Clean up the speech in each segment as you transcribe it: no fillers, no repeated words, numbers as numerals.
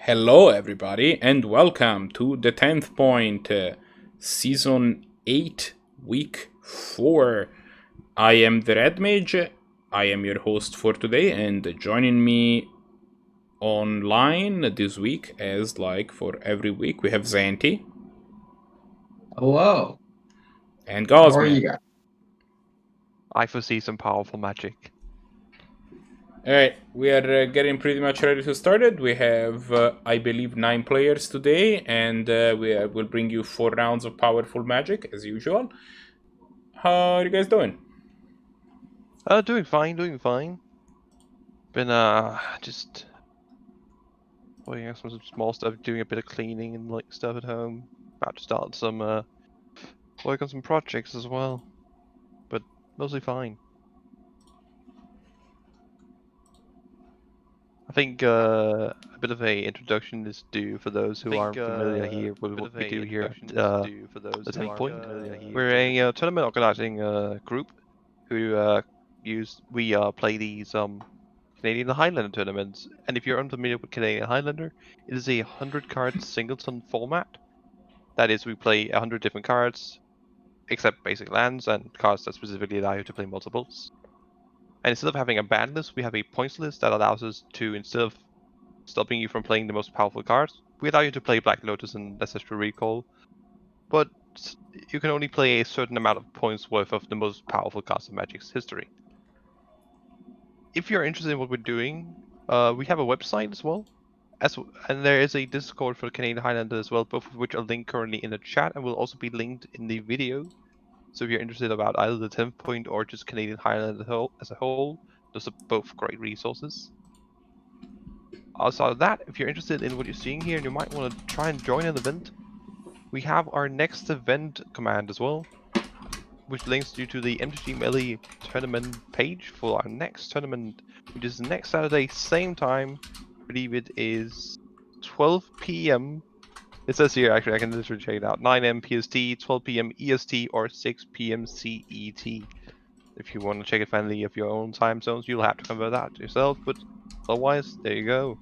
Hello, everybody, and welcome to the 10th point, season 8, week 4. I am the Red Mage. I am your host for today, and joining me online this week, as like for every week, we have Zanti. Hello. And How are Gosman. you guys? I foresee some powerful magic. Alright, we are getting pretty much ready to start it. We have, I believe, 9 players today, and we will bring you 4 rounds of powerful magic, as usual. How are you guys doing? Doing fine. Been just working on some small stuff, doing a bit of cleaning and like stuff at home. About to start some work on some projects as well, but mostly fine. I think a bit of a introduction is due for those who aren't familiar here with what we do here at the 10th point. We're a tournament organizing group who we play these Canadian Highlander tournaments. And if you're unfamiliar with Canadian Highlander, it is a 100-card singleton format. That is, we play 100 different cards, except basic lands and cards that specifically allow you to play multiples. And instead of having a ban list, we have a points list that allows us to, instead of stopping you from playing the most powerful cards, we allow you to play Black Lotus and Ancestral Recall. But you can only play a certain amount of points worth of the most powerful cards of Magic's history. If you're interested in what we're doing, we have a website as well. And there is a Discord for Canadian Highlander as well, both of which are linked currently in the chat and will also be linked in the video. So if you're interested about either the 10th point or just Canadian Highlander as a whole, those are both great resources. Outside of that, if you're interested in what you're seeing here and you might want to try and join an event, we have our next event command as well, which links you to the MTG Melee tournament page for our next tournament, which is next Saturday, same time. I believe it is 12 p.m. It says here, actually, I can literally check it out. 9 a.m. PST, 12 p.m. EST, or 6 p.m. CET. If you want to check it finally of your own time zones, you'll have to convert that yourself, but otherwise, there you go.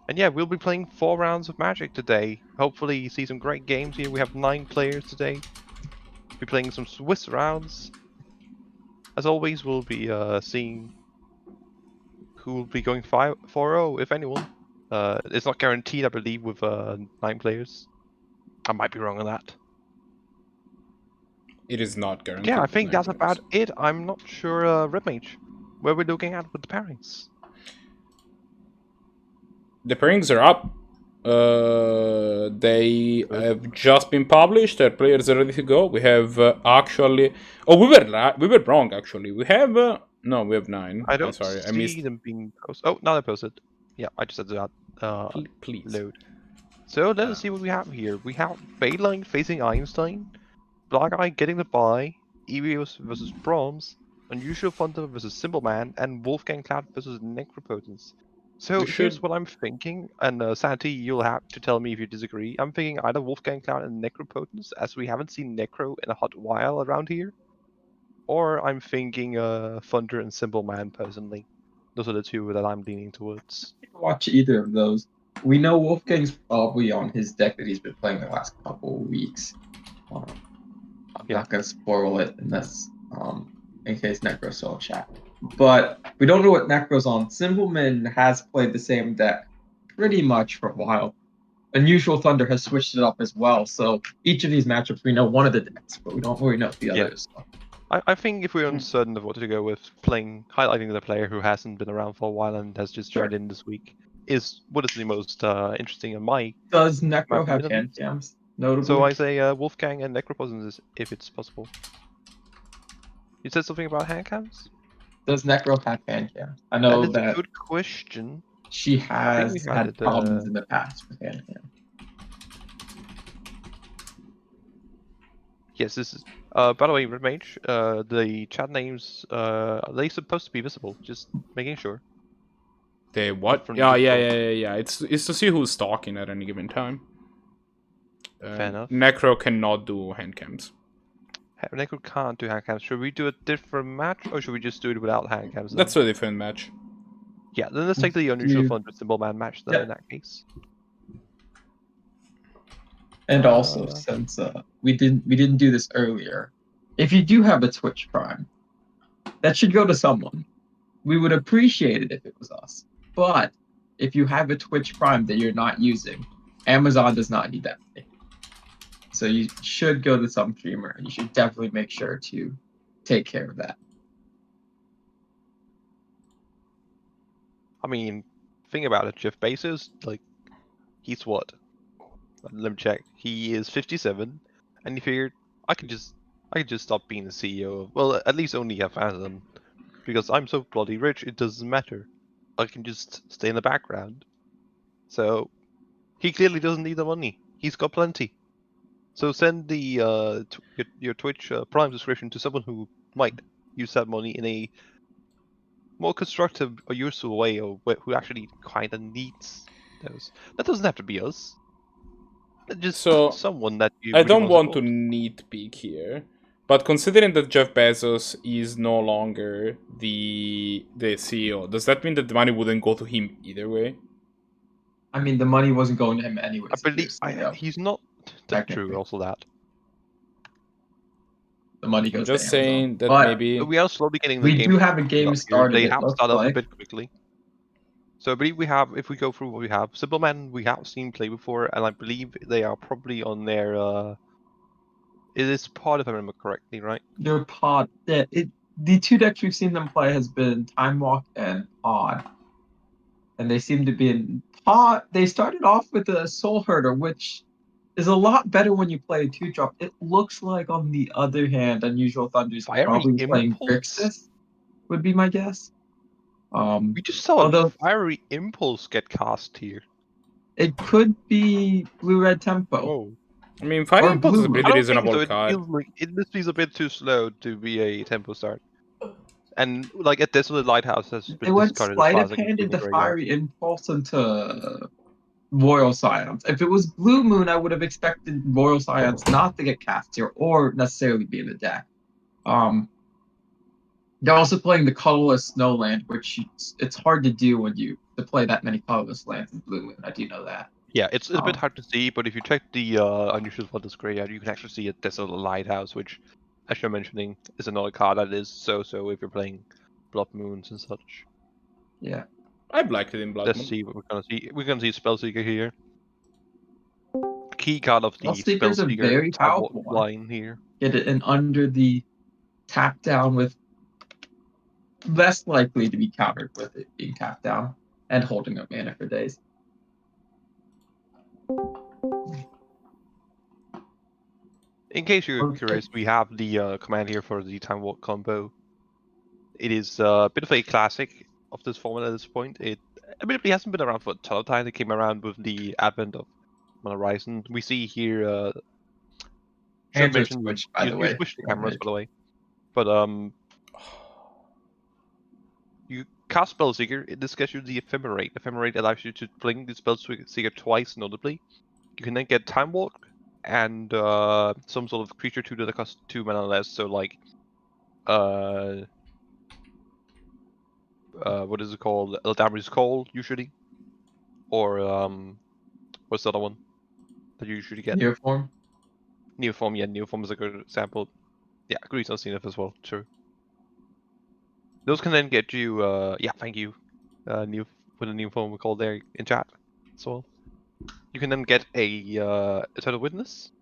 And yeah, we'll be playing 4 rounds of Magic today. Hopefully, you see some great games here. We have 9 players today. We'll be playing some Swiss rounds. As always, we'll be seeing who will be going 4-0, if anyone. It's not guaranteed, I believe, with 9 players. I might be wrong on that. It is not guaranteed. Yeah, I think that's about it. I'm not sure, Red Mage, where we're looking at with the pairings. The pairings are up. They have just been published. Their players are ready to go. We have actually. Oh, we were wrong. Actually, we have. No, we have 9. I don't sorry, see I missed them being posted. Oh, now they're posted. Yeah, I just had to please. load. So let us see what we have here. We have Bailite facing Einstein, Blahguy getting the bye, Evios versus Brahms, UnusualThunder versus Cymbalman, and WolfgangCloud versus Necropotence. So here's what I'm thinking, and Santi, you'll have to tell me if you disagree. I'm thinking either WolfgangCloud and Necropotence, as we haven't seen Necro in a hot while around here, or I'm thinking Thunder and Cymbalman personally. Those are the two that I'm leaning towards. Watch either of those. We know Wolfgang's probably on his deck that he's been playing the last couple of weeks. I'm not gonna spoil it unless in case Necro's still in chat. But we don't know what Necro's on. Cymbalman has played the same deck pretty much for a while. UnusualThunder has switched it up as well. So each of these matchups we know one of the decks, but we don't really know the others. So. I think if we're uncertain of what to go with, highlighting the player who hasn't been around for a while and has just joined in this week is what is the most interesting in my. Does Necro have hand cams? Notably. So I say Wolfgang and Necropotence if it's possible. You said something about hand cams? Does Necro have hand cams? I know that is a good question. She has had problems in the past with hand cam. Yes, this is. By the way, Red Mage, the chat names, are they supposed to be visible? Just making sure. They what? Yeah. It's to see who's talking at any given time. Fair enough. Necro cannot do hand cams. Necro can't do hand cams. Should we do a different match, or should we just do it without hand cams? Let's do a different match. Yeah, then let's take the UnusualThunder Cymbalman match then in that case. And also, since we didn't do this earlier, if you do have a Twitch Prime, that should go to someone. We would appreciate it if it was us. But if you have a Twitch Prime that you're not using, Amazon does not need that money. So you should go to some streamer, and you should definitely make sure to take care of that. I mean, think about it. Jeff Bezos, like, he's what? Let me check. He is 57, and he figured I could just stop being the CEO of, well, at least only have Amazon, because I'm so bloody rich. It doesn't matter. I can just stay in the background. So he clearly doesn't need the money. He's got plenty. So send the your Twitch Prime subscription to someone who might use that money in a more constructive or useful way, or who actually kind of needs those. That doesn't have to be us. Just So, someone that you I really don't want to support. nitpick here, but considering that Jeff Bezos is no longer the CEO, does that mean that the money wouldn't go to him either way? I mean, the money wasn't going to him anyways. I believe he's not. That's true. Also, that the money I'm goes just to Amazon. saying that But maybe we are slowly getting the we game. do have a game started. They it have looks started up a like. bit quickly. So I believe we have, if we go through what we have, Cymbalman we have seen play before, and I believe they are probably on their. It is pod if I remember correctly, right? Their pod. The two decks we've seen them play has been Time Walk and Pod, and they seem to be in Pod. They started off with a Soul Herder, which is a lot better when you play a 2-drop. It looks like, on the other hand, UnusualThunder is Fiery probably playing Impulse? Grixis, would be my guess. We just saw although Fiery Impulse get cast here. it could be Blue-Red Tempo. Oh. I mean, Fire Or Impulse is a Blue. pretty I don't reasonable think so. card. It feels like this is a bit too slow to be a tempo start. And like a Desolate Lighthouse has been They went discarded sleight as of classic hand in the into graveyard. Fiery Impulse into Royal Scions. If it was Blue Moon, I would have expected Royal Scions not to get cast here or necessarily be in the deck. They're also playing the colorless Snowland, which it's hard to do when you to play that many colorless lands in Blue Moon. I do know that. Yeah, it's a bit hard to see, but if you check the UnusualThunder graveyard, you can actually see a Desolate Lighthouse, which, as you're mentioning, is another card that is so if you're playing Blood Moons and such. Yeah. I've liked it in Blood Let's Moon. see what we're gonna see. We're gonna see Spellseeker here. Key card of the Spellseeker's a very powerful one. line here. Get it in under the tap down with less likely to be countered with it being tapped down and holding up mana for days. In case you're curious, we have the command here for the Time Walk combo. It is a bit of a classic of this format at this point. It admittedly hasn't been around for a ton of time. It came around with the advent of Horizon. We see here. Should mention switch, by the you way. switched the cameras, by the way. But you cast Spellseeker. This gets you the Ephemerate. Ephemerate allows you to blink the Spellseeker twice, notably. You can then get Time Walk and some sort of creature tutor that costs 2 mana less. So like, what is it called? Eldamri's Call usually, or what's the other one that you usually get? Neoform. Neoform, yeah, Neoform is a good example. Yeah, Grease on Zenith as well. True. Those can then get you, yeah, thank you, with a Neoform we call there in chat as well. You can then get a Eternal Witness.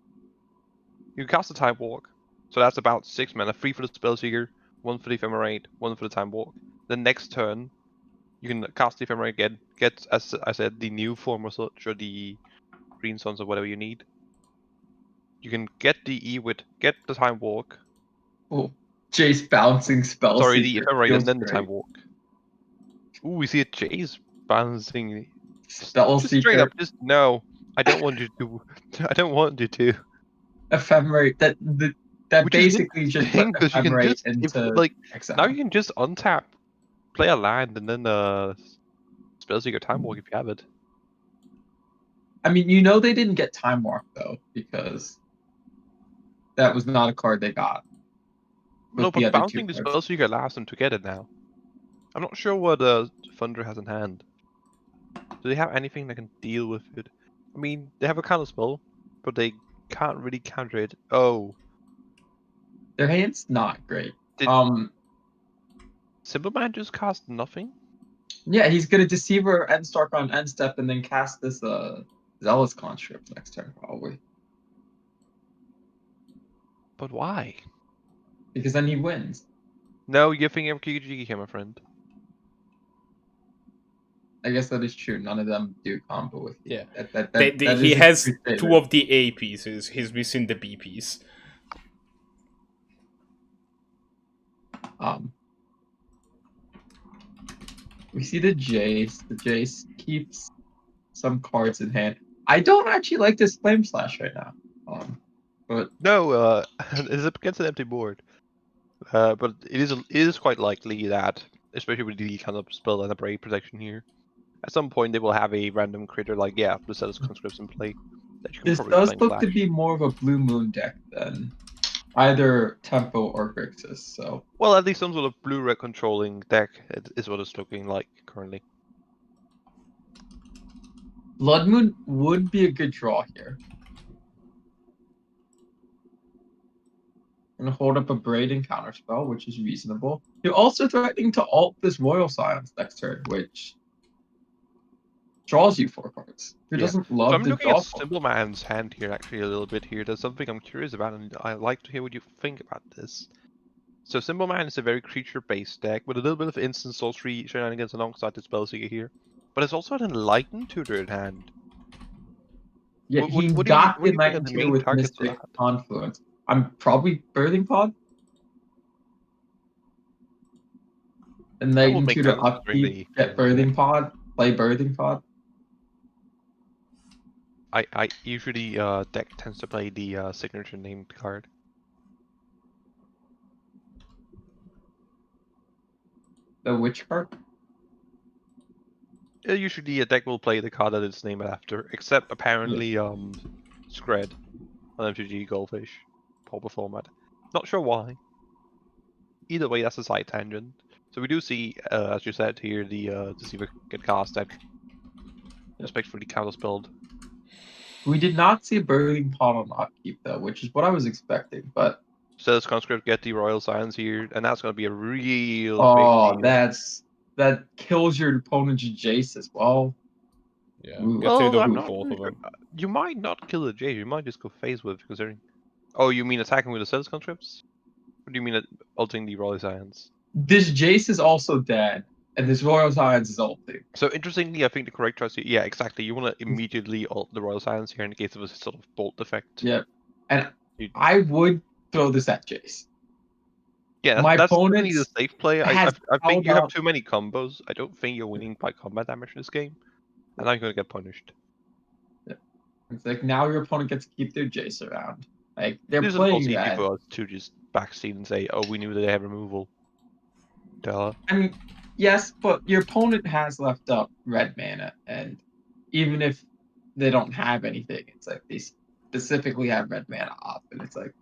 You can cast a Time Walk, so that's about 6 mana, 3 for the Spellseeker, 1 for the Ephemerate, 1 for the Time Walk. The next turn, you can cast the Ephemerate again, get, as I said, the Neoform or such, or the Green Suns or whatever you need. You can get the Ewit, get the Time Walk. Oh, Jace bouncing Spellseeker. Sorry, the Ephemerate and then the Time Walk. Ooh, we see a Jace bouncing. Spellseeker. Just straight up, just no. I don't want you to. I don't want you to. Ephemerate. That Which basically just put because you can Ephemerate just into like exile. now you can just untap, play a land, and then Spellseeker Time Walk if you have it. I mean, you know they didn't get Time Walk though, because that was not a card they got. No, but bouncing the Spellseeker allows them to get it now. I'm not sure what Thunder has in hand. Do they have anything that can deal with it? I mean, they have a counter spell, but they can't really counter it. Oh, Their hand's not great. Did- Cymbalman just cast nothing? Yeah, he's gonna Deceiver end Stark on end step and then cast this Zealous Conscript next turn, probably. But why? Because then he wins. No, you're thinking of Kiki here, my friend. I guess that is true. None of them do combo with you. Yeah. That He is a has true statement. 2 of the A pieces. He's missing the B piece. We see the Jace. The Jace keeps some cards in hand. I don't actually like this Flame Slash right now. But No, it's against an empty board. But it is quite likely that, especially with the kind of spell and a Brave Protection here, at some point they will have a random critter like, yeah, the Zealous Conscripts in play. That you can this probably does Flame look Slash. to be more of a Blue Moon deck than either Tempo or Grixis. So Well, at least some sort of blue-red controlling deck is what it's looking like currently. Blood Moon would be a good draw here. Gonna hold up a Braiding counterspell, which is reasonable. You're also threatening to alt this Royal Silence next turn, which draws you 4 cards. Who Yeah. doesn't So love I'm the looking at draw? Cymbalman's hand here actually a little bit here. There's something I'm curious about, and I'd like to hear what you think about this. So Cymbalman is a very creature-based deck with a little bit of instant sorcery shenanigans alongside the spellseeker here, but it's also an enlightened tutor in hand. Yeah, What he do you got the think are the Enlightened Tutor main with targets for Mystic that? Confluence. I'm probably Birthing Pod. That would Enlightened make Tutor sense considering upkeep, get Birthing Pod, play Birthing Pod. I usually deck tends to play the signature named card. The Witch card. Usually a deck will play the card that it's named after, except apparently Scred on MTG Goldfish Pauper format. Not sure why. Either way, that's a side tangent. So we do see, as you said here, the Deceiver get cast that respectfully counterspelled. We did not see a Birthing Pod on upkeep though, which is what I was expecting. But Says Conscript get the Royal Silence here, and that's gonna be a real big deal. that kills your opponent's Jace as well. Yeah, Ooh. get rid Well, of I'm not both really of them. sure. You might not kill the Jace, you might just go phase with considering. Oh, you mean attacking with the Zealous Conscripts? Or do you mean ulting the Royal Silence? This Jace is also dead, and this Royal Silence is ulting. So interestingly, I think the correct choice. Yeah, exactly. You want to immediately ult the Royal Silence here in case of a sort of bolt effect. Yep, and I would throw this at Jace. Yeah, My that's definitely the opponent's safe play. I has think you have up. too many combos. I don't think you're winning by combat damage in this game, and now you're gonna get punished. It's like now your opponent gets to keep their Jace around. Like they're This is playing also easy that. for us to just backseat and say, "Oh, we knew that they have removal." Duh. I mean, yes, but your opponent has left up red mana, and even if they don't have anything, it's like they specifically have red mana up, and it's like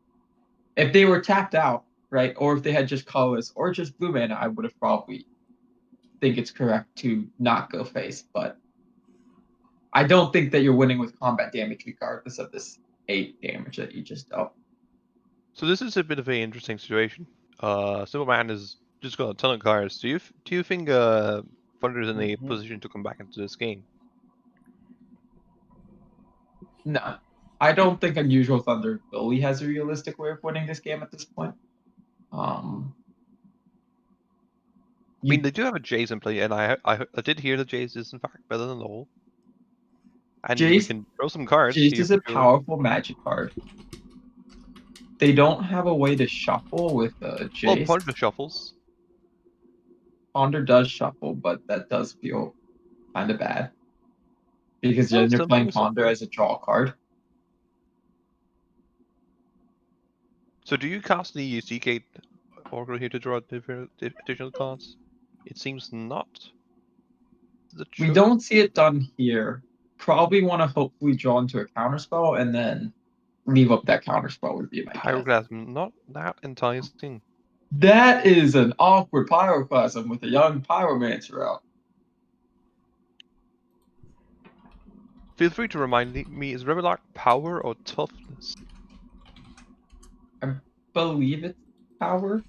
if they were tapped out, right, or if they had just colorless or just blue mana, I would have probably think it's correct to not go face, but I don't think that you're winning with combat damage regardless of this 8 damage that you just dealt. So this is a bit of an interesting situation. Cymbalman is just got a ton of cards. Do you think Thunder is in a position to come back into this game? No, I don't think UnusualThunder really has a realistic way of winning this game at this point. I mean, they do have a Jace in play, and I did hear that Jace is in fact better than all. And we Jace, can throw some cards. Jace here is a for sure. powerful magic card. They don't have a way to shuffle with Jace. Well, Ponder shuffles. Ponder does shuffle, but that does feel kind of bad. Because then you're playing Ponder as a draw card. So do you cast the CK Aggro here to draw additional cards? It seems not. We don't see it done here. Probably want to hopefully draw into a counterspell and then leave up that counterspell would be my guess. Pyroclasm, not that enticing. That is an awkward pyroclasm with a young pyromancer out. Feel free to remind me, is Revelark power or toughness? I believe it's power.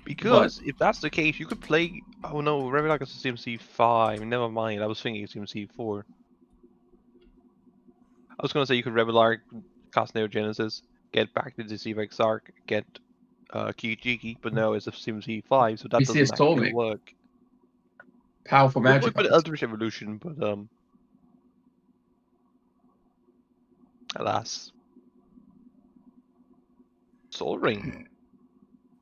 Because if that's the case, you could play. Oh no, Revelark is a CMC 5. Never mind, I was thinking CMC 4. I was gonna say you could Revelark, cast Neogenesis, get back to Deceive Exarch, get Kiki, but no, it's a CMC 5, so that You see a doesn't actually Soulmate. work. Powerful It would magic work with cards. Eldritch Evolution, but alas. Soul Ring.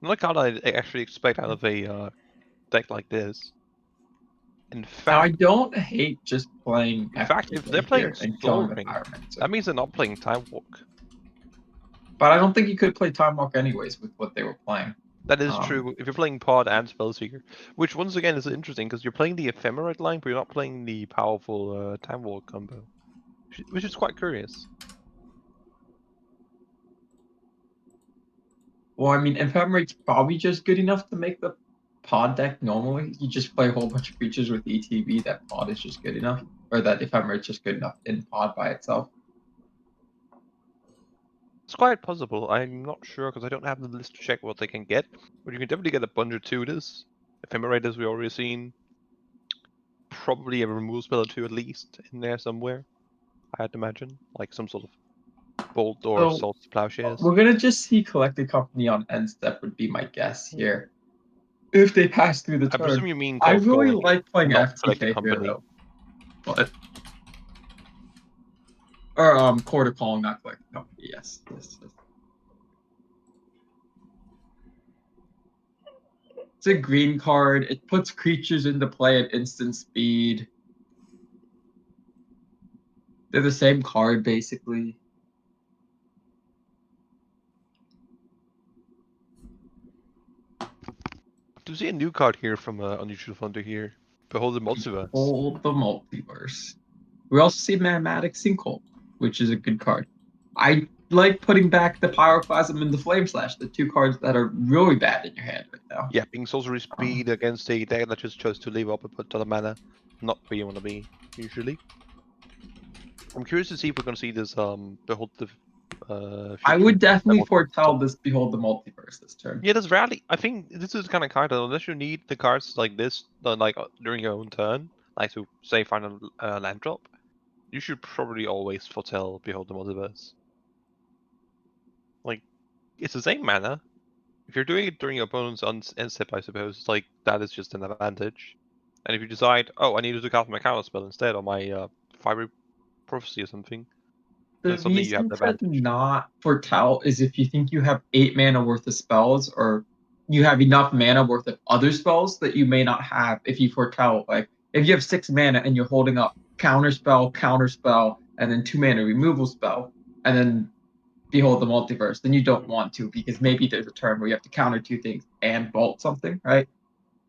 Not a card I actually expect out of a deck like this. In Now, fact, I don't hate just playing if they're FKK playing here and Soul killing the Ring, pyromancer. that means they're not playing Time Walk. But I don't think you could play Time Walk anyways with what they were playing. That is true if you're playing Pod and Spellseeker, which once again is interesting because you're playing the Ephemerate line, but you're not playing the powerful Time Walk combo, which is quite curious. Well, I mean, Ephemerate's probably just good enough to make the Pod deck normally. You just play a whole bunch of creatures with ETB, that Pod is just good enough. Or that Ephemerate's just good enough in Pod by itself. It's quite possible. I'm not sure because I don't have the list to check what they can get, but you can definitely get a bunch of tutors. Ephemerate, as we already seen. Probably a removal spell or two at least in there somewhere. I'd imagine, like some sort of bolt or So, salt plowshares. we're going to just see Collected Company on end step would be my guess here. If they pass through the I presume turn. you mean I cold really calling, like playing not Collected FTK here, Company. though. But... Or, Quarter Calling, not Collected Company, yes. It's a green card. It puts creatures into play at instant speed. They're the same card, basically. Do you see a new card here from UnusualThunder here? Behold the Multiverse. Behold the Multiverse. We also see Magmatic Sinkhole, which is a good card. I like putting back the Pyroclasm and the Flame Slash, the two cards that are really bad in your hand right now. Yeah, being sorcery speed against a deck that just chose to leave up and put other mana. Not where you want to be, usually. I'm curious to see if we're going to see this Behold the I would definitely level foretell this Behold the Multiverse this turn. Yeah, that's rarely. I think this is the kind of card that unless you need the cards like this, during your own turn, like to say find a land drop, you should probably always foretell Behold the Multiverse. Like, it's the same mana. If you're doing it during your opponent's end step, I suppose, like that is just an advantage. And if you decide, oh, I need to cast my counter spell instead, or my Fiery Prophecy or something, The then suddenly you have reason the to advantage. not foretell is if you think you have 8 mana worth of spells, or you have enough mana worth of other spells that you may not have if you foretell. Like, if you have 6 mana and you're holding up counter spell, and then 2 mana removal spell, and then Behold the Multiverse, then you don't want to, because maybe there's a turn where you have to counter 2 things and bolt something, right?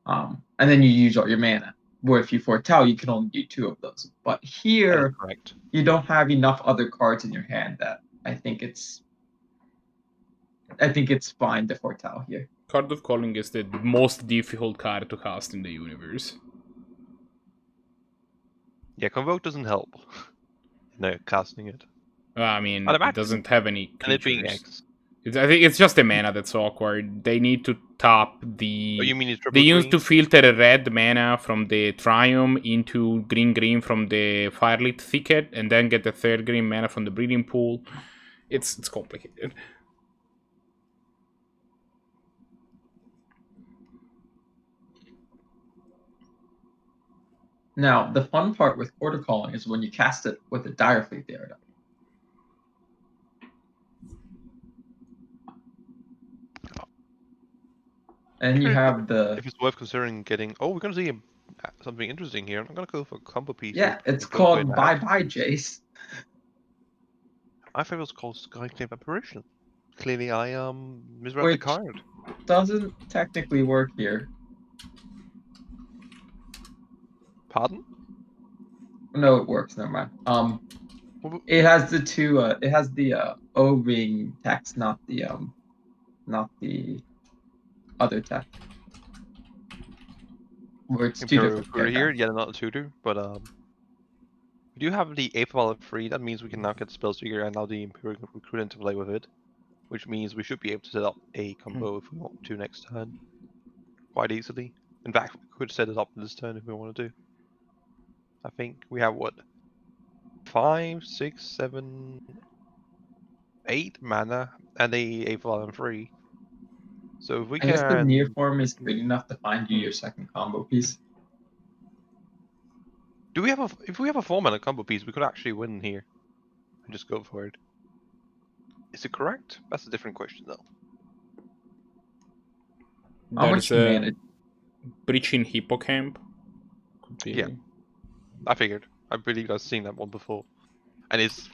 And then you use all your mana. Where if you foretell, you can only do 2 of those. But here, Correct. you don't have enough other cards in your hand that I think it's fine to foretell here. Card of Calling is the most difficult card to cast in the universe. Yeah, Convoke doesn't help. No, casting it. I mean, I'd it imagine- doesn't have any creatures. And it being X. I think it's just the mana that's awkward. They need to top the... Oh, you mean it's triple They used green? to filter red mana from the Triumph into green from the Firelit Thicket, and then get the third green mana from the Breeding Pool. It's complicated. Now, the fun part with Quarter Calling is when you cast it with a Direfleet there. And you have the... If it's worth considering getting... Oh, we're going to see something interesting here. I'm going to go for a combo piece. Yeah, it's called Bye Bye Jace. I thought it was called Skyclave Apparition. Clearly I misread the card. Doesn't technically work here. Pardon? No, it works. Never mind. It has the two. It has the O-ring text, not the other tech. Where it's two Imperial different Recruiter here, paragraphs. yet another tutor, but we do have the 8th Valor free. That means we can now get Spellseeker and now the Imperial Recruiter to play with it, which means we should be able to set up a combo if we want to next turn, quite easily. In fact, we could set it up this turn if we want to do. I think we have what, 5, 6, 7, 8 mana and a 8th Valor free. So if we I guess the near can, form is good enough to find you your second combo piece. do we have a? If we have a 4-mana combo piece, we could actually win here and just go for it. Is it correct? That's a different question, though. How There's much a mana? Breaching Hippocamp. Could be. Yeah. I figured. I believe I've seen that one before, and it's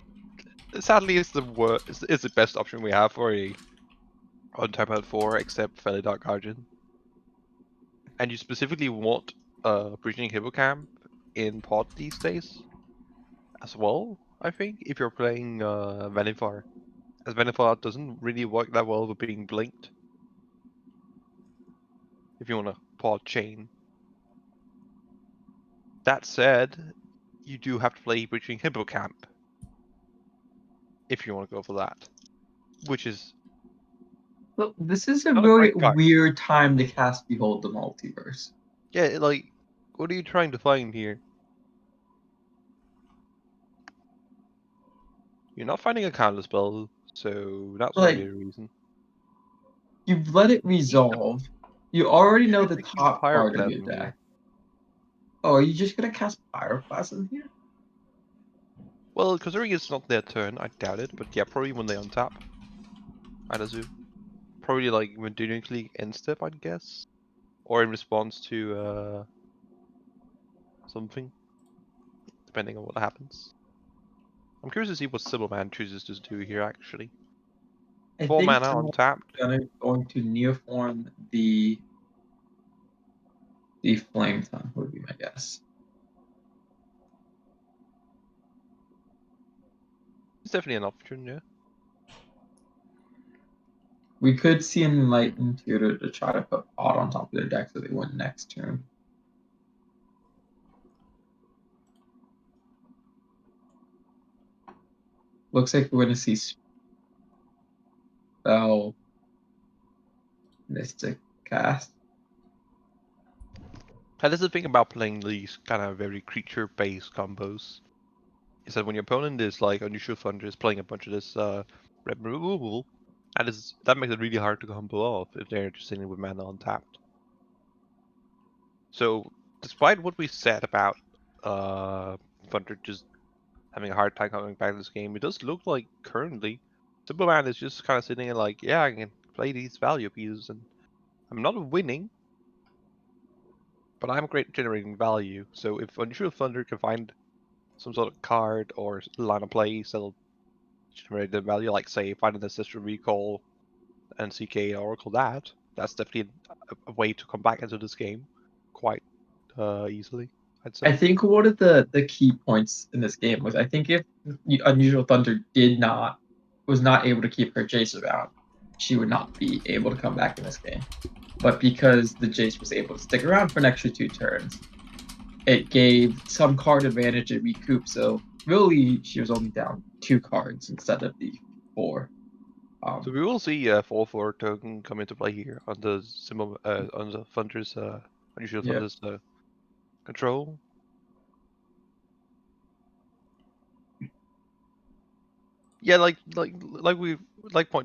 sadly it's the worst. It's the best option we have for a untap at 4, except Felly Dark Guardian. And you specifically want Breaching Hippocamp in pod these days, as well. I think if you're playing Vanifar, as Vanifar doesn't really work that well with being blinked. If you want to pod chain. That said, you do have to play Breaching Hippocamp if you want to go for that, which is Well, this is a not a very great card. weird time to cast Behold the Multiverse. Yeah, like, what are you trying to find here? You're not finding a counter spell, so that's not Like, really a reason. you've let it resolve. You already know the Should use top part of your Pyroclasm here. deck. Oh, are you just gonna cast Pyroclasm here? Well, considering it's not their turn, I doubt it, but yeah, probably when they untap. I'd assume. Probably like when doing League end step, I'd guess. Or in response to something. Depending on what happens. I'm curious to see what Cymbalman chooses to do here, actually. I 4 think mana I'm untapped. going to neoform the Flame Tongue would be my guess. It's definitely an option, yeah. We could see an Enlightened Tutor to try to put Pod on top of their deck so they win next turn. Looks like we're going to see Spell Mystic Cast. And that's the thing about playing these kind of very creature-based combos. Is that when your opponent is like UnusualThunder is playing a bunch of this red removal, that makes it really hard to combo off if they're just sitting with mana untapped. So, despite what we said about Thunder just having a hard time coming back to this game, it does look like currently Cymbalman is just kind of sitting and like, yeah, I can play these value pieces and I'm not winning, but I'm great at generating value. So if UnusualThunder can find some sort of card or line of play that'll generate the value, like say find an Ancestral Recall and CK Oracle, that's definitely a way to come back into this game quite easily, I'd say. I think one of the key points in this game was I think if UnusualThunder was not able to keep her Jace around, she would not be able to come back in this game. But because the Jace was able to stick around for an extra 2 turns, it gave some card advantage and recoup. So really, she was only down 2 cards instead of the 4. So we will see a 4/4 token come into play here on the on the Thunder's UnusualThunder's control. Yeah, like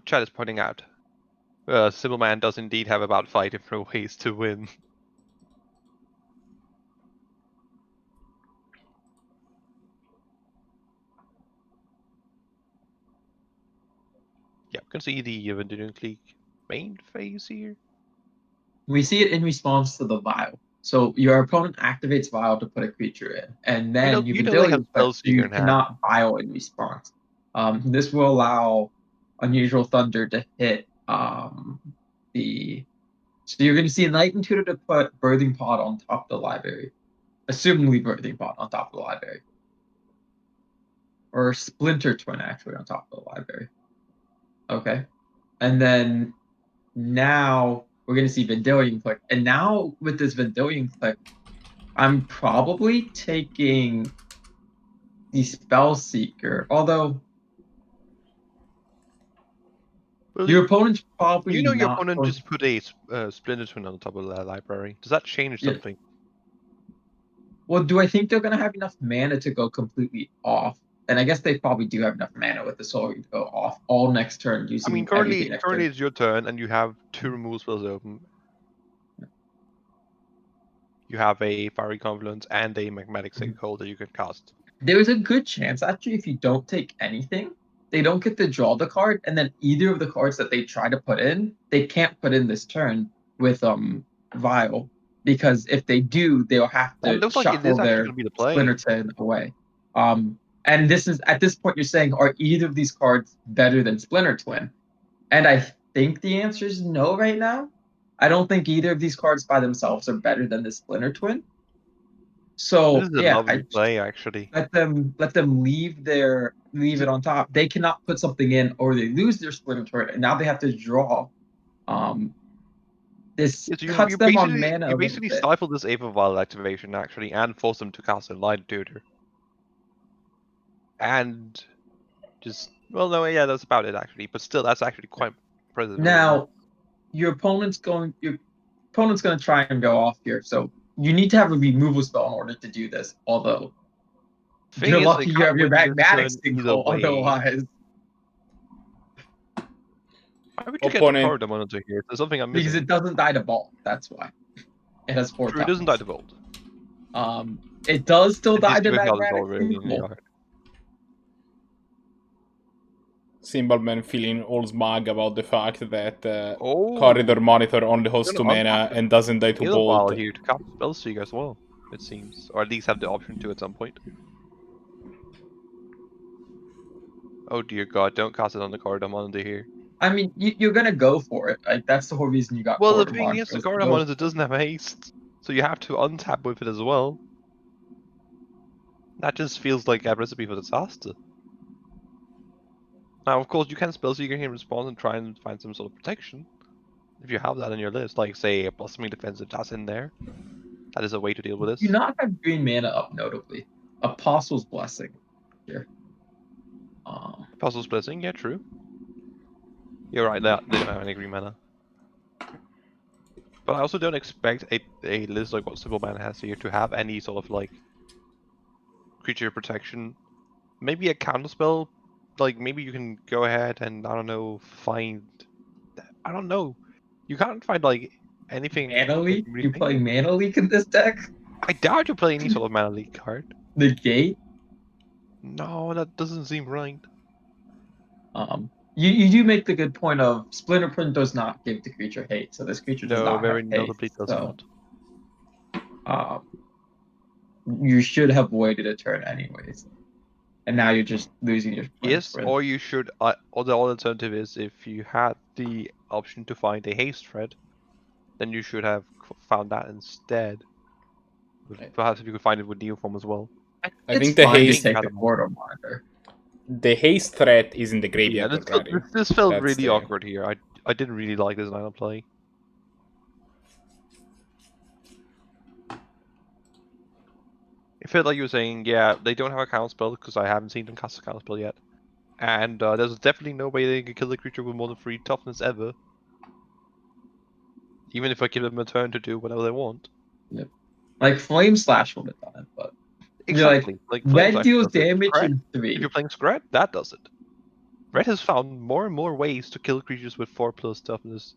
Chad is pointing out, Cymbalman does indeed have about 5 different ways to win. Yeah, we can see the Vendunian Clique main phase here. We see it in response to the Vial. So your opponent activates Vial to put a creature in, and then you can they have deluge, but Spellseeker you in hand. cannot Vial in response. This will allow UnusualThunder to hit the. So you're going to see Enlightened Tutor to put Birthing Pod on top of the library, assumingly Birthing Pod on top of the library, or Splinter Twin actually on top of the library. Okay, and then now we're going to see Vendilion Click. And now with this Vendilion Click, I'm probably taking the Spell Seeker. Although Well, your opponent's probably you know your not opponent going just put a Splinter Twin on the top of their library. Does that change Yeah. something? Well, do I think they're going to have enough mana to go completely off? And I guess they probably do have enough mana with the Soul Ring to go off all next turn I using mean, everything currently next turn. it's your turn, and you have 2 removal spells open. You have a Fiery Confluence and a Magmatic Sinkhole that you can cast. There's a good chance, actually, if you don't take anything, they don't get to draw the card, and then either of the cards that they try to put in, they can't put in this turn with Vial. Because if they do, they'll have Well, it to looks like it shuffle is actually their going to be the play. Splinter Twin away. And this is at this point you're saying, are either of these cards better than Splinter Twin? And I think the answer is no right now. I don't think either of these cards by themselves are better than the Splinter Twin. This So is a yeah, lovely play, actually. let them leave it on top. They cannot put something in, or they lose their Splinter Twin, and now they have to draw. This Yeah, so cuts them on mana you a little basically bit. stifle this Aether Vial activation, actually, and force them to cast a Light Tutor. And just, well, no, yeah, that's about it, actually. But still, that's actually quite impressive. Now your opponent's going to try and go off here, so you need to have a removal spell in order to do this. Although Thing you're is, they lucky you can't have your win this magmatic turn either sinkhole, way. otherwise. Why would you get the Corridor Monitor here? There's something I'm missing. Because it doesn't die to Vault, that's why. It has 4 True, it doesn't die to Bolt. It does still die to Magmatic magmatic already in the sinkhole. yard. Cymbalman feeling all smug about the fact that Oh, Corridor Monitor only hosts You're 2 gonna mana and doesn't die to Heal while Bolt. here to cast Spellseek as well, it seems. Or at least have the option to at some point. Oh dear god, don't cast it on the Corridor Monitor here. I mean, you're gonna go for it. Like that's the whole reason you got. Well, the Corridor thing is, Monitor the was to Corridor go Monitor for it. doesn't have haste. So you have to untap with it as well. That just feels like a recipe for disaster. Now, of course, you can Spellseek here in response and try and find some sort of protection. If you have that on your list, like, say, a Blossoming Defensive that's in there. That is a way to deal with this. Do not have green mana up notably. Apostle's Blessing here. Apostle's Blessing, yeah, true. You're right, they don't have any green mana. But I also don't expect a list like what Cymbalman has here to have any sort of like creature protection. Maybe a counterspell, like maybe you can go ahead and I don't know find. I don't know. You can't find like anything. Mana Leak? Really You playing Mana Leak in this deck? I doubt you play any sort of mana leak card. Negate? No, that doesn't seem right. You do make the good point of Splinter Print does not give the creature hate, so this creature does No, not very have hate. notably does So, not. You should have waited a turn anyways, and now you're just losing your Splinter Yes, Print. or you should. Or the alternative is if you had the option to find a haste thread, then you should have found that instead. Perhaps if you could find it with Neoform as well. I think It's the fine haste- to take a Corridor Monitor. The haste threat is in the Yeah, graveyard already. this felt That's really the- awkward here. I didn't really like this line of play. It felt like you were saying, yeah, they don't have a counterspell because I haven't seen them cast a counterspell yet. And there's definitely no way they can kill the creature with more than 3 toughness ever. Even if I give them a turn to do whatever they want. Yep. Like Flame Slash would have done it, but Exactly. like Flame red Slash deals does it. damage Scrat, in if 3. you're playing Scrat, that does it. Red has found more and more ways to kill creatures with 4+ toughness,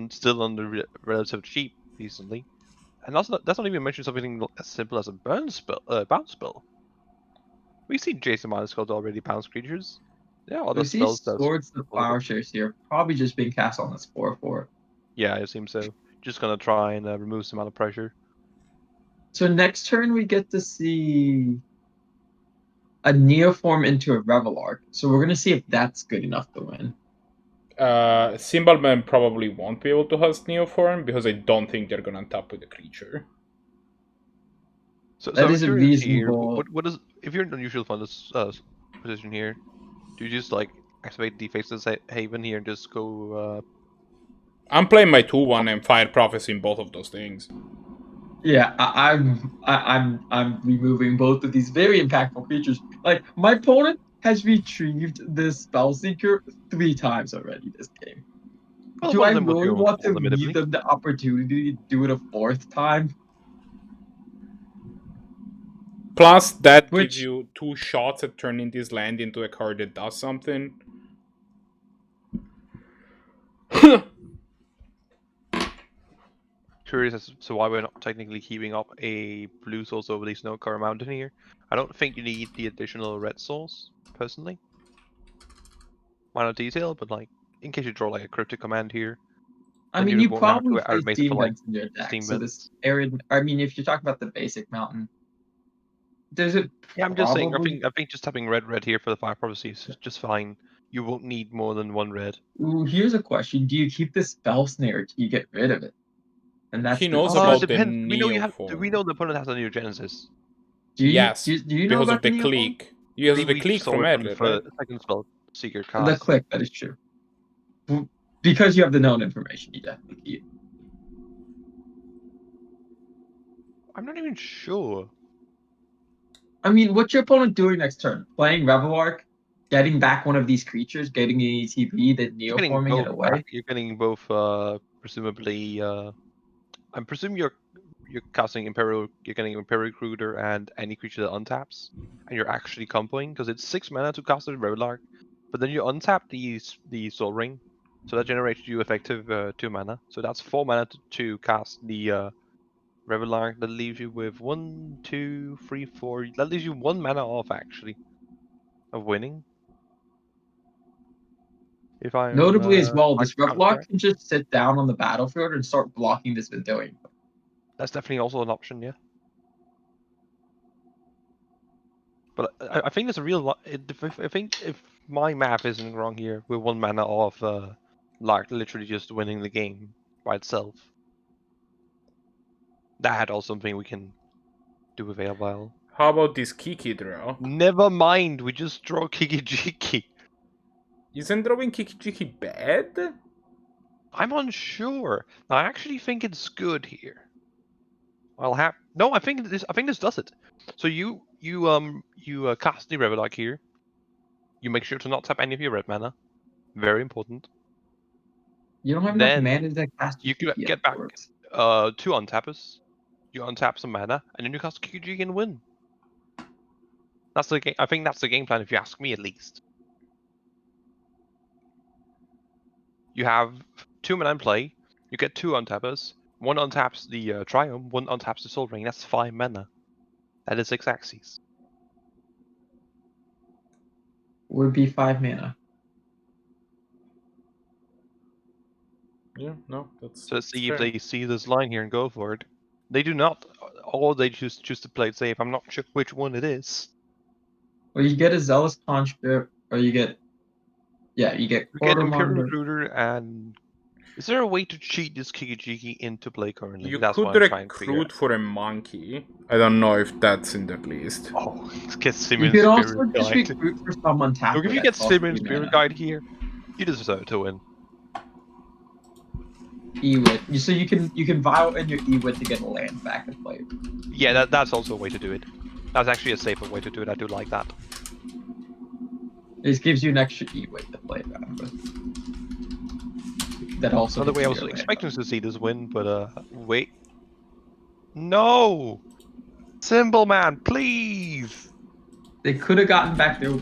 still on the relative cheap recently. And that's not even mentioning something as simple as a bounce spell. We've seen Jason Minescald already bounce creatures. Yeah, other We see spells Swords the Plowshares here, probably just being cast on this 4/4. Yeah, it seems so. Just gonna try and remove some amount of pressure. So next turn we get to see a Neoform into a Revelark. So we're gonna see if that's good enough to win. Cymbalman probably won't be able to host Neoform because I don't think they're gonna untap with the creature. So That I'm is a curious here. reasonable. What is if you're in an unusual position here? Do you just like activate the Faceless Haven here and just go I'm playing my 2/1 and Fire Prophecy in both of those things. Yeah, I'm removing both of these very impactful creatures. Like my opponent has retrieved this Spellseeker 3 times already this game. Well, Do one I of them was really your want to fault, give admittedly. them the opportunity to do it a 4th time? Plus, that gives Which you 2 shots at turning this land into a card that does something. Curious as to why we're not technically keeping up a blue source over the Snowcar Mountain here. I don't think you need the additional red source, personally. Minor detail, but like, in case you draw like a cryptic command here, I then mean, you you won't have probably to face outmace it for Steam like Vents in your deck, 15 so minutes. this arid. I mean, if you're talking about the basic mountain, there's a Yeah, I'm just saying. probably. I think just having red here for the Fire Prophecy is just fine. You won't need more than 1 red. Ooh, here's a question: do you keep the Spell Snare till you get rid of it? And that's He the knows decision. about the Depends. Do we Neoform. know the opponent has a Neo Genesis? Yes, Do you know because of about the the Neoform? clique. Because of Maybe the we clique saw from it on earlier, right? the second spell Seeker The cast. click, that is true. Because you have the known information, you definitely keep. I'm not even sure. I mean, what's your opponent doing next turn? Playing Revel Arc, getting back one of these creatures, getting an ETB, then You're getting neoforming it both away? back. You're getting both. Presumably. I'm presuming you're casting Imperial. You're getting Imperial Recruiter and any creature that untaps, and you're actually comboing because it's 6 mana to cast a Revelar, but then you untap the Soul Ring, so that generates you effective 2 mana. So that's 4 mana to cast the Revelar. That leaves you with 1, 2, 3, 4. That leaves you 1 mana off actually of winning. If I'm Notably as well, like this Revel Arc correct. can just sit down on the battlefield and start blocking this Vendilion. That's definitely also an option, yeah. But I think there's a real. I think if my math isn't wrong here, we're 1 mana off, like literally just winning the game by itself. That also something we can do with Airvile. How about this Kiki draw? Never mind, we just draw Kiki-Jiki. Isn't drawing Kiki bad? I'm unsure. I actually think it's good here. No. I think this does it. So you cast the Revelar here. You make sure to not tap any of your red mana. Very important. You don't have enough Then mana to cast you Kiki get back afterwards. 2 untappers. You untap some mana, and then you cast Kiki and win. That's the game. I think that's the game plan, if you ask me, at least. You have 2 mana in play. You get 2 untappers. 1 untaps the Triumph. 1 untaps the Soul Ring. That's 5 mana. That is 6 axes. Would be 5 mana. Yeah, no, that's. So let's see fair. if they see this line here and go for it. They do not, or they choose to play it safe. I'm not sure which one it is. Or you get a Zealous Conscript, or you get. Yeah, you get We get Imperial Quartermonger. Recruiter, and is there a way to cheat this Kiki-Jiki into play currently? You That's could what I'm trying to figure out. recruit for a monkey. I don't know if that's in the list. Oh, get You Simon's could also Spirit just Guide. recruit for someone tapper. Look, if you that get costs Simon's 3 Spirit mana. Guide here, you deserve to win. Ewit. So you can vial in your Ewit to get a land back and play. Yeah, that's also a way to do it. That's actually a safer way to do it. I do like that. This gives you an extra Ewit to play around with. That also. Another way I was expecting to see this win, but wait. No! Cymbalman, please! They could have gotten back their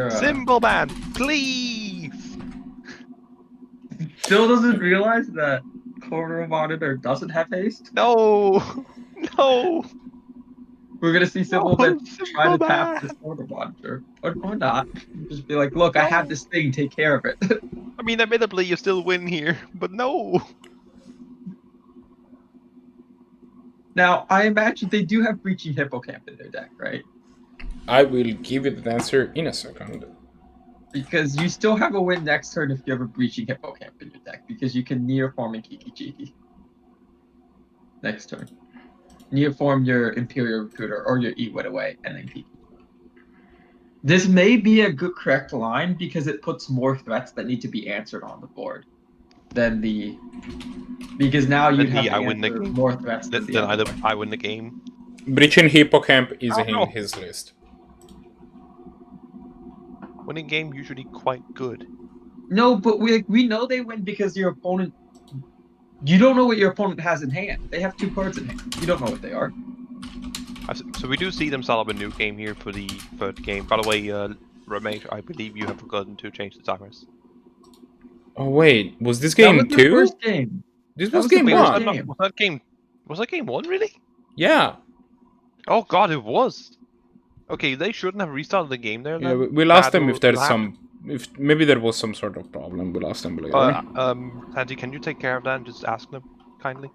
Cymbalman, please! Still doesn't realize that Corner Monitor doesn't have haste. No! No! We're gonna see Cymbalman try to tap Cymbalman! this Corner Monitor. Or not. Just be like, look, I have this thing, take care of it. I mean, admittedly, you still win here, but no! Now, I imagine they do have Breaching Hippocamp in their deck, right? I will give you the answer in a second. Because you still have a win next turn if you have a Breaching Hippocamp in your deck, because you can Neoform and Kiki-Jiki next turn. Neoform your Imperial Recruiter or your Ewit away, and then Kiki. This may be a good correct line because it puts more threats that need to be answered on the board. than the because now you'd Then have to I win the answer game. more threats than the Then other way. I win the game. Breaching Hippocamp is Oh, in no. his list. Winning game usually quite good. No, but we know they win because your opponent. You don't know what your opponent has in hand. They have 2 cards in hand. You don't know what they are. So we do see them start up a new game here for the third game. By the way, Roommate, I believe you have forgotten to change the timers. Oh wait, was this That was game the 2? first game. This That was was the game first 1. game. Was that game 1 really? Yeah. Oh god, it was. Okay, they shouldn't have restarted the game there Yeah, then. we'll ask That them if will there's happen. if maybe there was some sort of problem. We'll ask them later. Sandy, can you take care of that and just ask them kindly?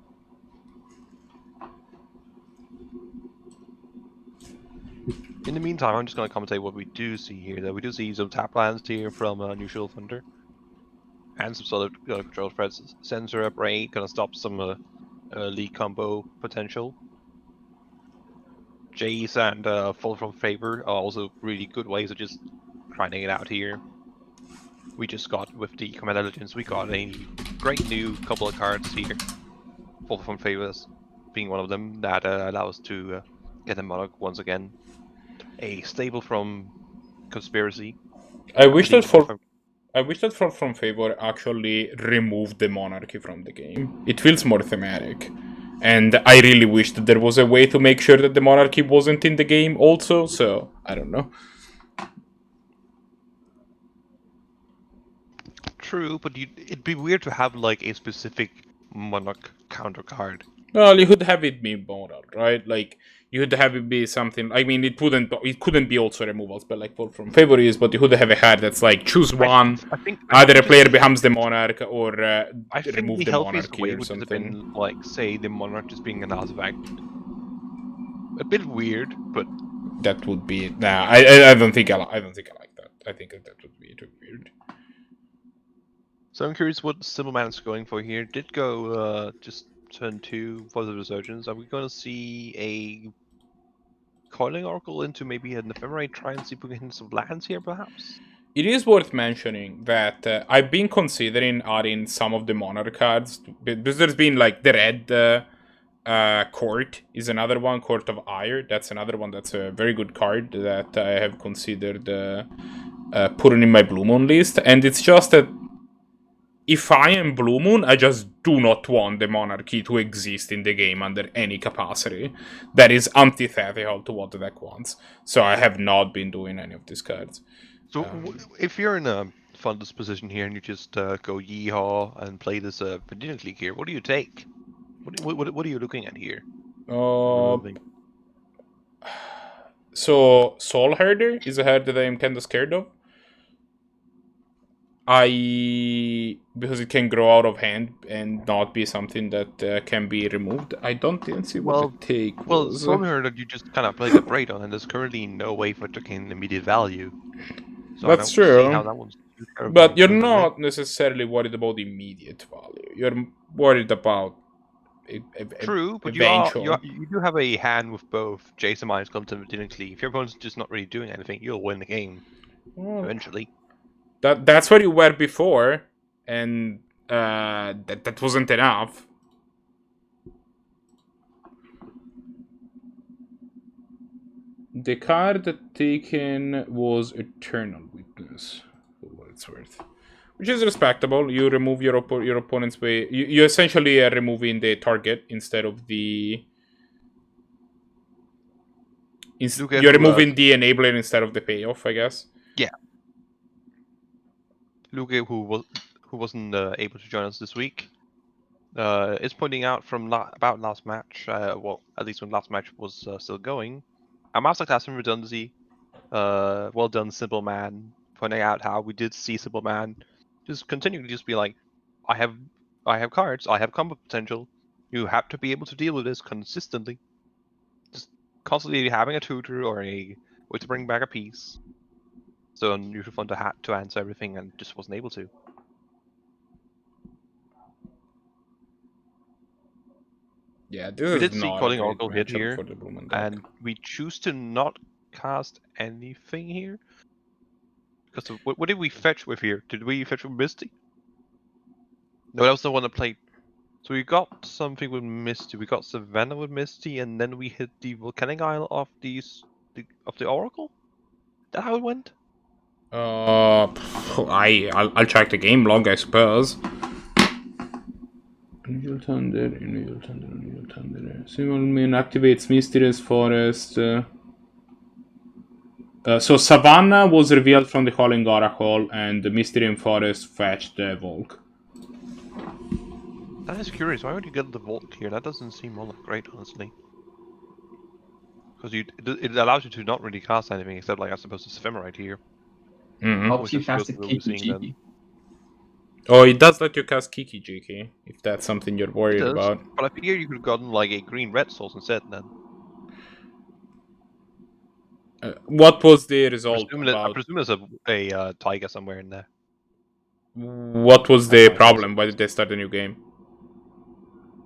In the meantime, I'm just going to commentate what we do see here. Though we do see some tap lands here from UnusualThunder, and some sort of control threats. Sensor upgrade gonna stop some early combo potential. Jace and Fall from Favor are also really good ways of just grinding it out here. We just got, with the Commander Legends, we got a great new couple of cards here. Fall from Favors being one of them that allow us to get a Monarch once again. A stable from Conspiracy. I wish that believe from Favor actually removed the monarchy from the game. It feels more thematic. And I really wish that there was a way to make sure that the monarchy wasn't in the game also, so I don't know. True, but it'd be weird to have like a specific Monarch counter card. Well, you could have it be modal, right? Like you could have it be something. I mean, it couldn't be also removals, but like Fall from Favor is. But you could have a card that's like choose one. Either a player becomes the monarch or remove the the healthiest monarchy way or would have something. been like, say, the Monarch just being an artifact. A bit weird, but That would be nah. I don't think I like that. I think that would be too weird. So I'm curious what Cymbalman is going for here. Did go just turn 2 for the Resurgence. Are we going to see a Coiling Oracle into maybe an Ephemerate, try and see if we can hit some lands here, perhaps? It is worth mentioning that I've been considering adding some of the Monarch cards, because there's been like the red Court is another one, Court of Ire. That's another one that's a very good card that I have considered putting in my Blue Moon list. And it's just that if I am Blue Moon, I just do not want the monarchy to exist in the game under any capacity. That is antithetical to what the deck wants. So I have not been doing any of these cards. So if you're in a fundless position here and you just go yeehaw and play this Vanilla League here, what do you take? What are you looking at here? So Soul Herder is a card that I am kind of scared of. Because it can grow out of hand and not be something that can be removed. I didn't see what the take was. Well, Soul Herder you just kind of played a Braid on, and there's currently no way for it to gain immediate value. So That's I don't true. see how that one's but you're not necessarily worried about immediate value. You're worried about True, but you do have a hand with both Jason Myers Compton and Didn't. If your opponent's just not really doing anything, you'll win the game eventually. That's where you were before, and that wasn't enough. The card taken was Eternal Witness, for what it's worth. Which is respectable. You remove your opponent's way. You essentially are removing the target instead of the... you're removing the enabler instead of the payoff, I guess. Yeah. Luke, who wasn't able to join us this week, is pointing out from about last match, well, at least when last match was still going, a masterclass in redundancy. Well done, Cymbalman, pointing out how we did see Cymbalman just continue to just be like, I have cards, I have combo potential. You have to be able to deal with this consistently. Just constantly having a tutor or a way to bring back a piece. So UnusualThunder to answer everything and just wasn't able to. Yeah, this we is did see not Calling a great Oracle hit here, for the Blue Moon deck. And we choose to not cast anything here. Because of, what did we fetch with here? Did we fetch with Misty? No, that was the one that played. So we got something with Misty. We got Savannah with Misty, and then we hit the volcanic isle of the Oracle. Is that how it went? I'll check the game log, I suppose. UnusualThunder. Cymbalman activates Mysterious Forest. So Savannah was revealed from the Calling Oracle, and the Mysterious Forest fetched the Volk. That is curious. Why would you get the Volk here? That doesn't seem all that great, honestly. Because it allows you to not really cast anything except, like, I suppose, this Ephemerite here. Helps you Which I cast a suppose we'll be seeing then. Kiki-Pod. Oh, it does let you cast Kiki-Jiki, if that's something you're It worried does, about. but I figure you could have gotten like a green-red source instead then. What was the result I about? presume there's a tiger somewhere in there. What was the problem? Why did they start a new game?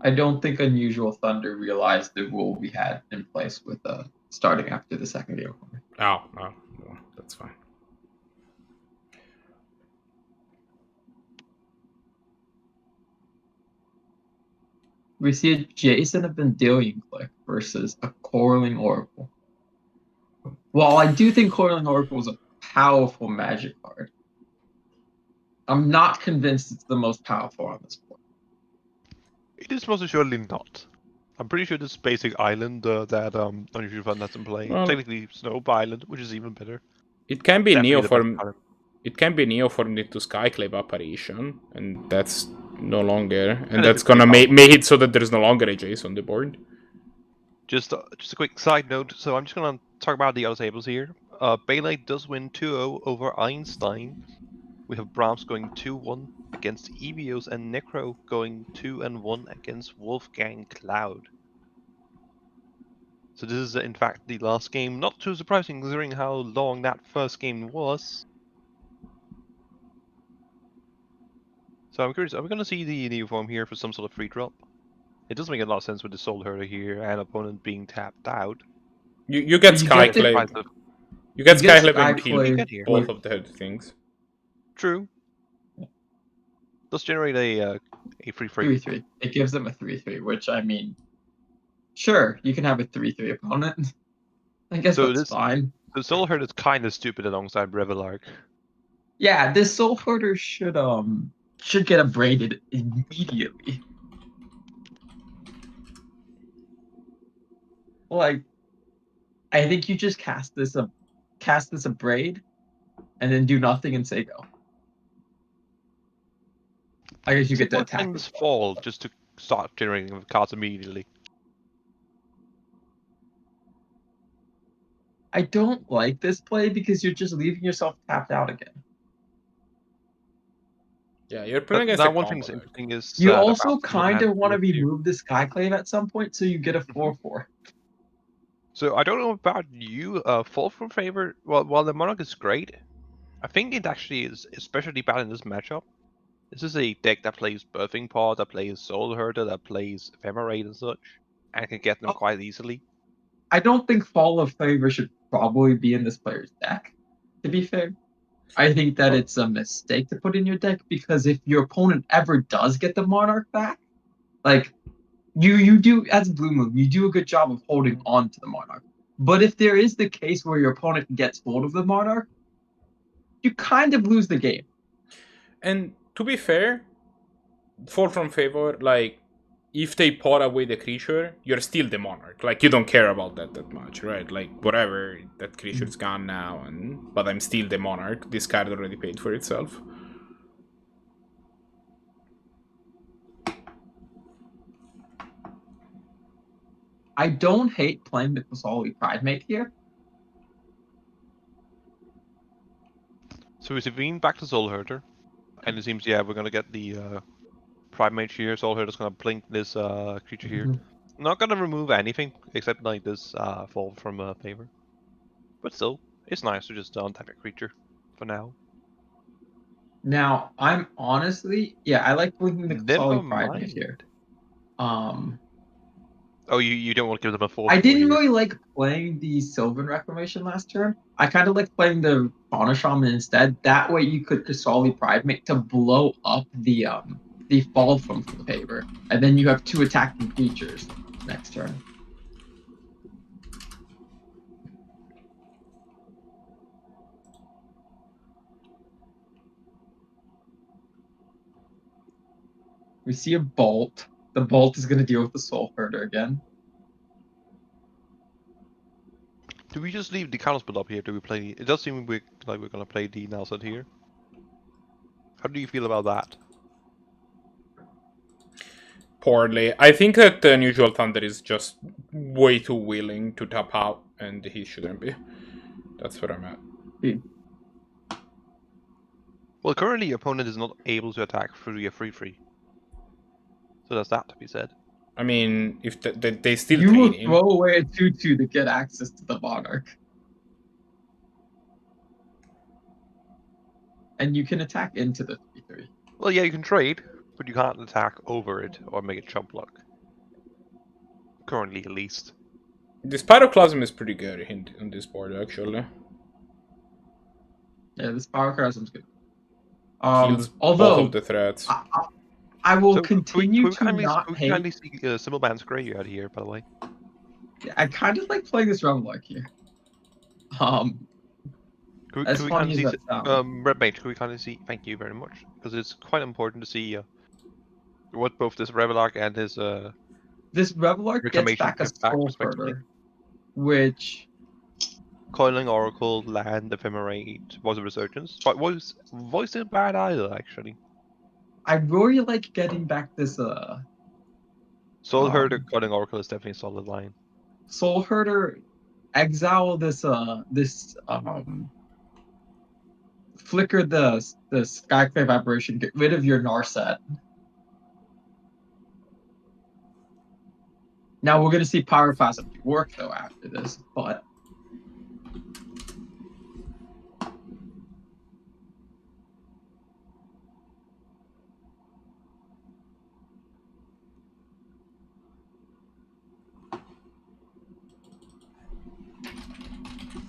I don't think UnusualThunder realized the rule we had in place with starting after the second game. Oh, that's fine. We see a Jason of Vendilion Click versus a Coiling Oracle. While I do think Coiling Oracle is a powerful magic card, I'm not convinced it's the most powerful on this board. It is most assuredly not. I'm pretty sure this basic island that UnusualThunder has in play. Well, Technically Snow Island, which is even better. it can be Definitely the best neoformed. card. It can be neoformed into Skyclave apparition, and that's no longer, and And that's it's pretty gonna make powerful. it so that there's no longer a Jace on the board. Just a quick side note. So I'm just gonna talk about the other tables here. Bailite does win 2-0 over Einstein. We have Brahms going 2-1 against Evios and Necro going 2-1 against WolfgangCloud. So this is in fact the last game. Not too surprising considering how long that first game was. So I'm curious, are we going to see the new form here for some sort of free drop? It does make a lot of sense with the Soul Herder here and opponent being tapped out. You get You get Skyclave. the- You get you get Skyclave and Skyclave kill both of the things. True. Does generate a free 3/3. It gives them a 3/3, which I mean, sure, you can have a 3/3 opponent. I guess So that's fine. The Soul Herder is kind of stupid alongside Revelark. Yeah, this Soul Herder should get abraded immediately. Like, I think you just cast this abrade, and then do nothing and say go. I guess you get to attack this fall just to start generating cards immediately. I don't like this play because you're just leaving yourself tapped out again. Yeah, you're playing against now a one combo thing deck. interesting is You that also Abzan kind has of want to Rift here. remove the Skyclave at some point, so you get a 4/4. So I don't know about you, fall from favor. Well, while the Monarch is great, I think it actually is especially bad in this matchup. This is a deck that plays Birthing Pod, that plays Soul Herder, that plays Ephemerate and such, and can get them quite easily. I don't think Fall of Favor should probably be in this player's deck, to be fair. I think that it's a mistake to put in your deck because if your opponent ever does get the Monarch back, like you do as Blue Moon, you do a good job of holding on to the Monarch. But if there is the case where your opponent gets hold of the Monarch, you kind of lose the game. And to be fair, fall from favor, like, if they pot away the creature, you're still the monarch. Like, you don't care about that much, right? Like, whatever, that creature's gone now, but I'm still the monarch. This card already paid for itself. I don't hate playing the Kasali Pridemate here. So we've been back to Soul Herder, and it seems, yeah, we're gonna get the Pridemate here. Soul Herder's gonna blink this creature here. Not gonna remove anything except like this fall from favor. But still, it's nice to just untap a creature for now. Now, I'm honestly, I like blinking the Never Kasali Pridemate mind. here. Oh, you don't want to give them a 4/4 I didn't here. really like playing the Sylvan Reclamation last turn. I kind of like playing the Fauna Shaman instead. That way you could Kasali Pridemate to blow up the they fall from favor, and then you have 2 attacking creatures next turn. We see a bolt. The bolt is going to deal with the Soul Herder again. Do we just leave the counter spell up here? Do we play? It does seem like we're gonna play the Nelson here. How do you feel about that? Poorly. I think that the UnusualThunder is just way too willing to tap out, and he shouldn't be. That's where I'm at. Well, currently your opponent is not able to attack through your 3/3. So there's that to be said. I mean, if they still You will train him. throw away a 2/2 to get access to the Monarch. And you can attack into the 3/3. Well, yeah, you can trade, but you can't attack over it or make it chump block. Currently, at least. This Pyroclasm is pretty good on this board, actually. Yeah, this Pyroclasm's good. Kills although both of the threats. I will So, continue to kindly, not can we hate. kindly see Cymbalman's Grey out here, by the way. Yeah, I kind of like playing this Revelark here. As Can we funny kindly as see that sounds. Red Mage? Can we kindly see? Thank you very much, because it's quite important to see what both this Revelark and his This Revelark gets Reclamation back a get back, Soul respectively. Herder, which Coiling Oracle, Land, Ephemerate, Voice of Resurgence. But Voice isn't bad either, actually. I really like getting back this Soul Herder, Coiling Oracle is definitely a solid line. Soul Herder, exile this flicker the Skyclave Aberration, get rid of your Narset. Now we're gonna see Pyroclasm do work though after this, but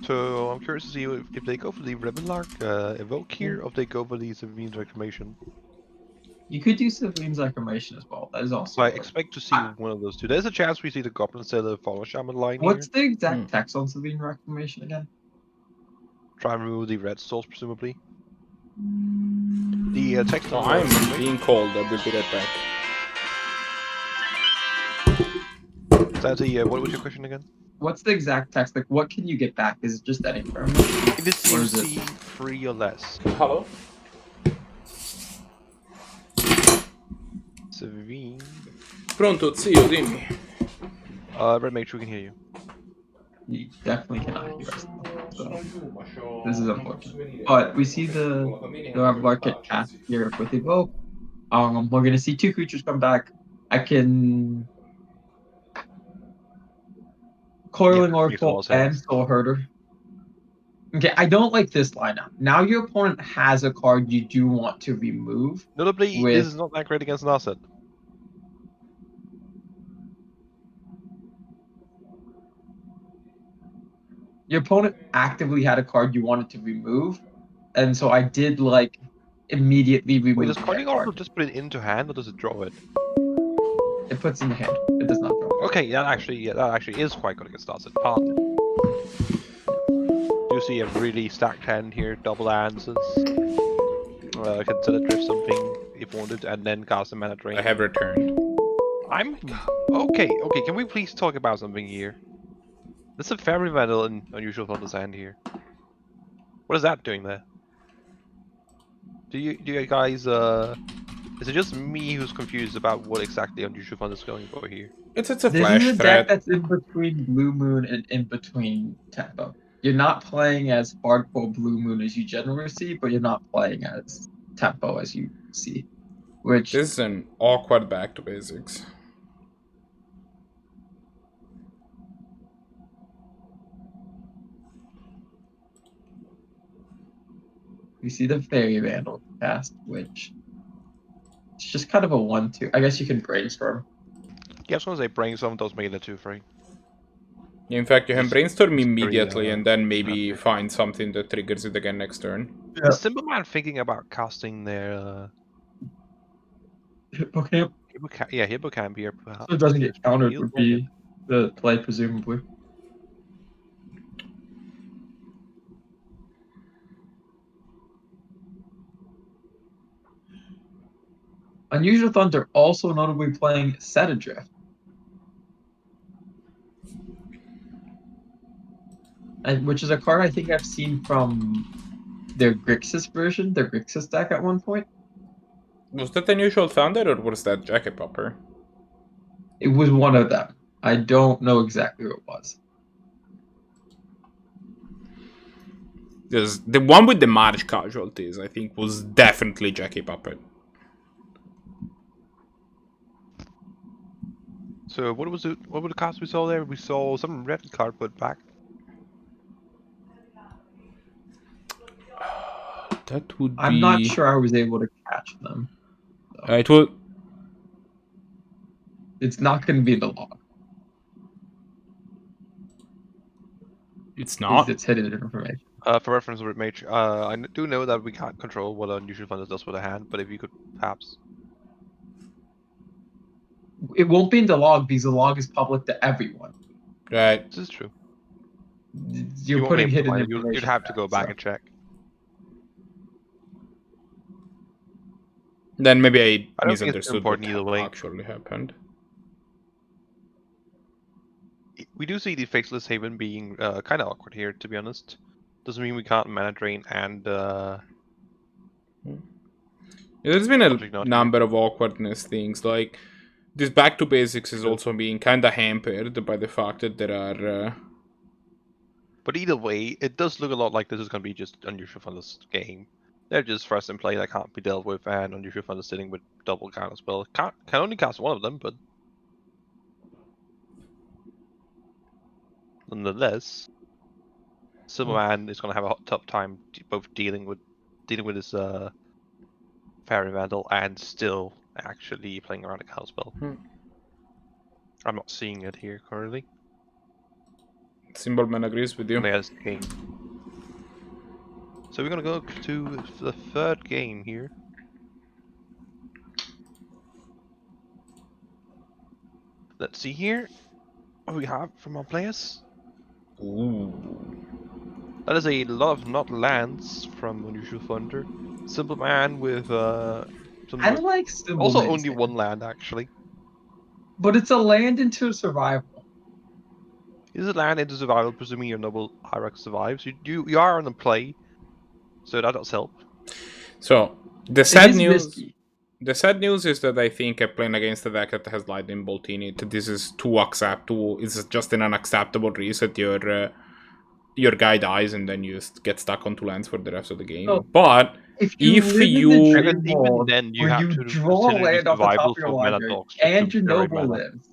So I'm curious to see if they go for the Revelark Evoke here, or if they go for the Sevene's Reclamation. you could do Sevene's Reclamation as well. That is also. So I expect to see one of those two. There's a chance we see the Goblins instead of the Follow Shaman line What's here. the exact text on Sevene Reclamation again? Try and remove the red souls, presumably. The text Oh, on I'm Reclamation- being called. I will be right back. Is that the what was your question again? What's the exact text? Like, what can you get back? Is it just any permanent? It is Or is it- CMC 3 or less. Hello? Sevene. Pronto, zio, dimmi. Red Mage, we can hear you. You definitely cannot hear us. So this is unfortunate. But we see the Revelark get cast here with Evoke. We're gonna see 2 creatures come back. I can Coiling Oracle and Soul Herder. Okay, I don't like this lineup. Now your opponent has a card you do want to remove. Notably, this is not that great against Narset. Your opponent actively had a card you wanted to remove, and so I did like immediately remove. Wait, does Coiling Oracle just put it into hand, or does it draw it? It puts in the hand. It does not draw. Okay, that actually is quite good against Narset. Pardon. You see a really stacked hand here, double answers. Consider drift something if wanted, and then cast a mana drain. I have returned. Okay. Can we please talk about something here? There's a Fairy Vandal in UnusualThunder's hand here. What is that doing there? Do you guys is it just me who's confused about what exactly UnusualThunder's going for here? It's a This flash is a threat. deck that's in between Blue Moon and in between Tempo. You're not playing as hardcore Blue Moon as you generally see, but you're not playing as Tempo as you see. Which This is an awkward back to basics. you see the Fairy Vandal cast, which it's just kind of a 1/2. I guess you can brainstorm. Yeah, I was gonna say Brainstorm does make it a 2/3. In fact, you can It's brainstorm very, immediately and then maybe okay. find something that triggers it again next turn. Yeah. Is Cymbalman thinking about casting their Hippocamp, Hippocamp here. so it doesn't get countered He'll would play it. be the play, presumably. Unusual Thunder also notably playing Set Adrift. Which is a card I think I've seen from their Grixis version, their Grixis deck at one point. Was that UnusualThunder or was that Jacket Popper? It was one of them. I don't know exactly who it was. Because the one with the March casualties, I think, was definitely Jackie Puppet. So what was it? What were the cards we saw there? We saw some red card put back. That would be. I'm not sure I was able to catch them. So. It will. It's not going to be in the log. It's not. It's hidden information. For reference, Mage, I do know that we can't control what UnusualThunder does with a hand, but if you could perhaps. It won't be in the log because the log is public to everyone. Right. This is true. You're You putting hidden find information. You'd have to go back and check. Then maybe I don't think it's misunderstood what important either way. actually happened. We do see the Faceless Haven being kind of awkward here, to be honest. Doesn't mean we can't mana drain and. There's been a number of awkwardness things, like this back to basics is also being kind of hampered by the fact that there are. But either way, it does look a lot like this is going to be just UnusualThunder's game. They're just first in play that can't be dealt with, and UnusualThunder sitting with double count as well. Can only cast one of them, but nonetheless, Cymbalman is going to have a tough time both dealing with his Fairy Vandal and still actually playing around a counterspell. I'm not seeing it here currently. Cymbalman agrees with you. Yes, game. So we're gonna go to the third game here. Let's see here what we have from our players. Ooh. That is a lot of not lands from UnusualThunder. Cymbalman with some. I like Cymbalman. Also only one land actually. But it's a land into survival. Is a land into survival, presuming your noble hierarch survives. You are on the play, so that does help. So the sad news. Risky. The sad news is that I think playing against a deck that has Lightning Bolt in it, this is too acceptable. It's just an unacceptable reset. Your guy dies and then you get stuck on 2 lands for the rest of the game. So, but if you then you have to draw a land off the top of your library and your noble lives.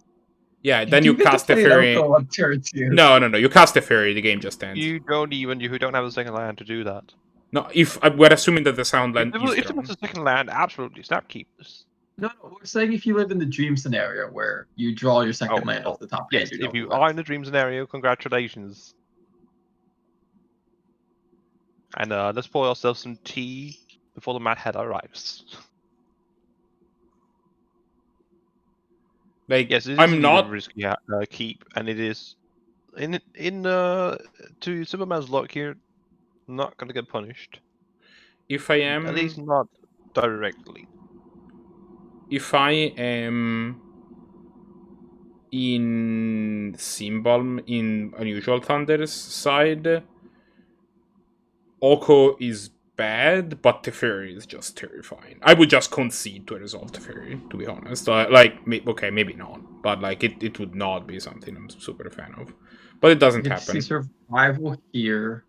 Yeah, then you cast a fairy. On turn 2. No. You cast a fairy. The game just ends. You don't have a second land to do that. No, if we're assuming that the sound land if it was a second land, absolutely snap keep this. No, we're saying if you live in the dream scenario where you draw your second land off the top. Yes, if you are in the dream scenario, congratulations. And let's pour ourselves some tea before the Mad Head arrives. Like, yes, it I'm is not a risky keep, and it is to Cymbalman's luck here. Not gonna get punished. If I am, at least not directly. If I am in Cymbalman, in UnusualThunder's side, Oko is bad, but Teferi is just terrifying. I would just concede to resolve Teferi, to be honest. Okay, maybe not, but like it would not be something I'm super a fan of. But it doesn't happen. See survival here.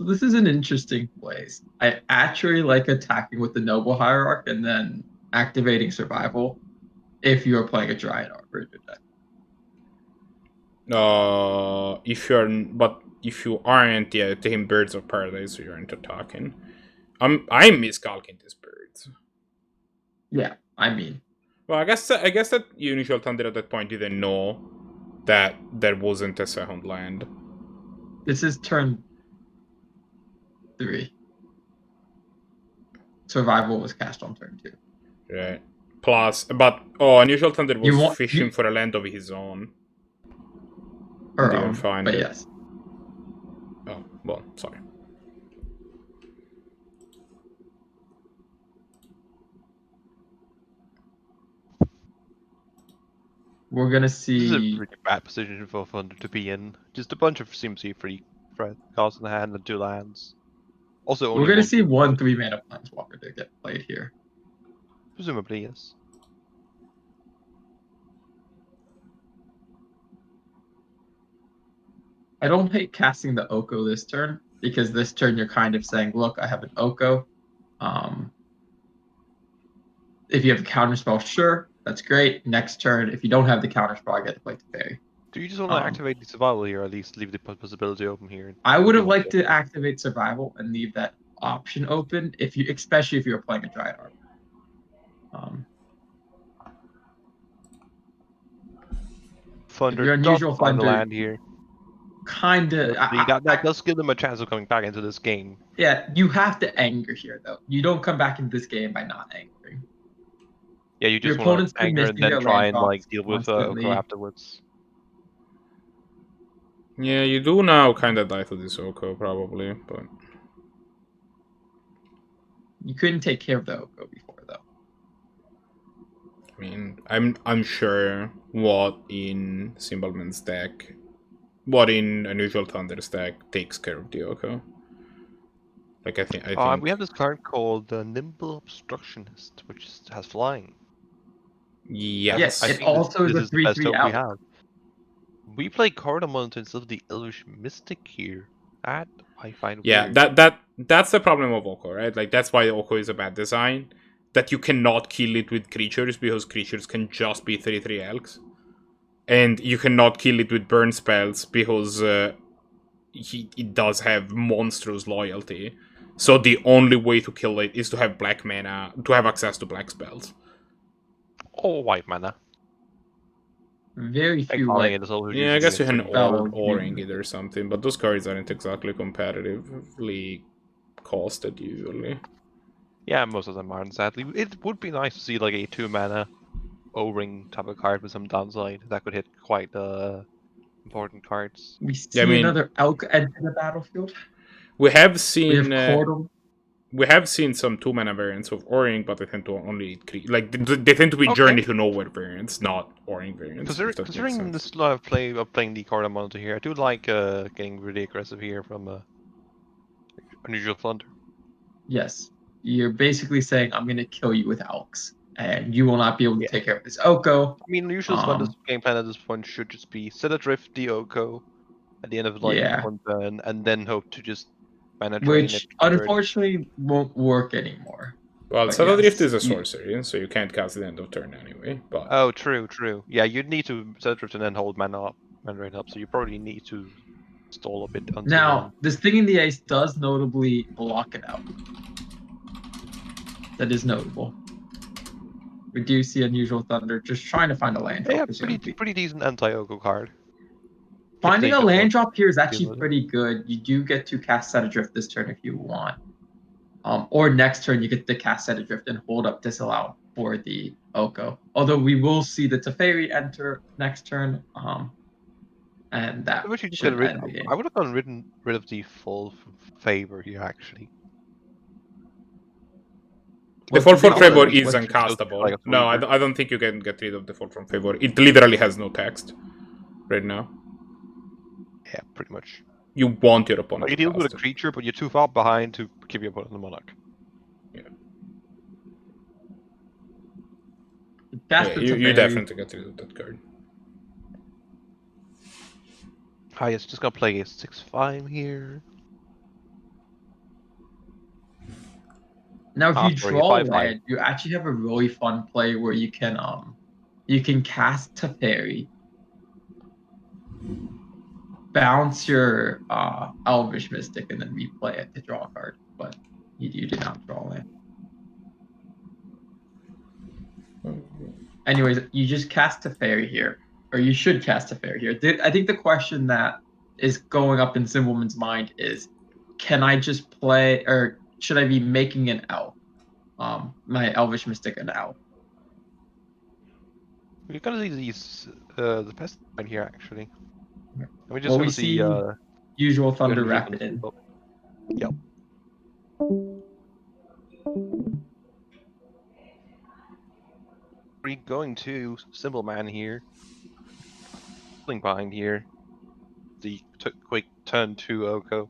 This is an interesting place. I actually like attacking with the Noble Hierarch and then activating Survival if you're playing a Dryad Arbor in your deck. If you're, but if you aren't, yeah, taking Birds of Paradise, so you aren't attacking. I'm miscalculating these birds. Yeah, I mean, Well, I guess that UnusualThunder at that point didn't know that there wasn't a second land. this is turn 3. Survival was cast on turn 2. Right. Plus, but UnusualThunder was want- fishing you- for a land of his own. Her Didn't own, find but it. yes. Oh, well, sorry. We're gonna This is a see. pretty bad position for Thunder to be in. Just a bunch of CMC free cards in the hand and 2 lands. Also, We're only gonna one see blue one card, 3-mana planeswalker to get played here. presumably, yes. I don't hate casting the Oko this turn because this turn you're kind of saying, "Look, I have an Oko." If you have the counterspell, sure, that's great. Next turn, if you don't have the counterspell, I get to play Teferi. Do you just want to activate the survival here, or at least leave the possibility open here? I would have liked to activate survival and leave that option open, especially if you were playing a Dryad Arbor. Thunder your does unusual find the Thunder, land here. Kinda. That does give them a chance of coming back into this game. Yeah, you have to anger here, though. You don't come back into this game by not angering. Yeah, you just Your want opponent's to been anger and missing then their try land and drops deal with constantly. Oko afterwards. Yeah, you do now kind of die to this Oko, probably, but... You couldn't take care of the Oko before, though. I mean, I'm unsure what in Cymbalman's deck, what in UnusualThunder's deck takes care of the Oko. Like, I think... We have this card called the Nimble Obstructionist, which has flying. Yes. Yes, I it think also this is a is the best 3/3 hope we out. have. We play Cardamon instead of the Elvish Mystic here. That I find Yeah, weird. that's the problem of Oko, right? Like, that's why Oko is a bad design. That you cannot kill it with creatures, because creatures can just be 3/3 elks. And you cannot kill it with burn spells, because it does have monstrous loyalty. So the only way to kill it is to have black mana, to have access to black spells. Oh, white mana. Very few Calling white. it is also Yeah, I using guess it you can Spell O-ring it or something, but those cards aren't exactly competitively costed usually. Yeah, most of them aren't, sadly. It would be nice to see like a 2-mana O-ring type of card with some downside that could hit quite important cards. We see Yeah, I mean, another elk enter the battlefield. we have We seen have Cordum. we have seen some 2-mana variants of O-ring, but they tend to only they tend to be Journey to Nowhere variants, not O-ring variants. Considering this lot of playing the card monitor here, I do like getting really aggressive here from UnusualThunder. Yes, you're basically saying I'm going to kill you with elks, and you will not be able to take care of this Oko. I mean, UnusualThunder's game plan at this point should just be set adrift the Oko at the end of one turn, and then hope to just mana drain it. Which unfortunately won't work anymore. Well, Set Adrift is a sorcery, so you can't cast at the end of turn anyway. But oh, true. Yeah, you'd need to set adrift and then hold mana drain up, so you probably need to stall a bit until now, this thing in the ice does notably block it out. That is notable. We do see UnusualThunder just trying to find a land drop. Yeah, pretty decent anti-Oko card. Finding a land drop here is actually pretty good. You do get to cast Set Adrift this turn if you want. Or next turn you get to cast Set Adrift and hold up Disallow for the Oko. Although we will see the Teferi enter next turn. And that should end the game. I would have gotten rid of the Fall from Favor here, actually. The Fall from Favor is uncastable. No, I don't think you can get rid of the Fall from Favor. It literally has no text right now. Yeah, pretty much. You want your opponent to deal with a creature, but you're too far behind to give your opponent the Monarch. Yeah, you definitely get rid of that card. Hi, it's just gonna play a 6/5 here. Now, if you draw land, you actually have a really fun play where you can cast Teferi, bounce your Elvish Mystic and then replay it to draw a card, but you did not draw land. Anyways, you just cast a fairy here, or you should cast a fairy here. I think the question that is going up in Cymbalman's mind is, can I just play, or should I be making an elf? My Elvish Mystic an elf. We're gonna see these the pest right here actually. And we just Well, gonna we see see Usual Thunder Unusual wrap it in. Thunder. Yep. We're going to Cymbalman here. Pulling behind here. The quick turn to Oko.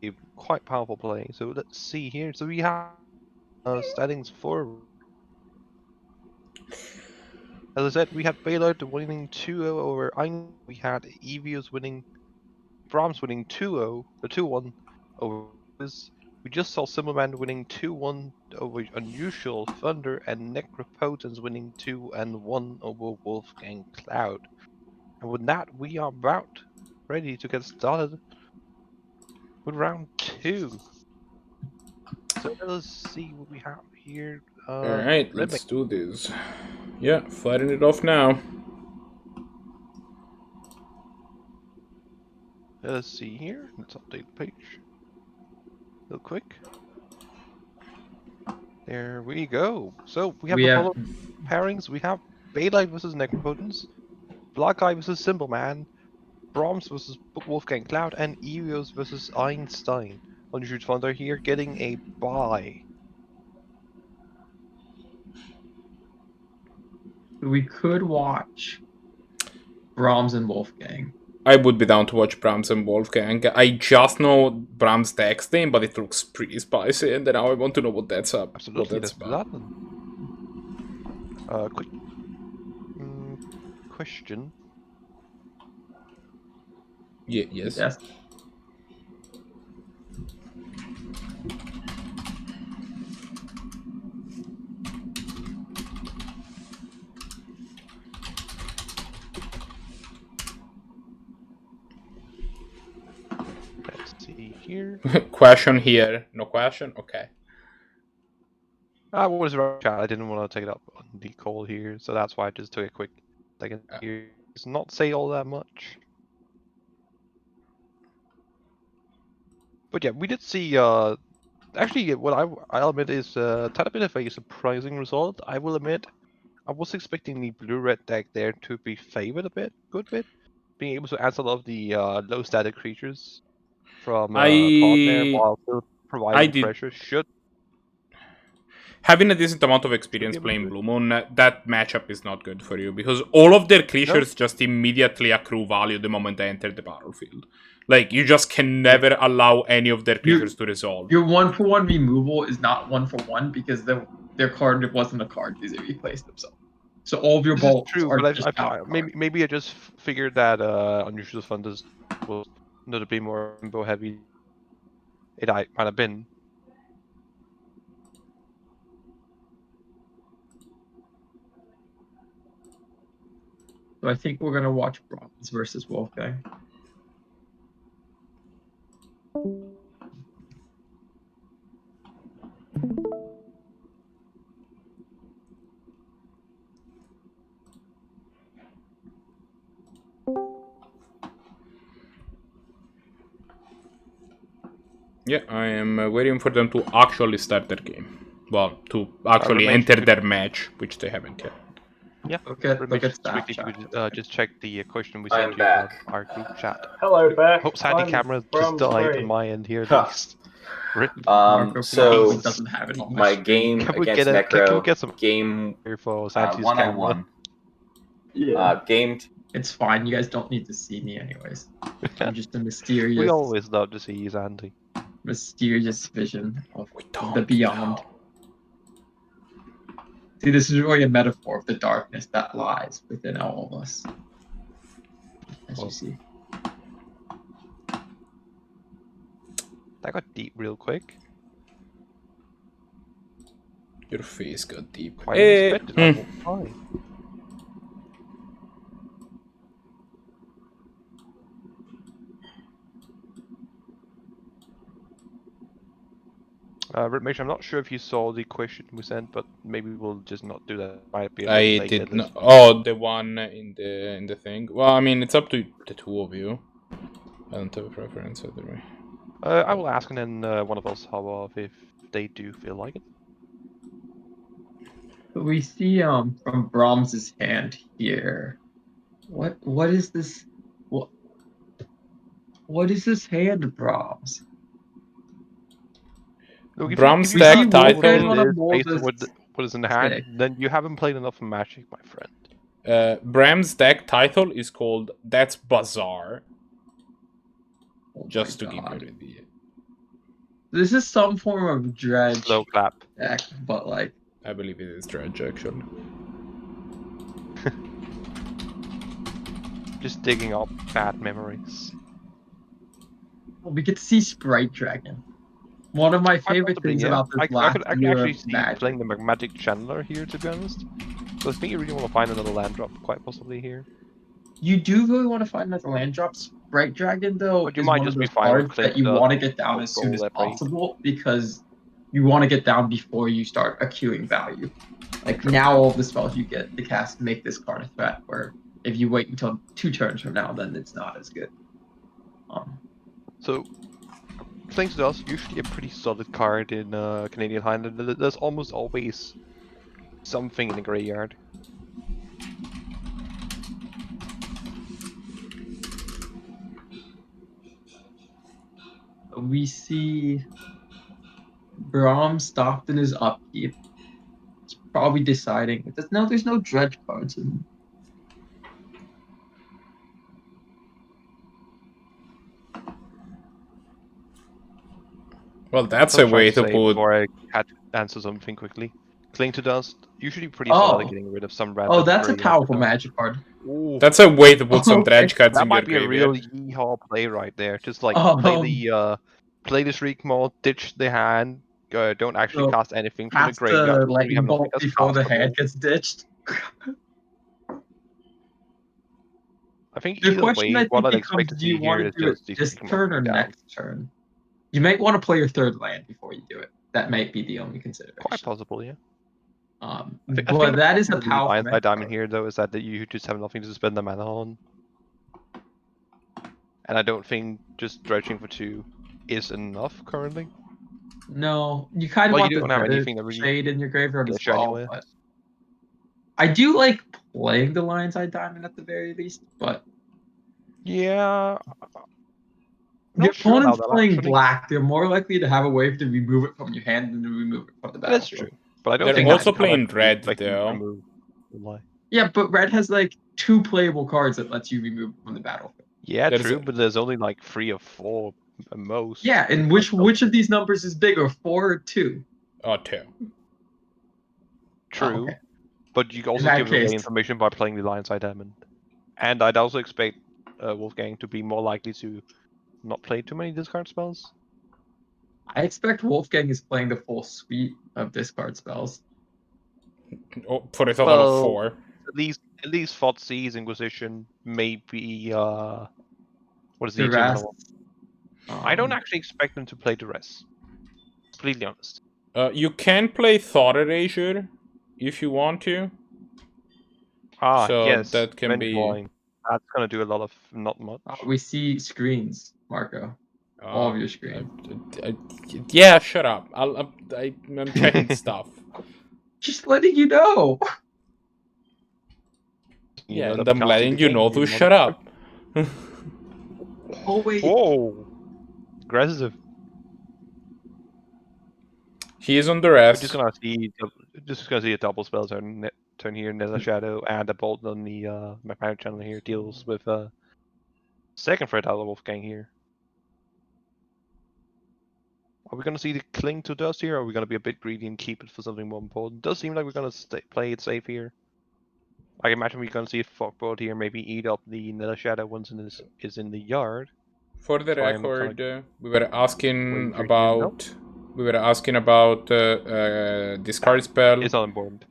A quite powerful play. So let's see here. So we have standings for. As I said, we had Bailite winning 2-0 over Ein. We had Evios winning, Brahms winning 2-0, 2-1 over this. We just saw Cymbalman winning 2-1 over UnusualThunder and Necropotence winning 2-1 over WolfgangCloud. And with that, we are about ready to get started with round 2. So let's see what we have here. Alright, Red let's do this. Yeah, firing it off now. Let's see here. Let's update the page real quick. There we go. So we have the following pairings. We have Bailite versus Necropotence, Blahguy versus Cymbalman, Brahms versus WolfgangCloud, and Evios versus Einstein. UnusualThunder here getting a bye. We could watch Brahms and Wolfgang. I would be down to watch Brahms and Wolfgang. I just know Brahms' text name, but it looks pretty spicy, and now I want to know what that's up. Absolutely, what that's about. Quick question. Yeah, yes. Let's see here. Question here. No question? Okay. I was right, chat. I didn't want to take it up on the call here, so that's why I just took a quick second here. It's not say all that much. But yeah, we did see actually what I'll admit is a tiny bit of a surprising result. I will admit I was expecting the blue-red deck there to be favored a good bit, being able to answer a lot of the low static creatures from Pod there while still providing pressure should. Having a decent amount of experience playing Blue Moon, that matchup is not good for you, because all of their creatures just immediately accrue value the moment they enter the battlefield. Like, you just can never allow any of their creatures to resolve. Your 1-for-1 removal is not 1-for-1 because their card wasn't a card because they replaced themselves. So all of your bolts true, are but just maybe I just figured that UnusualThunder was notably more rainbow heavy. It might have been. So I think we're gonna watch Brahms versus Wolfgang. Yeah, I am waiting for them to actually start their game. Well, to actually enter their match, which they haven't yet. Yeah. Look at staff Quickly, chat. just check the question we sent you on our group chat. Hello, back. Hope Sandy camera just died on my end here at least. So doesn't have it on my game against Necro, can we get some game here for Sandy's 101. Game. It's fine. You guys don't need to see me anyways. I'm just a mysterious. We always love to see you, Sandy. Mysterious vision of the beyond. See, this is really a metaphor of the darkness that lies within all of us. As you see. That got deep real quick. Your face got deep. Quite unexpected. Mitch, I'm not sure if you saw the question we sent, but maybe we'll just not do that. Might be a bit I late did at not. this. Oh, the one in the thing. Well, I mean, it's up to the two of you. I don't have a preference either way. I will ask, and then one of us hop off if they do feel like it. We see from Brahms's hand here. What is this? What is this hand, Brahms? Look, if Brahms you deck can't title- mold wanna this mold based on this what is in the hand, stick. then you haven't played enough Magic, my friend. Brahms deck title is called That's Bazaaar. Oh Just to my give you God. an idea. This is some form of dredge Slow clap. deck, but like I believe it is Dredge, actually. Just digging up bad memories. we get to see Sprite Dragon. One of my Quite favorite possibly, things yeah. about this I last could year actually of see Magic. playing the Magic Channeler here, to be honest. So I think you really want to find another land drop, quite possibly here. You do really want to find another land drop. Sprite Dragon, though, But you is might one of just be those fine with cards that you Clinton want to get down or as soon as Goal at rate. possible because you want to get down before you start accruing value. Like now, all the spells you get to cast make this card a threat. Where if you wait until 2 turns from now, then it's not as good. So, Cling to Dust, usually a pretty solid card in Canadian Highlander. There's almost always something in the graveyard. We see Brahms stopped in his upkeep. It's probably deciding. There's no dredge cards in. Well, that's I a was trying way to to say put. before I had to answer something quickly. Cling to Dust, usually pretty solid at getting rid of some random. Oh, that's a graveyard powerful stuff. Magic card. Ooh, That's a way to put some Okay. dredge cards that in your might be a real graveyard. yeehaw play right there. Just like Oh. play the Shriek Maul, ditch the hand, don't actually So, cast anything from the Cast graveyard. the You have lightning nothing bolt that's before the castable. hand gets ditched. I think The either question way, I what think I'd expect becomes: to do you see here want is to do it just these this Shriek Maul turn or down. next turn? You might want to play your third land before you do it. That might be the only consideration. Quite possible, yeah. I But think that is a the powerful Lions by Magic Diamond card. here, though, is that you just have nothing to spend the mana on. And I don't think just dredging for 2 is enough currently. No, you kind of Well, want you the don't have anything that really shade in your graveyard as gets you well. anywhere. But I do like playing the Lion's Eye Diamond at the very least. But Yeah. your Not sure opponent's about that, playing actually. black. They're more likely to have a way to remove it from your hand than to remove it from the That's battlefield. true. But I don't They're think also that's playing how red, like, though. remove the lie. Yeah, but red has like 2 playable cards that lets you remove from the battlefield. Yeah, There's true, a- but there's only like 3 or 4 at most. Yeah, and which of these numbers is bigger, 4 or 2? Oh, 2. True, okay. but you also that give away case- information by playing the Lion's Eye Diamond. And I'd also expect Wolfgang to be more likely to not play too many discard spells. I expect Wolfgang is playing the full suite of discard spells. Oh, for a total of 4. At least Thoughtseize, Inquisition, maybe what is the Duress. eternal one? I don't actually expect them to play Duress. Completely honest. You can play Thought Erasure if you want to. So Yes, that can be. Drawing. That's gonna do a lot of not much. We see screens, Marco. All of your screens. Yeah, shut up. I'm checking stuff. Just letting you know. Yeah, that and I'm becomes letting you game, know to shut up. Oh wait. Whoa! Aggressive. He is on the We're rest. just gonna see a double spell turn here, Nether Shadow, and a bolt on the Magnetic Channel here deals with second threat out of Wolfgang here. Are we gonna see the Cling to Dust here, or are we gonna be a bit greedy and keep it for something more important? Does seem like we're gonna play it safe here. I imagine we're gonna see a Fogboard here, maybe eat up the Nether Shadow once is in the yard. For the So I'm record, we were asking wavering here, about. We were asking about discard spell. It's not important.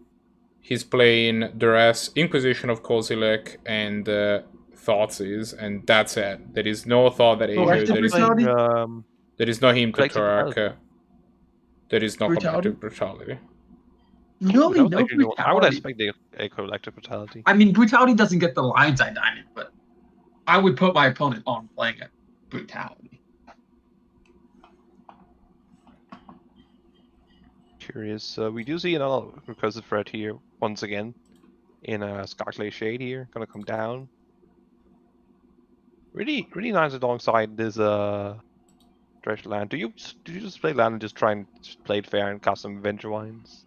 He's playing Duress, Inquisition of Kozilek, and Thoughtseize, and that's it. There is no Thought Erasure. Collective There is personality? there is no him to Collective Turk. There is no Brutality? collective brutality. Really, That was no actually new. I would brutality. expect a collective brutality. I mean, brutality doesn't get the Lion's Eye Diamond, but I would put my opponent on playing a brutality. Curious. We do see another recursive threat here once again in a Scarclay Shade here. Gonna come down. Really nice alongside this Dredged Land. Do you just play land and just try and play it fair and cast some Venture Wines?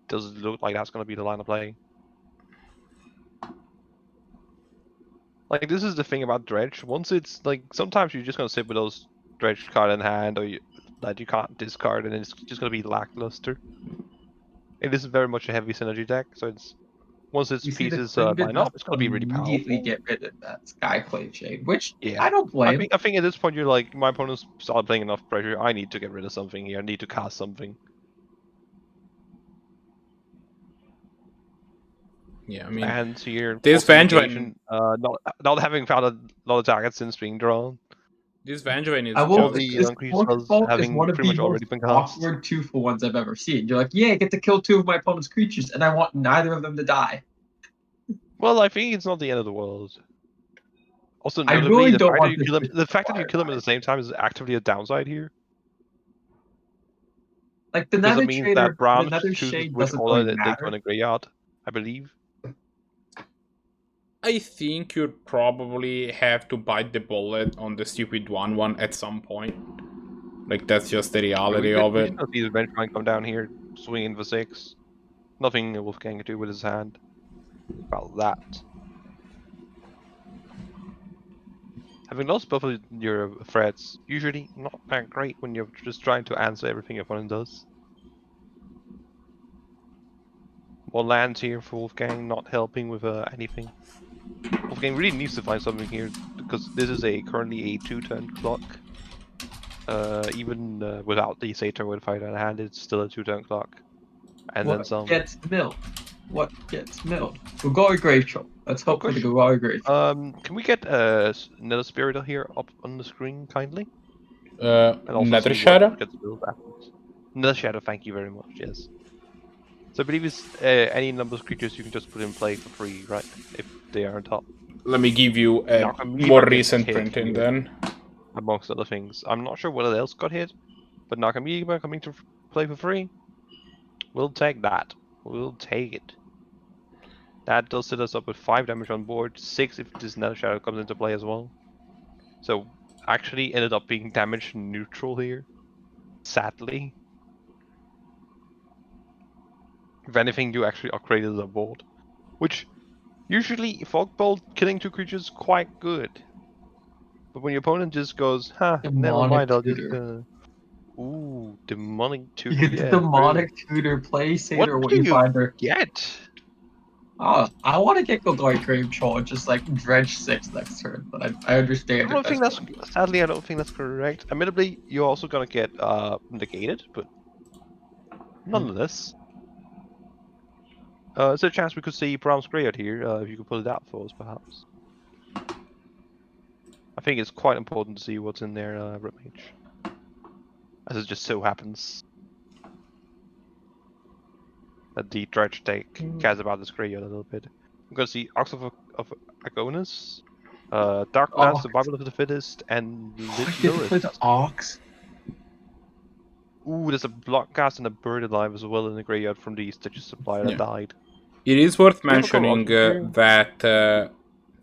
Does it look like that's gonna be the line of play? Like, this is the thing about Dredge. Once it's like, sometimes you're just gonna sit with those Dredge card in hand, or that you can't discard, and it's just gonna be lackluster. It is very much a heavy synergy deck, so it's once its You see, the pieces Queen line up, it's gonna be really immediately powerful. get rid of that Skyclave Shade, which Yeah, I don't blame. I think at this point you're like, my opponent's started playing enough pressure. I need to get rid of something here. I need to cast something. Yeah, I mean, And here, this Vengevine, Vengevine, not having found a lot of targets since being drawn. this Vengevine is I will. all just the This increased Fork spells Fault is having one of pretty the much most already been cast. awkward two-for ones I've ever seen. You're like, yeah, I get to kill two of my opponent's creatures, and I want neither of them to die. Well, I think it's not the end of the world. Also, I notably, really the don't fact that want you this kill them, to the fact that you fire kill them at die. the same time is actively a downside here. Like the Because Nether it means Trader, that Brahms the Nether chooses Shade which doesn't order really they go in matter. the graveyard, I believe. I think you probably have to bite the bullet on the stupid 1/1 at some point. Like, that's just the reality of We it. can see the Vengevine come down here, swinging for 6. Nothing Wolfgang can do with his hand about that. Having lost both of your threats, usually not that great when you're just trying to answer everything your opponent does. More lands here for Wolfgang, not helping with anything. Wolfgang really needs to find something here, because this is currently a 2-turn clock. Even without the Satyr with Fighter in hand, it's still a 2-turn clock. And then some. Gets milled? What gets milled? Gogoy Grave Troll. Let's hope for the Gogoy Grave Troll. Can we get Nether Spirit here up on the screen, kindly? And also Nether see Shadow? what gets built afterwards. Nether Shadow, thank you very much, yes. So I believe it's any number of creatures you can just put in play for free, right? If they are on top. Let me give you a Nakamura more gets recent hit printing here, then. amongst other things. I'm not sure what else got hit, but Nakamura coming to play for free. We'll take that. We'll take it. That does set us up with 5 damage on board, 6 if this Nether Shadow comes into play as well. So actually ended up being damage neutral here, sadly. If anything, you actually upgraded the board, which usually Fogbolt killing 2 creatures quite good. But when your opponent just goes, huh, never Demonic mind, I'll just Tutor. ooh, demonic tutor. You get the Yeah, Demonic Tutor play what Satyr do you Wayfinder. get? Oh, I want to get Gogoy Grave Troll and just like dredge 6 next turn, but I understand I don't think that's going to sadly. I don't think that's correct. Admittedly, you're also gonna get negated, but nonetheless, there's a chance we could see Brahms Greyhound here if you could pull it out for us, perhaps. I think it's quite important to see what's in there, Ripmage, as it just so happens that the dredge deck cares about this graveyard a little bit. I'm gonna see Ox of Agonis, Darklands, Survival of the Fittest, and play the Ox. Ooh, there's a Blockcast and a Bird Alive as well in the graveyard from the Stitches Supply that died. It is worth mentioning that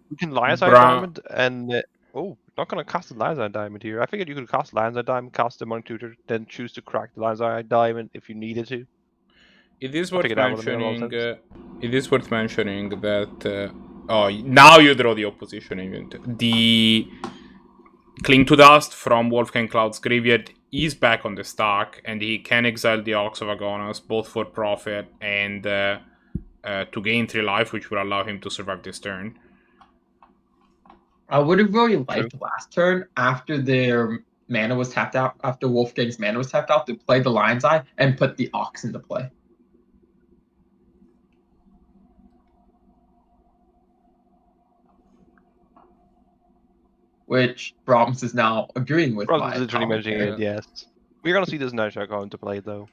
you can Lion's Eye Diamond and not gonna cast the Lion's Eye Diamond here. I figured you could cast Lion's Eye Diamond, cast the Demonic Tutor, then choose to crack the Lion's Eye Diamond if you needed to. It is worth mentioning. It is worth mentioning that. Oh, now you draw the opposition event. The Cling to Dust from WolfgangCloud's graveyard is back on the stack, and he can exile the Ox of Agonas both for profit and to gain 3 life, which will allow him to survive this turn. I would have really liked last turn after their mana was tapped out, after Wolfgang's mana was tapped out, to play the Lion's Eye and put the Ox into play. Which Brahms is now agreeing with. Brahms is literally mentioning it, yes. We're gonna see this Nashar go into play though.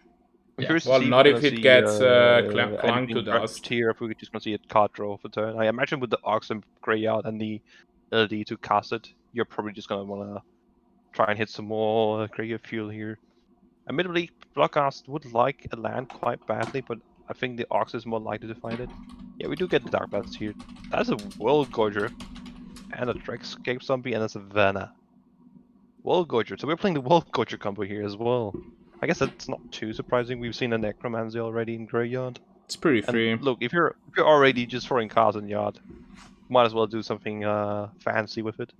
I'm Yeah. curious to Well, see if not we're if gonna it see gets clung to anything dust. here, if we're just gonna see a card draw for turn. I imagine with the Ox and Graveyard and the ability to cast it, you're probably just gonna wanna try and hit some more Graveyard Fuel here. Admittedly, Blockcast would like a land quite badly, but I think the Ox is more likely to find it. Yeah, we do get the Dark Blast here. That's a World Gorger, and a Dregscape Zombie, and a Savannah. World Gorger. So we're playing the World Gorger combo here as well. I guess that's not too surprising. We've seen a Necromancy already in Graveyard. It's pretty And free. look, if you're already just throwing cards in yard, might as well do something fancy with it.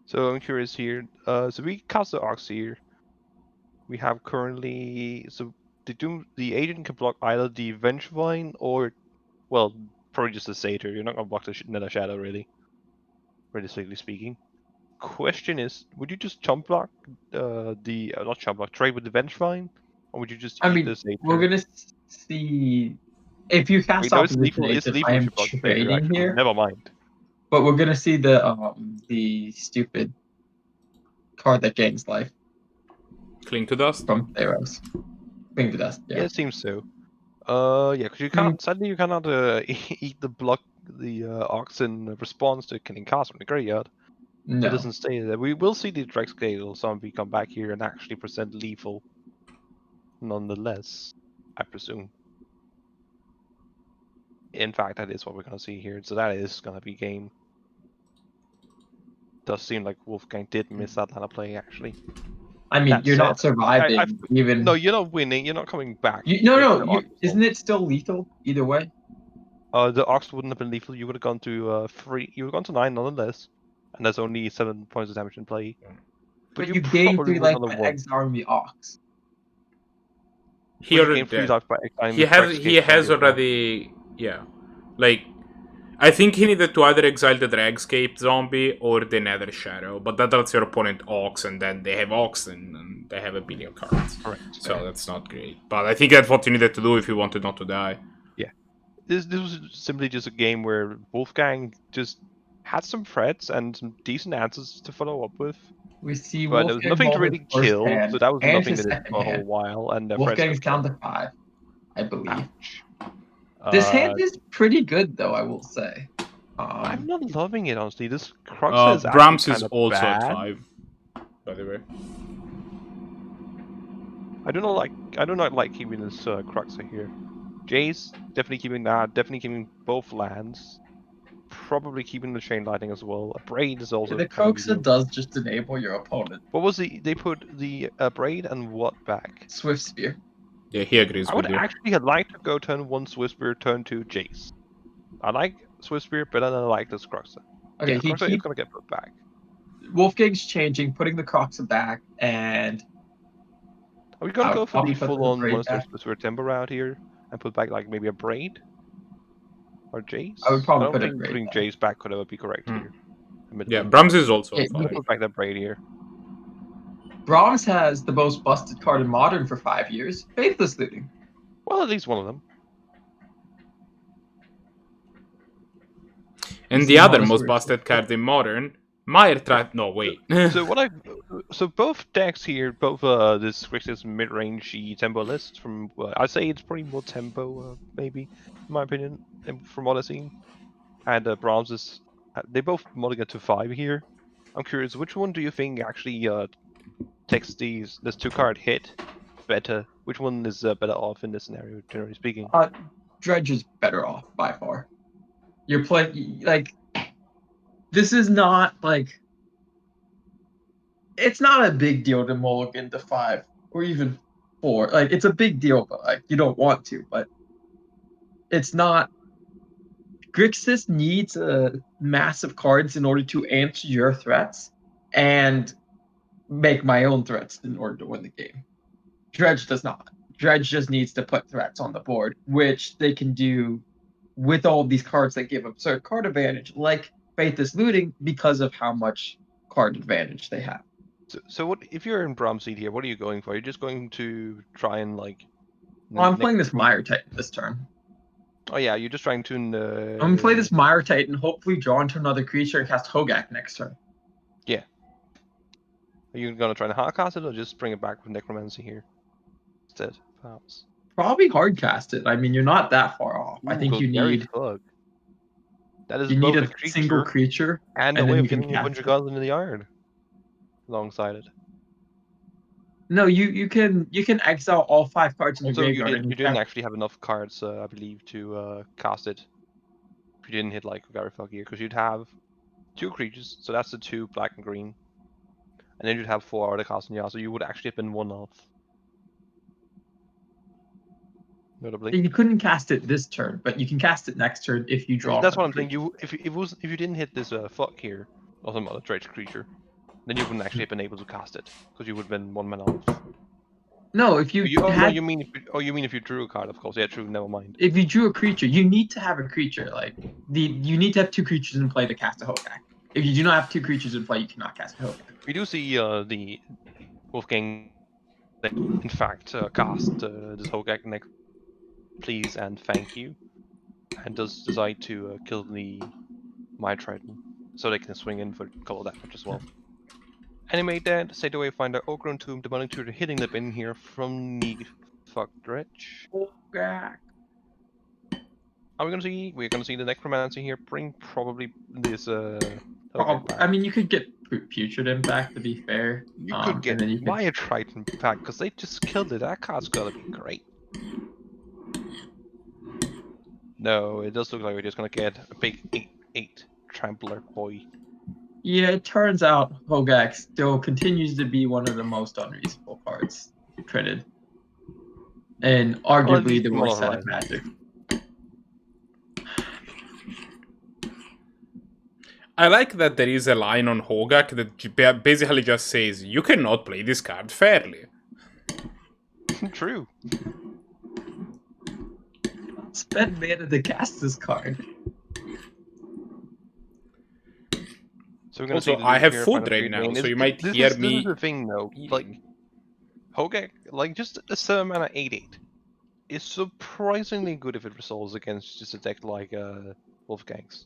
So I'm curious here. So we cast the Ox here. We have currently the agent can block either the Vengevine or, well, probably just the Satyr. You're not gonna block the Nether Shadow really, realistically speaking. Question is, would you just chump block not chump block, trade with the Vengevine, or would you just I eat mean, the Satyr? we're gonna see if you cast Wait, no, it's opposition lethal. It's agent. lethal I if am you block the Satyr. trading Actually, here, never mind. but we're gonna see the stupid card that gains life Cling to dust. from Theros. Cling to dust. Yeah, Yeah. it seems so. Yeah, because you can't. Sadly, you cannot eat the Ox in response to killing cast from the graveyard. No. It doesn't stay there. We will see the Dregscale zombie come back here and actually present lethal, nonetheless. I presume. In fact, that is what we're gonna see here. So that is gonna be game. Does seem like Wolfgang did miss that line of play actually. I mean, That you're not said, surviving even. No, you're not winning. You're not coming back. Isn't it still lethal either way? The Ox wouldn't have been lethal. You would have gone to 3. You would have gone to 9 nonetheless, and there's only 7 points of damage in play. But you gain probably 3 would life not have by won. exiling the Ox. He But you already gain 3 did. life by exiling He the has Dregscape zombie. already, yeah. Like, I think he needed to either exile the Dregscape zombie or the Nether Shadow, but that lets your opponent Ox, and then they have Ox, and they have a billion cards. Correct. So that's not great. But I think that's what you needed to do if you wanted not to die. Yeah. This was simply just a game where Wolfgang just had some threats and some decent answers to follow up with. We see But there was Wolfgang nothing to roll really his first kill, hand so that was and nothing his that did second for a hand. whole while, and the Wolfgang's down to 5, I believe. Ouch. This hand is pretty good, though, I will say. I'm not loving it, honestly. This Crux is Brahms actually is kind of also bad. at 5, by the way. I do not like keeping this Crux here. Jace, definitely keeping that. Definitely keeping both lands. Probably keeping the chain lightning as well. A braid is also The kind of Croxa mediocre. does just enable your opponent. What was they put the braid and what back? Swift Spear. Yeah, he agrees I with would you. actually like to go turn 1 Swift Spear, turn 2 Jace. I like Swift Spear better than I like this Cruxa. Okay, yeah, Cruxa is gonna get put back. Wolfgang's changing, putting the Croxa back, and Are we gonna go for the probably put the full-on braid Monster back. Whisperer Timber route here and put back like maybe a braid or Jace? I would probably don't put a think braid putting back. Jace back could ever be correct here. Yeah, Brahms is also Yeah, at I'm gonna 5. put back that braid here. Brahms has the most busted card in Modern for 5 years. Faithless Looting. Well, at least one of them. And the other most busted card in Modern, no, wait. So both decks here, both this Grixis mid-range tempo list from I'd say it's probably more tempo, maybe, in my opinion, from what I've seen. And Brahms is they both mulligan to 5 here. I'm curious, which one do you think actually takes this 2-card hit better? Which one is better off in this scenario, generally speaking? Dredge is better off by far. You're playing like this is not like it's not a big deal to mulligan to 5 or even 4. Like it's a big deal, but like you don't want to. But it's not. Grixis needs massive cards in order to answer your threats and make my own threats in order to win the game. Dredge does not. Dredge just needs to put threats on the board, which they can do with all of these cards that give absurd card advantage, like Faithless Looting, because of how much card advantage they have. So what if you're in Brahms seed here? What are you going for? You're just going to try and like. Well, I'm playing this Mire type this turn. Oh yeah, you're just trying to. I'm gonna play this Mire Titan, hopefully draw into another creature and cast Hogak next turn. Yeah. Are you gonna try to hard cast it or just bring it back with Necromancy here instead, perhaps? Probably hard cast it. I mean, you're not that far off. I Ooh, think you Golgari need Thug. That is you need both a single creature and a and way then of you can getting a bunch cast of it. gods into the yard alongside it. No, you can exile all 5 cards in the Also, graveyard. you didn't actually have enough cards, I believe, to cast it. If you didn't hit like Golgari Thug here, because you'd have 2 creatures, so that's the 2 black and green, and then you'd have 4 other cards in the yard, so you would actually have been 1 off. Notably. You couldn't cast it this turn, but you can cast it next turn if you draw. That's what I'm saying. If you didn't hit this fuck here or some other trade creature, then you wouldn't actually have been able to cast it because you would have been 1 mana off. No, if you no, you mean if you drew a card, of course. Yeah, true. Never mind. If you drew a creature, you need to have a creature. Like you need to have 2 creatures in play to cast a Hogak. If you do not have 2 creatures in play, you cannot cast a Hogak. We do see the Wolfgang, in fact, cast this Hogak next, please and thank you, and does decide to kill the Mire Triton so they can swing in for color damage as well. Animate that, say the Wayfinder, Aggro and Tomb, Demonic Tutor hitting the bin here from the fucked wretch. Hogak. Are we gonna see? We're gonna see the Necromancy here bring probably this I mean, you could get Putrid Impact to be fair. You could get and then you could... Mire Triton back because they just killed it. That card's gotta be great. No, it does look like we're just gonna get a big 8/8 Trampler boy. Yeah, it turns out Hogak still continues to be one of the most unreasonable cards printed. And arguably the worst set of Magic. I like that there is a line on Hogak that basically just says, you cannot play this card fairly. True. Spend mana to cast this card. So we're gonna also, see I have food right now, so you might hear me. This is the thing though, like, Hogak, like just a 7 mana 8/8 is surprisingly good if it resolves against just a deck like Wolfgang's.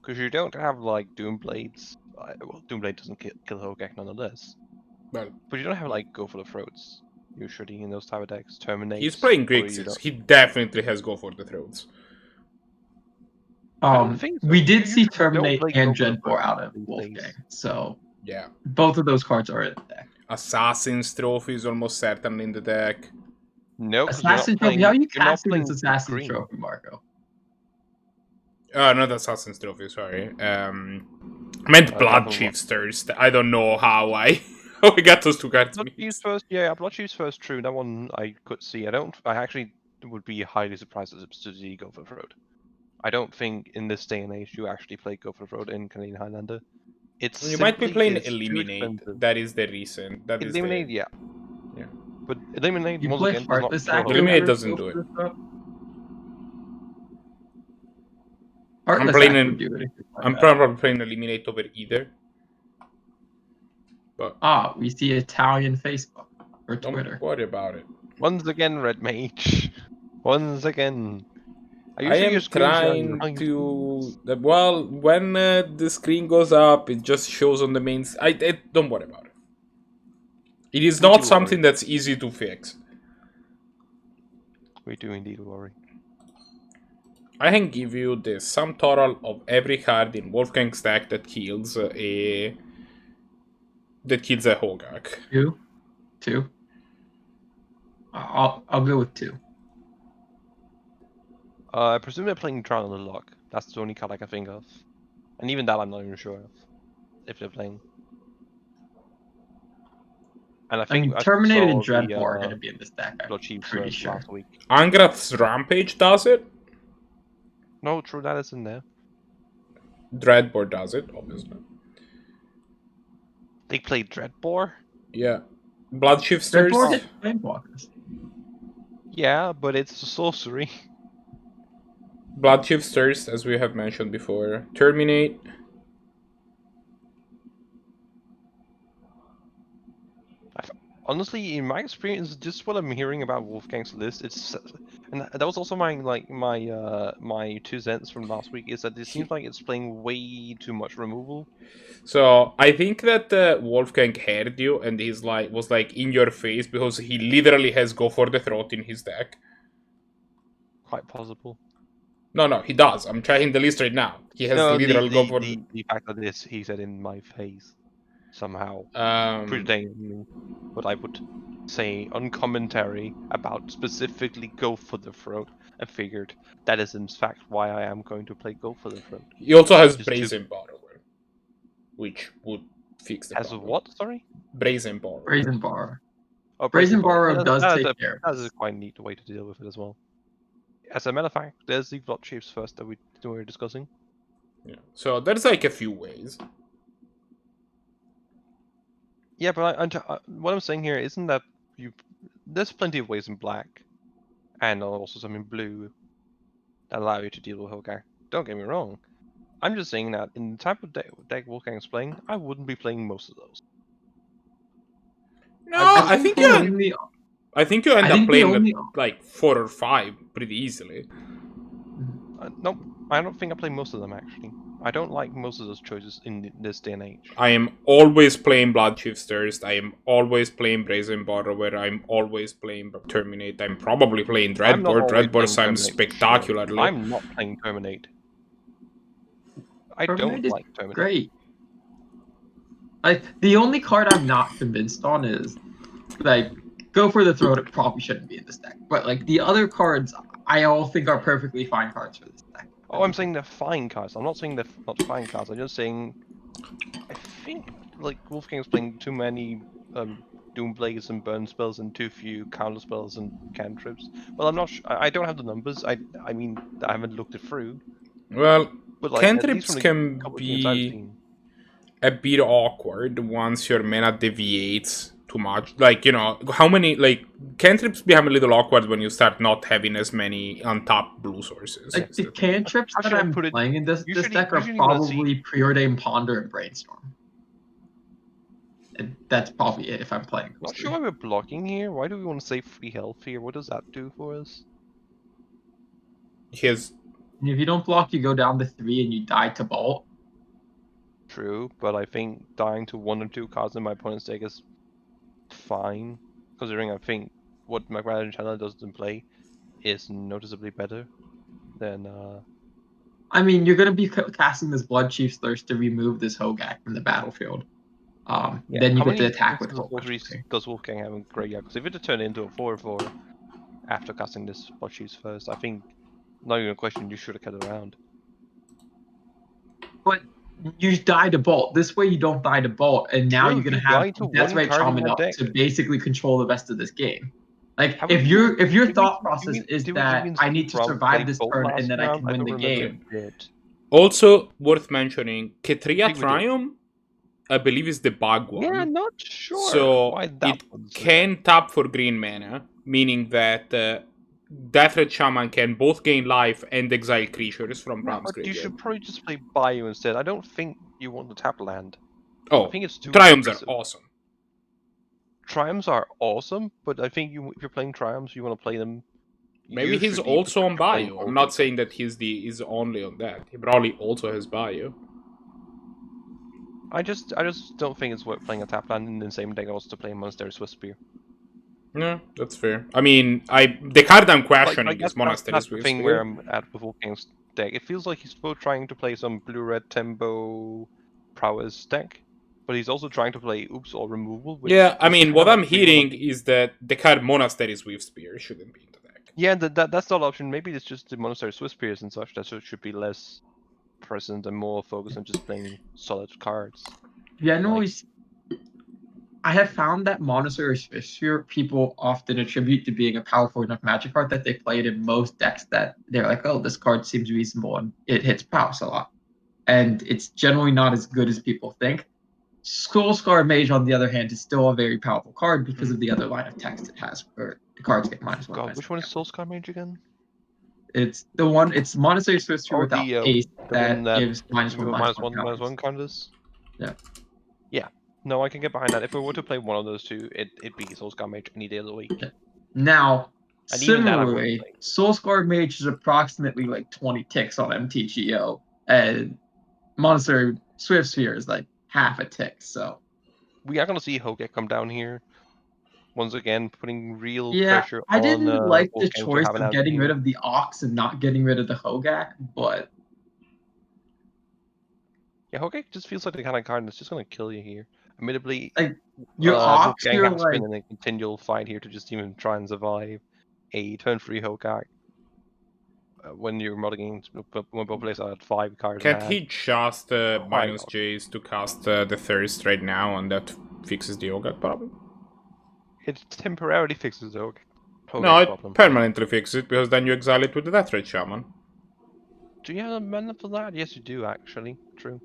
Because you don't have like Doomblades. Well, Doomblade doesn't kill Hogak nonetheless. Well, but you don't have like Go for the Throats usually in those type of decks. Terminate. He's playing Grixis. He definitely has Go for the Throats. We did see Terminate and Dreadbore out of Wolfgang, so yeah, both of those cards are in the deck. Assassin's Trophy is almost certainly in the deck. No, Assassin's Trophy. How are you casting this Assassin's Trophy, Marco? Not Assassin's Trophy, sorry. I meant Blood Chief's Thirst. I don't know how I got those 2 cards. Blood Chief's first, yeah, Blood Chief's first, true. That one I could see. I actually would be highly surprised if it's to see Go for the Throat. I don't think in this day and age you actually play Go for the Throat in Canadian Highlander. You might be playing Eliminate. That is the reason. Eliminate, yeah. But Eliminate you once play again does not kill Eliminate doesn't do it. I'm probably playing Eliminate over either. But we see Italian Facebook or Twitter. Don't worry about it. Once again, Red Mage. Once again. I am trying to. Well, when the screen goes up, it just shows on the main. Don't worry about it. It is not something that's easy to fix. We do indeed worry. I can give you the sum total of every card in Wolfgang's deck that kills a Hogak. 2. I'll go with 2. I presume they're playing Drown on the Lock. That's the only card I can think of. And even that I'm not even sure of. If they're playing. And I think Terminated and Dreadbore are going to be in this deck. I'm pretty sure. Last week. Angrath's Rampage does it? No, true, that is in there. Dreadbore does it, obviously. They played Dreadbore? Yeah. Bloodshifters? Dreadbore hit Planeswalkers. Yeah, but it's a sorcery. Bloodshifters, as we have mentioned before. Terminate. Honestly, in my experience, just what I'm hearing about Wolfgang's list, and that was also my 2 cents from last week, is that it seems like it's playing way too much removal. So I think that Wolfgang heard you and was in your face because he literally has Go for the Throat in his deck. Quite possible. No, he does. I'm checking the list right now. He has literal Go for the fact that this he said in my face somehow predating what I would say on commentary about specifically Go for the Throat. I figured that is in fact why I am going to play Go for the Throat. He also has Brazen Borrower, which would fix the problem. As what? Sorry? Brazen Borrower. Brazen Borrower. Oh, Brazen Borrower does take care of that is a quite neat way to deal with it as well. As a matter of fact, there's the Blood Chiefs first that we were discussing. Yeah. So there's a few ways. Yeah, but what I'm saying here isn't that there's plenty of ways in black, and also some in blue, that allow you to deal with Wolfgang. Don't get me wrong. I'm just saying that in the type of deck Wolfgang is playing, I wouldn't be playing most of those. No, I think you end up playing like 4 or 5 pretty easily. Nope, I don't think I play most of them actually. I don't like most of those choices in this day and age. I am always playing Blood Chiefs Thirst. I am always playing Brazen Borrower. I'm always playing Terminate. I'm probably playing Dreadboard. Dreadboard sounds spectacularly. Sure. I'm not playing Terminate. I don't like Terminate. Great. The only card I'm not convinced on is Go for the Throat. It probably shouldn't be in this deck, but the other cards I all think are perfectly fine cards for this deck. Oh, I'm saying they're fine cards. I'm not saying they're not fine cards. I'm just saying I think Wolfgang's playing too many Doomblaze and burn spells and too few counter spells and cantrips. Well, I'm not. I don't have the numbers. I mean, I haven't looked it through. Well, but cantrips can be a bit awkward once your mana deviates too much. How many cantrips become a little awkward when you start not having as many untapped blue sources. The cantrips that I'm playing in this deck are probably Preordain, Ponder, and Brainstorm. And that's probably it if I'm playing. Not sure why we're blocking here. Why do we want to save 3 health here? What does that do for us? If you don't block, you go down to 3 and you die to Bolt. True, but I think dying to 1 or 2 cards in my opponent's deck is fine, considering I think what my Midrange Highlander does in play is noticeably better than. I mean, you're gonna be casting this Blood Chief's Thirst to remove this Hogak from the battlefield. Then you get to attack with Hogak. Does Wolfgang have a graveyard? Because if it turned into a 4/4 after casting this Blood Chief's first, I think not even a question. You should have cut it around. But you die to Bolt. This way you don't die to Bolt, and now you're gonna have Death Ray Shaman up to basically control the rest of this game. If your thought process is that I need to survive this turn and then I can win the game. Also worth mentioning, Ketria Triumph, I believe, is the bug one. Yeah, not sure. So it can tap for green mana, meaning that Death Ray Shaman can both gain life and exile creatures from Brahms graveyard. You should probably just play Bayou instead. I don't think you want the tap land. Oh, I think it's too Triumphs are awesome. Triumphs are awesome, but I think if you're playing Triumphs, you want to play them. Maybe he's also on Bayou. I'm not saying that he's only on that. He probably also has Bayou. I just don't think it's worth playing a tap land in the same deck also to play Monastery Swift Spear. No, that's fair. I mean, the card I'm questioning is Monastery Swift Spear. That's the thing where I'm at with Wolfgang's deck. It feels like he's both trying to play some blue-red tempo prowess deck, but he's also trying to play Oops or Removal. Yeah, I mean, what I'm hearing is that the card Monastery Swift Spear shouldn't be in the deck. Yeah, that's not an option. Maybe it's just the Monastery Swift Spears and such that should be less present and more focused on just playing solid cards. Yeah, no, I have found that Monastery Swift Spear people often attribute to being a powerful enough Magic card that they play it in most decks that they're like, oh, this card seems reasonable and it hits prowess a lot. And it's generally not as good as people think. Soulscar Mage, on the other hand, is still a very powerful card because of the other line of text it has, where the cards get -1. God, which one is Soulscar Mage again? It's the one. It's Monastery Swift Spear without haste that gives -1/-1/1 counters. Yeah. Yeah. No, I can get behind that. If we were to play one of those two, it'd be Soulscar Mage any day of the week. Okay. Now, And even that I wouldn't similarly, play. Soulscar Mage is approximately like 20 ticks on MTGO, and Monastery Swift Sphere is like half a tick. So We are going to see Hogek come down here. Once again, putting real yeah, pressure I on didn't like the Wolfgang to choice have an of out getting here. rid of the Ox and not getting rid of the Hogak, but Yeah, Hogek just feels like the kind of card that's just going to kill you here. Admittedly, like your Ox, Wolfgang you're has like been in a continual fight here to just even try and survive a turn 3 Hogak. When you're modding when both players are at 5 cards in Can't hand. he just Quite minus odd. Jace to cast the Thirst right now, and that fixes the Ogre problem? It temporarily fixes the Hogak No, it problem. permanently fixes it, because then you exile it with the Death Ray Shaman. Do you have a mana for that? Yes, you do, actually. True.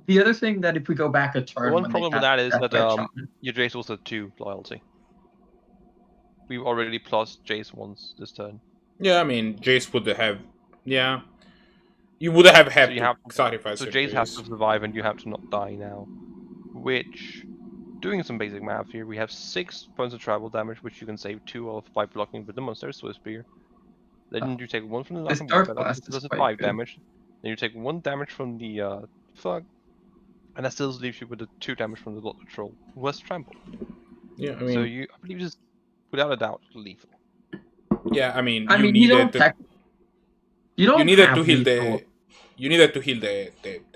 the other thing that if we go back a turn, The one when problem they with cast that is Death that Ray Shaman, your Jace also 2 loyalty. We've already plus Jace once this turn. Yeah, I mean, Jace would have... Yeah. You would have had So you to have sacrifice So your Jace has to Jace. survive and you have to not die now. Which, doing some basic math here, we have 6 points of travel damage, which you can save 2 of by blocking with the Monster Swift Spear. Then you take 1 from the this Knocking Dark Woodcutter, Blast this is does quite 5 good. damage. Then you take 1 damage from the Thug, and that still leaves you with the 2 damage from the Blood Patrol, who has Trample. Yeah, I So mean... I believe this, without a doubt, lethal. Yeah, I mean, I you mean, you don't needed... you You don't needed to have heal lethal. the... You needed to heal the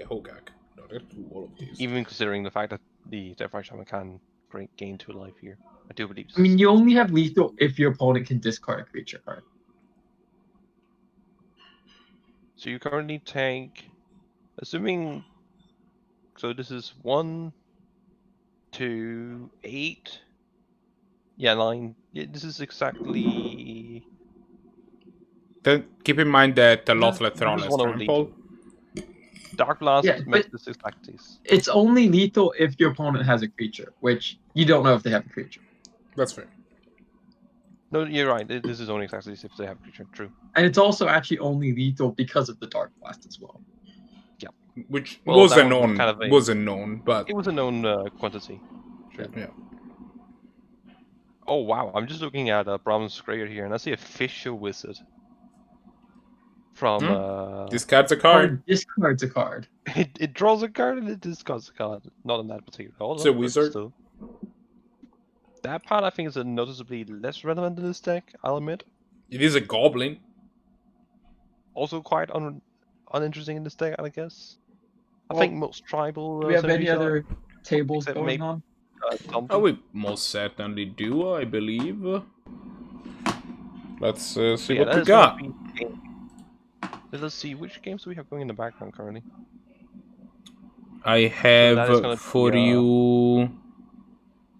Hogak in order to do all of these. Even considering the fact that the Death Ray Shaman can gain 2 life here. I do believe this I mean, is- you only have lethal if your opponent can discard a creature card. So you currently take, assuming, so this is 1, 2, 8, yeah, 9. Yeah, this is exactly. Then keep in mind that the Yeah, Lothlet This Thrall is has one of trample. Dark Blast Yeah, makes but this exactly. it's only lethal if your opponent has a creature, which you don't know if they have a creature. That's fair. No, you're right. This is only exactly if they have a creature. True. And it's also actually only lethal because of the Dark Blast as well. Which Well, was that a one was known, kind of but It was a known quantity. True. yeah. Oh wow! I'm just looking at Brahms Graveyard here, and I see a Fisher Wizard. From Discards a Or card. discards a card. it draws a card and it discards a card. Not in that particular order. It's a but wizard. Still. That part I think is noticeably less relevant in this deck. I'll admit. It is a goblin. Also quite uninteresting in this deck, I guess. I Well, think most tribal. Do we have any synergies are, other tables except going maybe on? Oh, we most certainly do, I believe. Let's see what that we is gonna got. be the game. Let's see which games do we have going in the background currently. I that is have gonna for be, you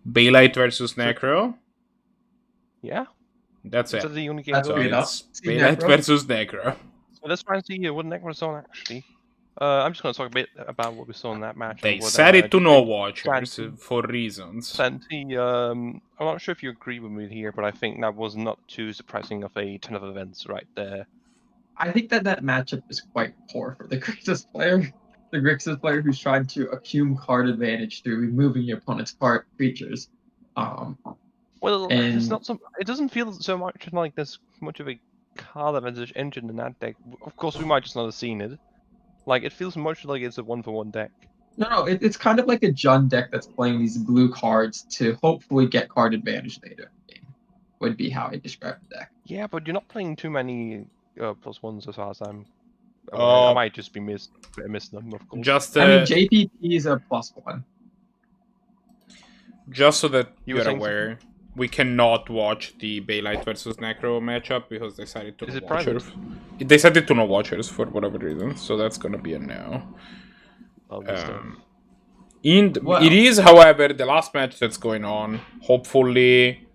Bailite versus So- Necro. Yeah. That's Is it. that the only game That's going? straight up. It's See Bailite Necro? versus Necro. So let's try and see what Necro's on actually. I'm just gonna talk a bit about what we saw in that match. They and what, said it to no Santi- watchers for reasons. Santi, I'm not sure if you agree with me here, but I think that was not too surprising of a ton of events right there. I think that matchup is quite poor for the Grixis player. The Grixis player who's trying to accumulate card advantage through removing your opponent's card creatures. Well, And it's not so. It doesn't feel so much like there's much of a card advantage engine in that deck. Of course, we might just not have seen it. Like it feels much like it's a 1-for-1 deck. no, it's kind of like a Jund deck that's playing these blue cards to hopefully get card advantage later in the game. Would be how I describe the deck. Yeah, but you're not playing too many +1s as far as I'm aware. I might just be missing them, of course. Just I mean, JPP is a +1. Just so that You were you're saying aware, we cannot watch the Bailite versus Necro matchup because they said it to Is no it private? watchers. They said it to no watchers for whatever reason, so that's gonna be a no. Lovely stuff. Well- It is, however, the last match that's going on. Hopefully,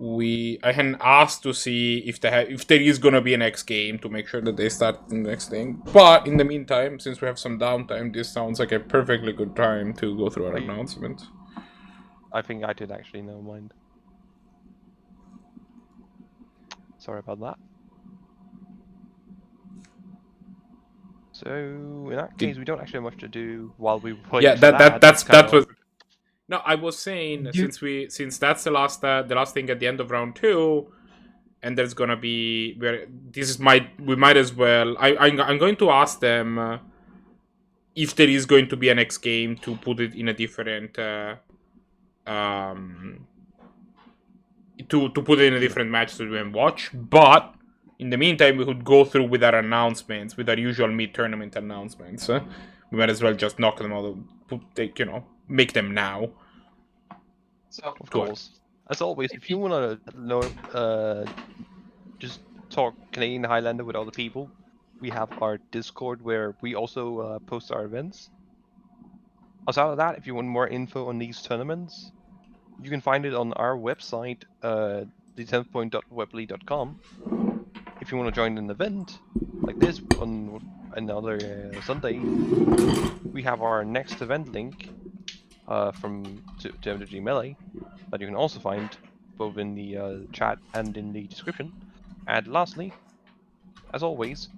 I can ask to see if if there is gonna be a next game to make sure that they start the next thing. But in the meantime, since we have some downtime, this sounds like a perfectly good time to go through our announcement. I think I did actually, never mind. Sorry about that. So in that case, we don't actually have much to do while we wait Yeah, for that. that was. No, I was saying You- since that's the last thing at the end of round 2, and there's gonna be we might as well. I'm going to ask them if there is going to be a next game to put it in a different to put it in a different match so we can watch. But in the meantime, we could go through with our announcements, with our usual mid-tournament announcements. We might as well just knock them out, make them now. So, Of course. As always, if you want to know, just talk Canadian Highlander with other people, we have our Discord where we also post our events. Outside of that, if you want more info on these tournaments, you can find it on our website, the10thpoint.webley.com. If you want to join an event like this on another Sunday, we have our next event link from to MTG Melee that you can also find both in the chat and in the description. And lastly, as always,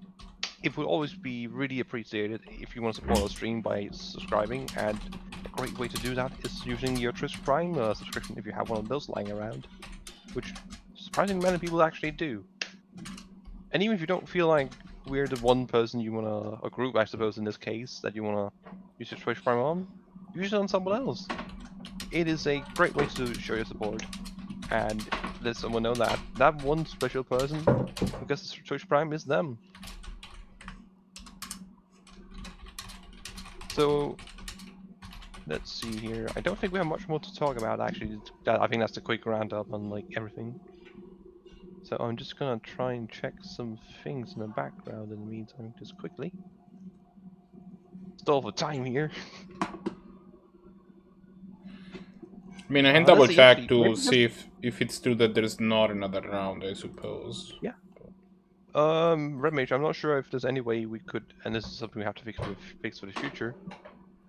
it would always be really appreciated if you want to support our stream by subscribing, and a great way to do that is using your Twitch Prime subscription if you have one of those lying around, which surprisingly many people actually do. And even if you don't feel like we're the one person you want to, a group I suppose in this case, that you want to use your Twitch Prime on, use it on someone else. It is a great way to show your support and let someone know that that one special person who gets the Twitch Prime is them. So let's see here. I don't think we have much more to talk about actually. I think that's a quick roundup on like everything. So I'm just gonna try and check some things in the background in the meantime, just quickly. Stall for time here. I mean, I can Let's double see, check actually, to maybe see if it's true that there's not another round, I suppose. Yeah. Red Mage, I'm not sure if there's any way we could, and this is something we have to fix for the future.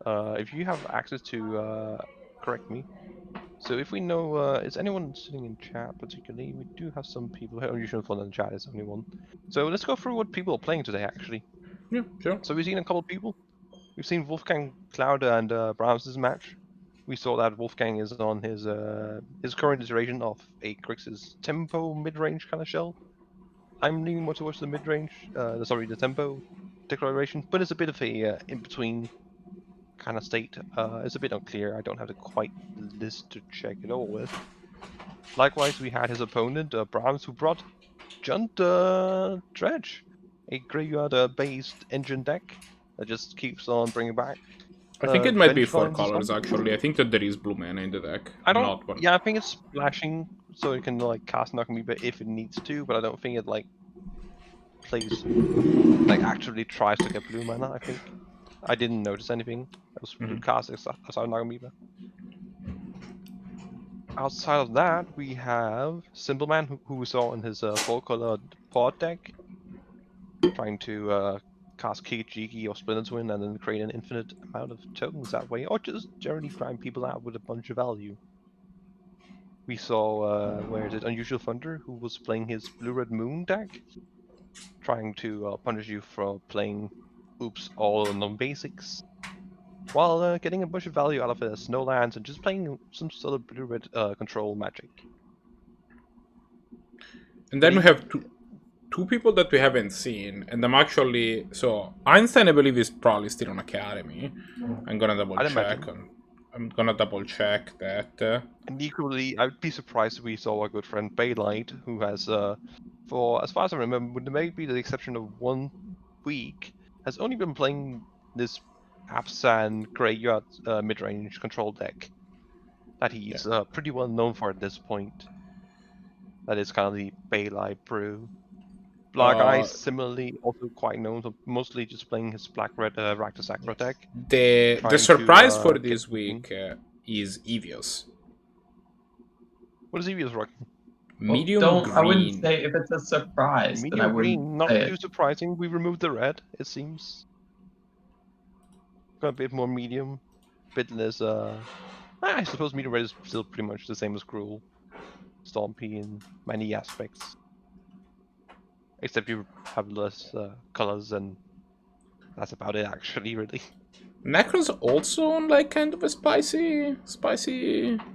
If you have access to, correct me. So if we know, is anyone sitting in chat particularly? We do have some people here. UnusualThunder in chat is only one. So let's go through what people are playing today, actually. Yeah, sure. So we've seen a couple of people. We've seen WolfgangCloud and Brahms' match. We saw that Wolfgang is on his current iteration of a Grix's tempo mid-range kind of shell. I'm leaning more towards the mid-range, the tempo declaration, but it's a bit of a in-between kind of state. It's a bit unclear. I don't have the quite list to check it all with. Likewise, we had his opponent, Brahms, who brought Junt Dredge, a graveyard-based engine deck that just keeps on bringing back. I think it might be 4 Vengevines colors, actually. I think that there is blue mana in the deck. I don't. Not one. Yeah, I think it's splashing, so it can like cast Nakameba if it needs to, but I don't think it like plays like actually tries to get blue mana. I think I didn't notice anything that was cast aside Nakameba. Outside of that, we have Cymbalman, who we saw in his 4-colored pod deck, trying to cast Kiki or Splinter Twin and then create an infinite amount of tokens that way, or just generally grind people out with a bunch of value. We saw, where is it, UnusualThunder, who was playing his Blue-Red Moon deck, trying to punish you for playing Oops all non-basics, while getting a bunch of value out of it as Snowlands and just playing some sort of Blue-Red control magic. And then we have two people that we haven't seen, and I'm actually... So, Einstein, I believe, is probably still on Academy. I'm gonna double check that. And equally, I would be surprised if we saw our good friend Bailite, who has, for as far as I remember, with maybe the exception of 1 week, has only been playing this Abzan graveyard mid-range control deck that he's pretty well known for at this point. That is kind of the Bailite brew. Blahguy is similarly also quite known, so mostly just playing his black-red Rakdos Aggro deck. The surprise for this week is Evios. What is Evios rocking? Medium green. I wouldn't say if it's a surprise. Medium then I wouldn't green, not say too it. surprising. We removed the red, it seems. Got a bit more medium, bit less. I suppose medium red is still pretty much the same as Cruel, Stompy in many aspects, except you have less colors and That's about it, actually, really. Necro's also on like kind of a spicy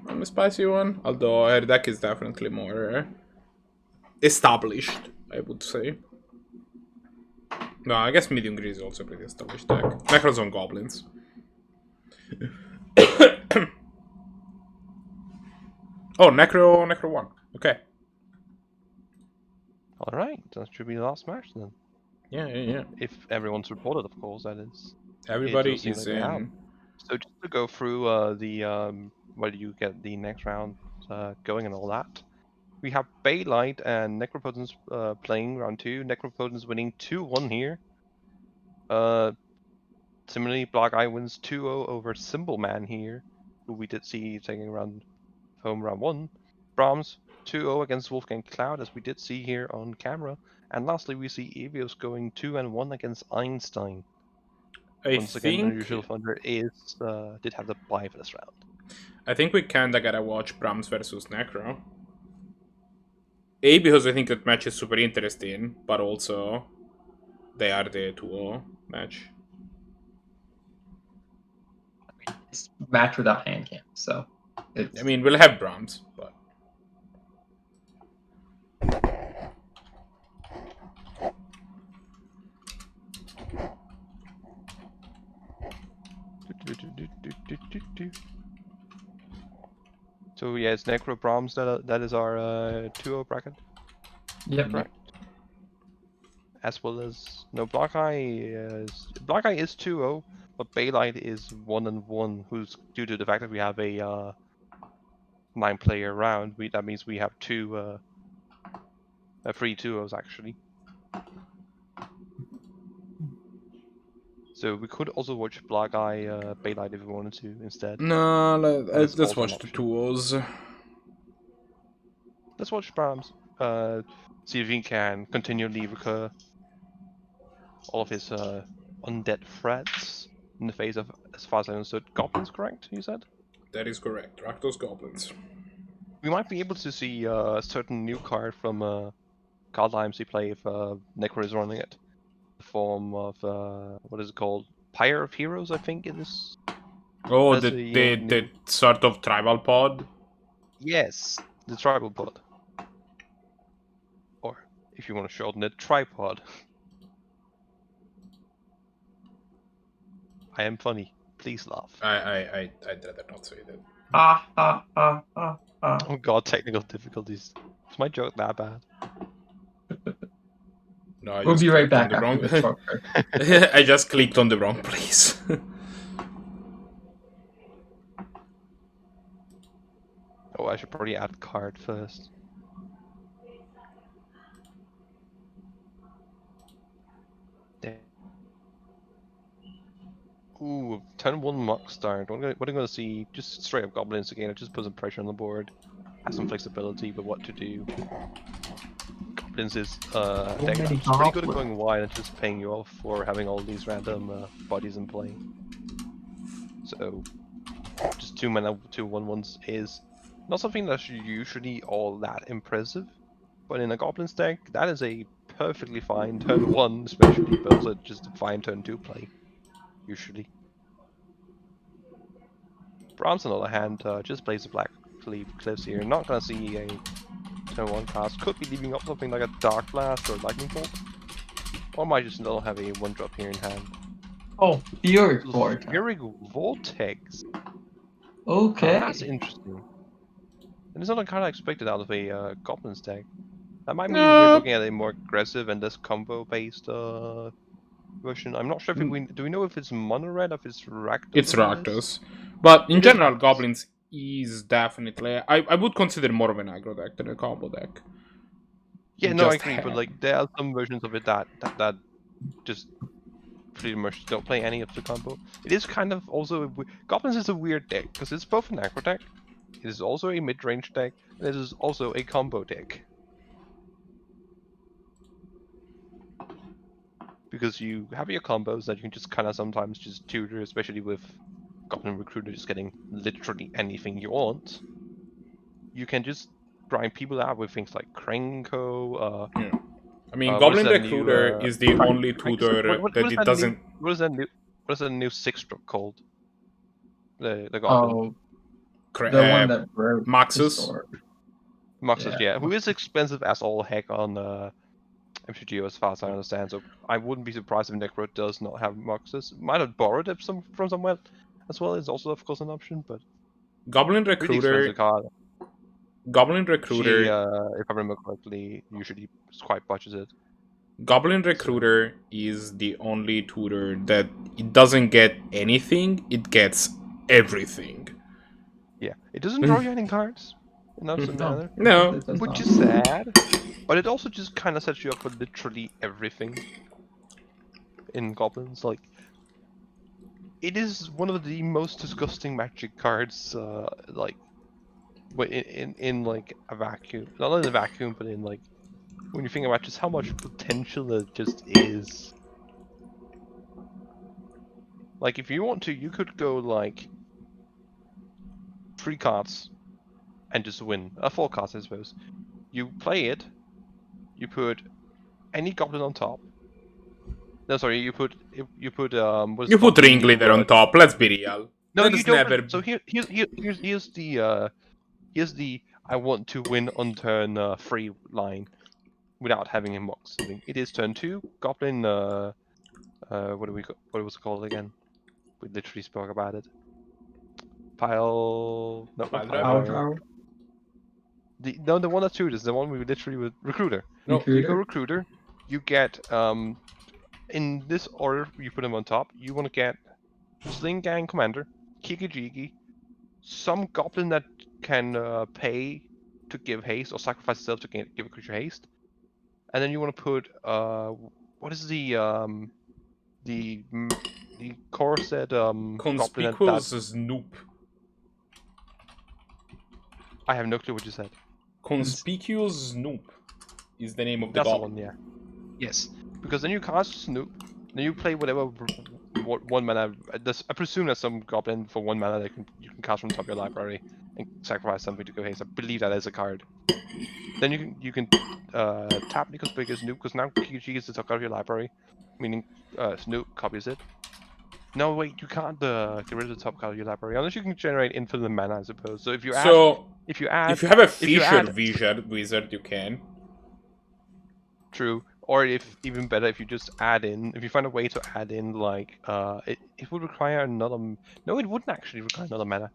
one. Although her deck is definitely more established, I would say. No, I guess medium green is also a pretty established deck. Necro's on Goblins. Oh, Necro 1. Okay. Alright, that should be the last match then. Yeah. If everyone's reported, of course, that is. Everybody It seem is like they have. in. So just to go through where you get the next round going and all that. We have Bailite and Necropotence playing round 2. Necropotence winning 2-1 here. Similarly, Blahguy wins 2-0 over Cymbalman here, who we did see taking home round 1. Brahms 2-0 against WolfgangCloud, as we did see here on camera. And lastly, we see Evios going 2-1 against Einstein. Once again, UnusualThunder did have the bye for this round. I think we kinda gotta watch Brahms versus Necro. A, because I think that match is super interesting, but also they are the 2-0 match. It's match without hand cam, so it's... I mean, we'll have Brahms, but So yeah, it's Necro Brahms that is our 2-0 bracket. Yep. Correct. As well as Blahguy is 2-0, but Bailite is 1-1, who's due to the fact that we have a 9-player round. That means we have three 2-0s actually. So we could also watch Blahguy Bailite if we wanted to instead. no, let's watch the 2-0s. Let's watch Brahms. See if he can continually recur all of his undead threats in the face of, as far as I understood, Goblins, correct, you said? That is correct. Rakdos Goblins. We might be able to see a certain new card from card IMC play if Necro is running it. The form of, what is it called? Pyre of Heroes, I think it is. Oh, the sort of tribal pod? Yes, the tribal pod. Or, if you want to shorten it, tripod. I am funny. Please laugh. I'd rather not say that. Oh god, technical difficulties. Is my joke that bad? No, We'll be right back after this short break. I just clicked on the wrong place. Oh, I should probably add card first. Damn. Ooh, turn 1 Mock start. What I'm gonna see, just straight up Goblins again. I just put some pressure on the board. Have some flexibility with what to do. Goblins is deck that's pretty good at going wide and just paying you off for having all these random bodies in play. So, just 2 mana, 2 1/1s is not something that's usually all that impressive, but in a Goblins deck, that is a perfectly fine turn 1, especially, but also just a fine turn 2 play, usually. Brahms, on the other hand, just plays the Black Cliffs here. Not gonna see a turn 1 cast. Could be leaving up something like a Dark Blast or Lightning Bolt, or might just still have a 1-drop here in hand. Oh, Fury Vortex. Fury Vortex. Okay. That's interesting. And it's not a card I expected out of a Goblins deck. That might mean No. we're looking at a more aggressive and less combo-based version. I'm not sure if do we know if it's mono red or if it's Rakdos? It's Rakdos. But in general, Goblins is definitely... I would consider more of an aggro deck than a combo deck. Yeah, no, I agree, but like there are some versions of it that just pretty much don't play any of the combo. It is kind of also... Goblins is a weird deck, because it's both an aggro deck, it is also a mid-range deck, and it is also a combo deck. Because you have your combos that you can just kind of sometimes just tutor, especially with Goblin Recruiter just getting literally anything you want. You can just grind people out with things like Krenko. Yeah. I mean, Goblin Recruiter is the only tutor that it doesn't... What is that new 6-drop called? The goblin. Oh, the one that broke the Maxus. sword. Maxus, yeah. who is expensive as all heck on MTGO as far as I understand. So I wouldn't be surprised if Necro does not have Maxus. Might have borrowed it from somewhere as well. Is also of course an option, but Goblin pretty Recruiter. expensive card. Goblin Recruiter. She, if I remember correctly, usually is quite budgeted. Goblin Recruiter is the only tutor that it doesn't get anything, it gets everything. Yeah, it doesn't draw you any cards in that manner. No. Which is sad, but it also just kind of sets you up for literally everything in Goblins. Like, it is one of the most disgusting Magic cards, like, in like a vacuum. Not in a vacuum, but in like when you think about just how much potential it just is. Like, if you want to, you could go like 3 cards and just win. 4 cards, I suppose. You play it. You put any goblin on top. No, sorry. You put You put Ringleader on top. Let's be real. No, There's you don't. never... So here's the I want to win on turn 3 line without having him mock something. It is turn 2. Goblin. What was it called again? We literally spoke about it. Pile. No, Pile driver. The one that's 2 is the one we literally with Recruiter. No, you go Recruiter. You get in this order you put him on top. You want to get Sling Gang Commander, Kiki-Jiki, some Goblin that can pay to give haste or sacrifice itself to give a creature haste, and then you want to put what is the Corset Conspicuous Snoop. I have no clue what you said. Conspicuous Snoop is the name of the That's goblin. the one, yeah. Yes, because then you cast Snoop, then you play whatever 1 mana. I presume there's some goblin for 1 mana that you can cast from the top of your library and sacrifice something to go haste. I believe that is a card. Then you can tap Conspicuous Snoop because now Kiki is the top card of your library, meaning Snoop copies it. No, wait, you can't get rid of the top card of your library unless you can generate infinite mana, I suppose. So if you have a Fisher wizard, you can. True. Or if even better, if you just add in, if you find a way to add in like it would require another. No, it wouldn't actually require another mana.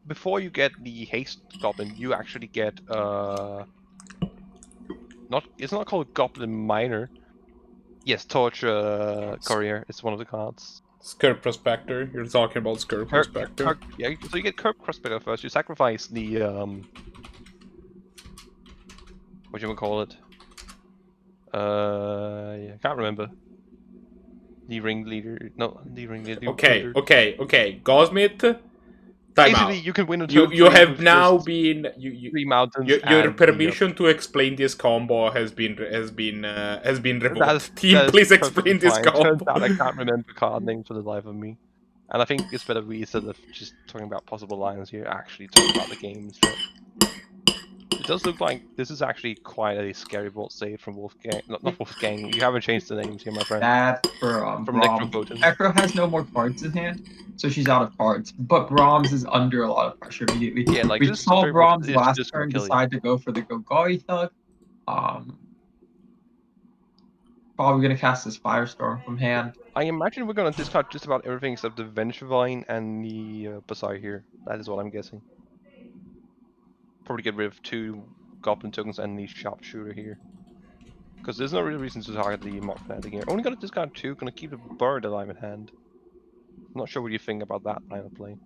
Before you get the haste goblin, you actually get it's not called Goblin Miner. Yes, Torch Courier is one of the cards. Scurp Prospector. You're talking about Scurp Prospector. Yeah, so you get Scurp Prospector first. You sacrifice the what do you call it? Yeah, can't remember. The ringleader. No, the ringleader. Okay. Gosmith. Basically, you can win a turn. You have now been 3 mountains. Your permission to explain this combo has been revoked. Team, please explain this combo. Turns out I can't remember card names for the life of me, and I think it's better we, instead of just talking about possible lines here, actually talk about the game instead. It does look like this is actually quite a scary bolt save from Wolfgang. Not Wolfgang. You haven't changed the names here, my friend. That's from Necropotence. Aggro has no more cards in hand, so she's out of cards. But Brahms is under a lot of pressure immediately. Yeah, like we saw Brahms last turn decide to go for the Goblin Thug. Probably gonna cast this Firestorm from hand. I imagine we're gonna discard just about everything except the Vengevine and the Bazaaar here. That is what I'm guessing. Probably get rid of 2 Goblin tokens and the Sharpshooter here. Because there's no real reason to target the Mock Landing here. Only gonna discard 2, gonna keep the Bird alive in hand. I'm not sure what you think about that line of play.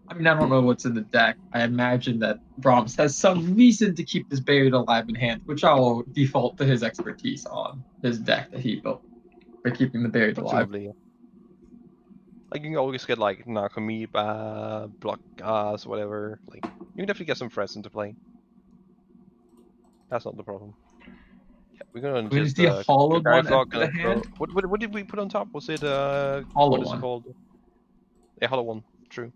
I mean, I don't know what's in the deck. I imagine that Brahms has some reason to keep this Buried alive in hand, which I will default to his expertise on his deck that he built for keeping the Buried alive. Yeah. Like, you can always get like Narcomoeba, Block Gas, whatever. Like, you can definitely get some threats into play. That's not the problem. Yeah, we're gonna just the hollow one at the hand. What did we put on top? Was it hollow what is one. It called? Yeah, hollow one. True.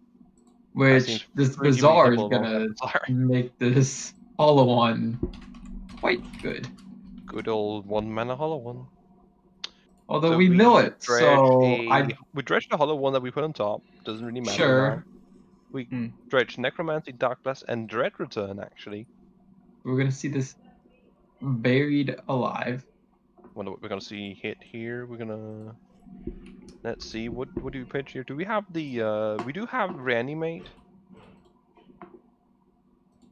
Which this Bazaaar is gonna make this hollow one quite good. Good old 1 mana hollow one. Although So we mill it, dredge so we dredge the hollow one that we put on top. Doesn't really matter Sure. now. We Hmm. dredge Necromancy, Dark Blast, and Dread Return, actually. we're gonna see this buried alive. Wonder what we're gonna see hit here. We're gonna... Let's see, what do we pitch here? Do we have the, we do have Reanimate.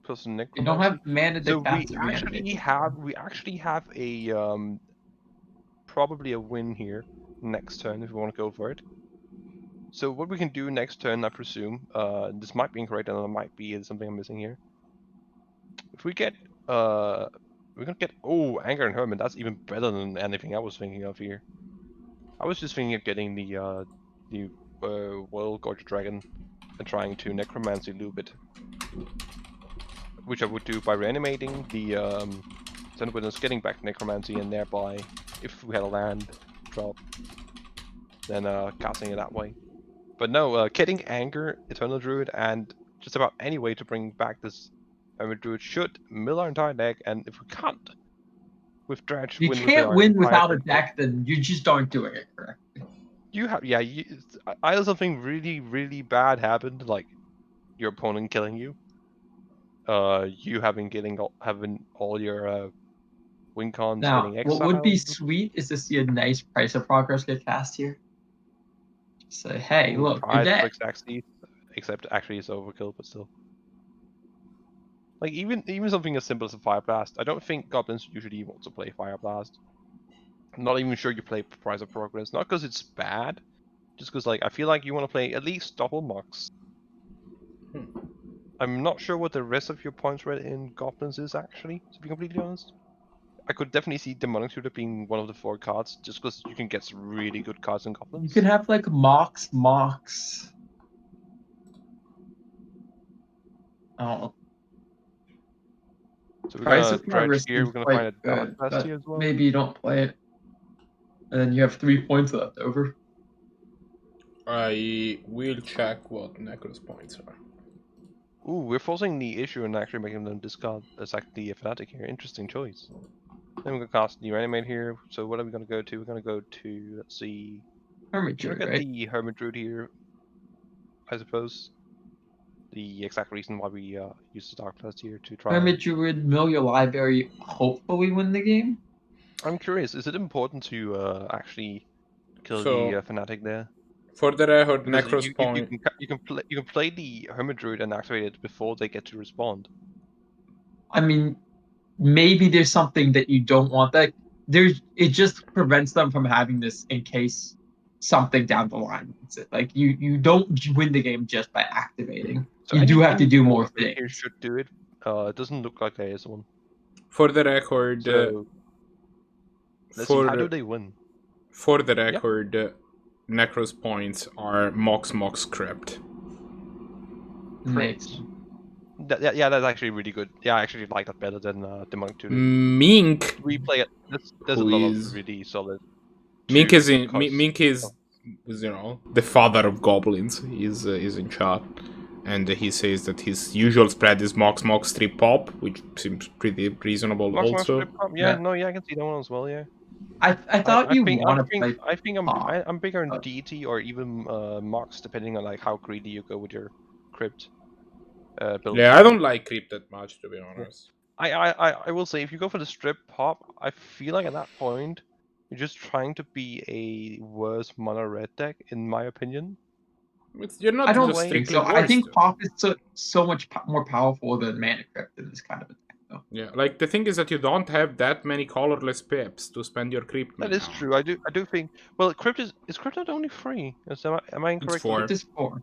Plus We Necromancy. don't have mana to So cast a reanimate. we actually have a, probably a win here next turn if we want to go for it. So what we can do next turn, I presume, this might be incorrect and there might be something I'm missing here. If we get, we're gonna get, oh, Anger and Hermit, that's even better than anything I was thinking of here. I was just thinking of getting the Royal Gorge Dragon and trying to Necromancy loop it. Which I would do by reanimating the Sun Witness, getting back Necromancy, and thereby, if we had a land drop, then casting it that way. But no, getting Anger, Eternal Druid, and just about any way to bring back this Hermit Druid should mill our entire deck, and if we can't, with Dredge, You win can't with win our entire without a deck, then you just aren't doing it correctly. You have, yeah, either something really, really bad happened, like your opponent killing you, you having all your win cons Now, getting what would be exiled. sweet is to see a nice Price of Progress get cast here. Say, hey, look, you're Pride dead. for Xaxi, except actually it's overkill, but still. Like even something as simple as a Fire Blast, I don't think Goblins usually want to play Fire Blast. I'm not even sure you play Price of Progress, not because it's bad, just because like I feel like you want to play at least double Mox. I'm not sure what the rest of your points rate in Goblins is actually, to be completely honest. I could definitely see Demonic Tutor being one of the 4 cards, just because you can get some really good cards in Goblins. You could have like Mox. Oh. So we're Price gonna of Progress dredge here, is we're gonna quite find a Dark good, Blast but here as well. maybe you don't play it. And then you have 3 points left over. I will check what Necros points are. Ooh, we're forcing the issue and actually making them discard the Fanatic here. Interesting choice. Then we're gonna cast the Reanimate here. So what are we gonna go to? We're gonna go to, let's see. Hermit We're Druid, gonna get right? the Hermit Druid here, I suppose. The exact reason why we use the Dark Blast here to try. Hermit Druid, mill your library, hopefully win the game. I'm curious, is it important to actually kill So, the Fanatic there? For the record, Because Necros point. you can play the Hermit Druid and activate it before they get to respond. I mean, maybe there's something that you don't want. That it just prevents them from having this in case something down the line. Like you don't win the game just by activating. So you do have to do more here things. should do it. It doesn't look like there is one. For the record, So let's see, how do they win? For the record, Necros points are Mox Crypt. Makes yeah, that's actually really good. Yeah, I actually like that better than Demonic Tutor. Mink. We play it. There's a lot of really solid. Mink is you know, the father of goblins. Is in chat, and he says that his usual spread is Mox 3 pop, which seems pretty reasonable. Mox, also, Mox 3 pop. Yeah, no, yeah, I can see that one as well. Yeah. I thought you want to play. I think I'm bigger on DT or even Mox, depending on like how greedy you go with your crypt. Build. Yeah, I don't like crypt that much, to be honest. I will say, if you go for the strip pop, I feel like at that point you're just trying to be a worse mono red deck, in my opinion. You're not. I don't just think strictly so. I think pop is so much more powerful than mana crypt in this kind of attack, though. Yeah, like the thing is that you don't have that many colorless pips to spend your crypt. That is true. I do think. Well, crypt is crypt not only 3? Am I incorrect? It's 4. It is 4.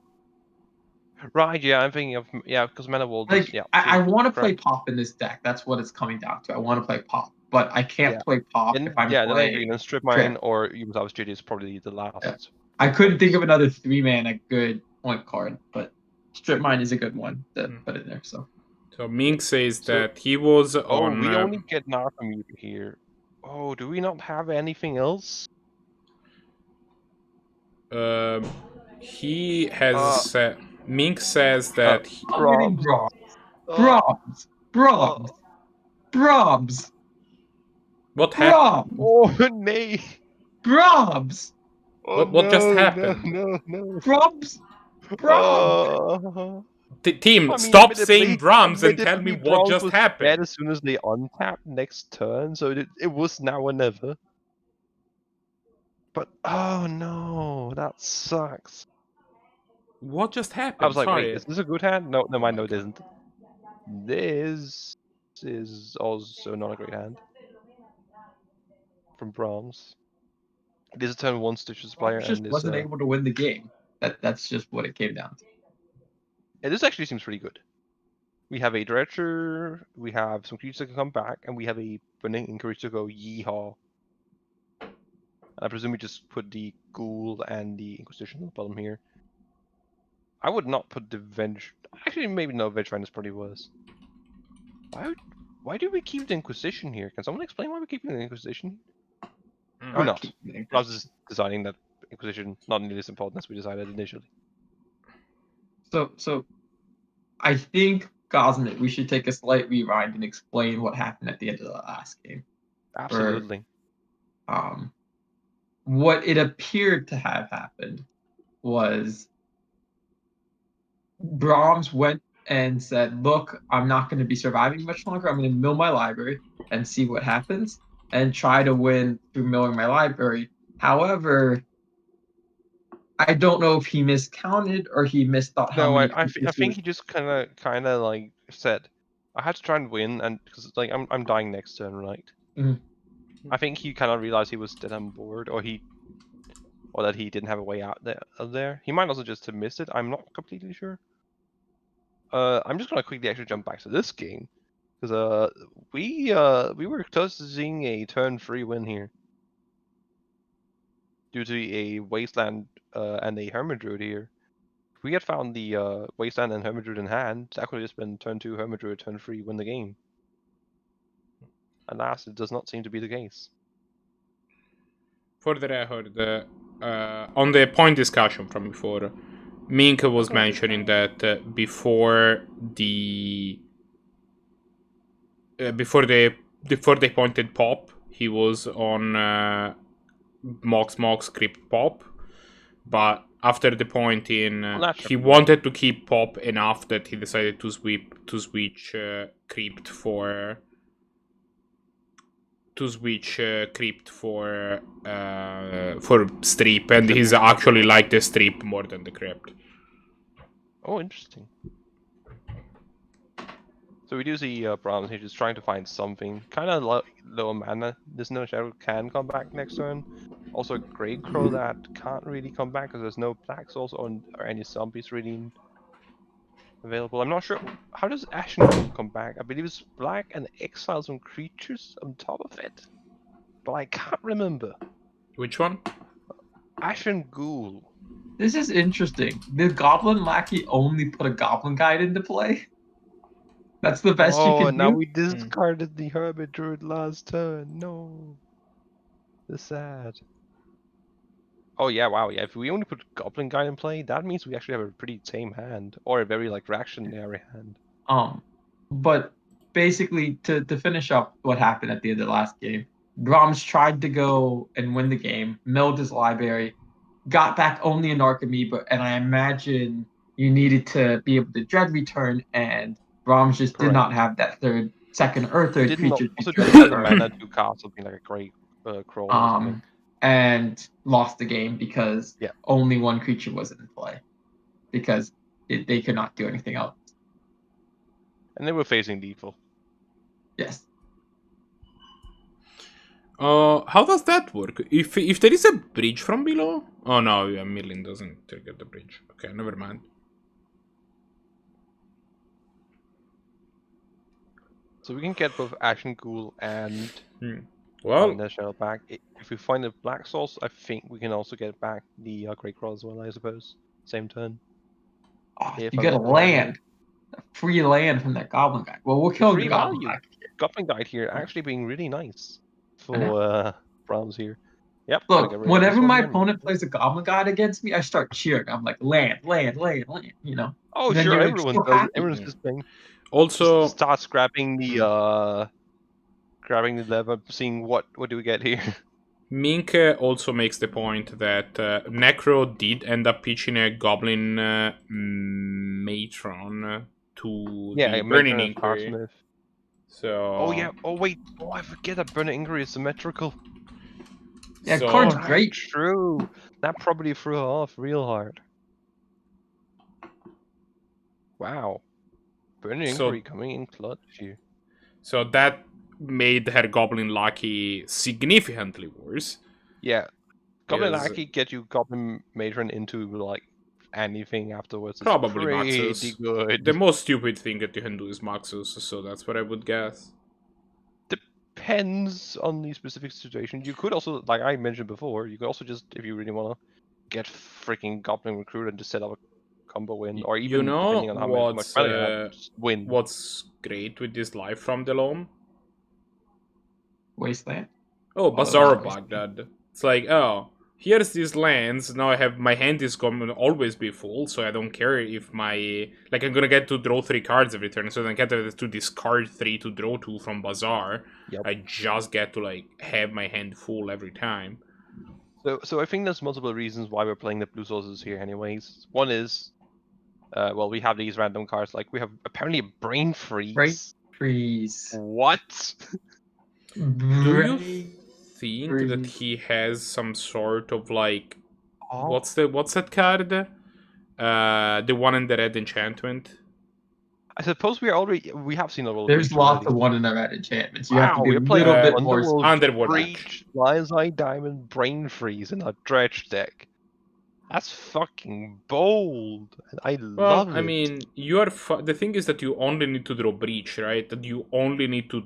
Right, yeah, I'm thinking of, because Mana World like, is, yeah. I want to play pop in this deck. That's what it's coming down to. I want to play pop, but I can't play pop if I'm playing. Then Strip Mine or Ubisoft's GD is probably the last. Yeah. I couldn't think of another 3-mana good point card, but Strip Mine is a good one to put in there. So Mink says that he was on. We only get Narcometer here. Oh, do we not have anything else? He has said. Mink says that Brahms. What happened? Oh, nay. Brahms! What just happened? No. Brahms! Team, I mean, stop saying Brahms and tell me admittedly, what Brahms just was dead happened. as soon as they untapped next turn, so it was now or never. But oh no, that sucks. What just happened? I was like, Sorry. wait, is this a good hand? No, never mind, no, it isn't. This is also not a great hand from Brahms. It is a turn 1 Stitches player, Brahms just and wasn't able to win the game. That's just what it came down to. yeah, this actually seems pretty good. We have a Dredger, we have some creatures that can come back, and we have a Burning Encourage to go yeehaw. And I presume we just put the Ghoul and the Inquisition on the bottom here. I would not put the Venge. Actually, maybe no, Venge Finance probably was. Why do we keep the Inquisition here? Can someone explain why we're keeping the Inquisition? Or not? I was just deciding that Inquisition not nearly as important as we decided initially. So I think, Gosmit, we should take a slight rewind and explain what happened at the end of the last game. Absolutely. What it appeared to have happened was Brahms went and said, look, I'm not going to be surviving much longer. I'm going to mill my library and see what happens and try to win through milling my library. However, I don't know if he miscounted or he misthought how No, many I think he just kind of like said, I had to try and win, and because like I'm dying next turn, right? Mhm. I think he kind of realized he was dead on board, or that he didn't have a way out there. He might also just have missed it. I'm not completely sure. I'm just gonna quickly actually jump back to this game because we were close to seeing a turn 3 win here due to a Wasteland and a Hermit Druid here. If we had found the Wasteland and Hermit Druid in hand, that could have just been turn 2 Hermit Druid, turn 3 win the game. Alas, it does not seem to be the case. For the record, on the point discussion from before, Minka was mentioning that before they pointed Pop, he was on Mox Crypt Pop, but after the point in, he wanted to keep Pop enough that he decided to switch Crypt for Strip, and he's actually like the Strip more than the Crypt. Oh, interesting. So we do see Brahms here just trying to find something. Kind of low mana. This No Shadow can come back next turn. Also a Grey Crow that can't really come back because there's no Black Souls or any zombies really available. I'm not sure. How does Ashen Ghoul come back? I believe it's black and exile some creatures on top of it. But I can't remember. Which one? Ashen Ghoul. This is interesting. The Goblin Lackey only put a Goblin Guide into play. That's the best you can do. Now we discarded the Hermit Druid last turn. No. That's sad. Oh yeah, wow, yeah. If we only put Goblin Guide in play, that means we actually have a pretty tame hand. Or a very like reactionary hand. But basically to finish up what happened at the end of the last game, Brahms tried to go and win the game, milled his library, got back only an Archamoeba, and I imagine you needed to be able to dread return, and Brahms just did not have that second creature. Didn't have the mana to cast something like a Grey Crawl or something. And lost the game because only one creature was in play. Because they could not do anything else. And they were facing lethal. Yes. How does that work? If there is a bridge from below? Oh no, Milling doesn't trigger the bridge. Okay, never mind. So we can get both Ashen Ghoul and Shadow back. If we find the Black Souls, I think we can also get back the Grey Crawl as well, I suppose. Same turn. Oh, you get a land. A free land from that Goblin Guide. Well, we'll kill the Goblin Guide. Goblin Guide here actually being really nice for Brahms here. Yep. Look, whenever my opponent plays a Goblin Guide against me, I start cheering. I'm like, land, you know. Oh, sure, everyone does. Everyone's just playing. Also, starts grabbing the lever, seeing what do we get here. Mink also makes the point that Necro did end up pitching a Goblin Matron to the Burning Inquiry. So. Oh yeah. Oh wait. Oh, I forget that Burning Inquiry is symmetrical. Yeah, So, card's great. True. That probably threw her off real hard. Wow. Burning Inquiry coming in clutch here. So that made her Goblin Lucky significantly worse. Yeah. Goblin Because- Lucky get you Goblin Matron into like anything afterwards. It's Probably pretty Maxus. good. The most stupid thing that you can do is Maxus, so that's what I would guess. Depends on the specific situation. You could also, like I mentioned before, you could also just, if you really want to, get freaking Goblin Recruit and just set up a combo win, or even depending on how much money you have, just win. What's great with this live from the loam? Wasteland. Oh, Bazaaar Baghdad. It's like, oh, here's these lands. Now I have my hand is going to always be full, so I don't care if my I'm gonna get to draw 3 cards every turn, so I don't get to discard 3 to draw 2 from Bazaaar. Yep. I just get to have my hand full every time. So I think there's multiple reasons why we're playing the blue sources here, anyways. One is, well, we have these random cards. Like we have apparently a Brain Freeze. Brain Freeze. What? Do you think that he has some sort of what's that card? The one in the red enchantment. I suppose we have seen a roll. There's lots of one in the red enchantments. You have to be we're a playing little bit more Underworld Breach, Lion's Eye Diamond, Brain Freeze in a Dredge deck. That's fucking bold. I love it. I mean, you are. The thing is that you only need to draw Breach, right? That you only need to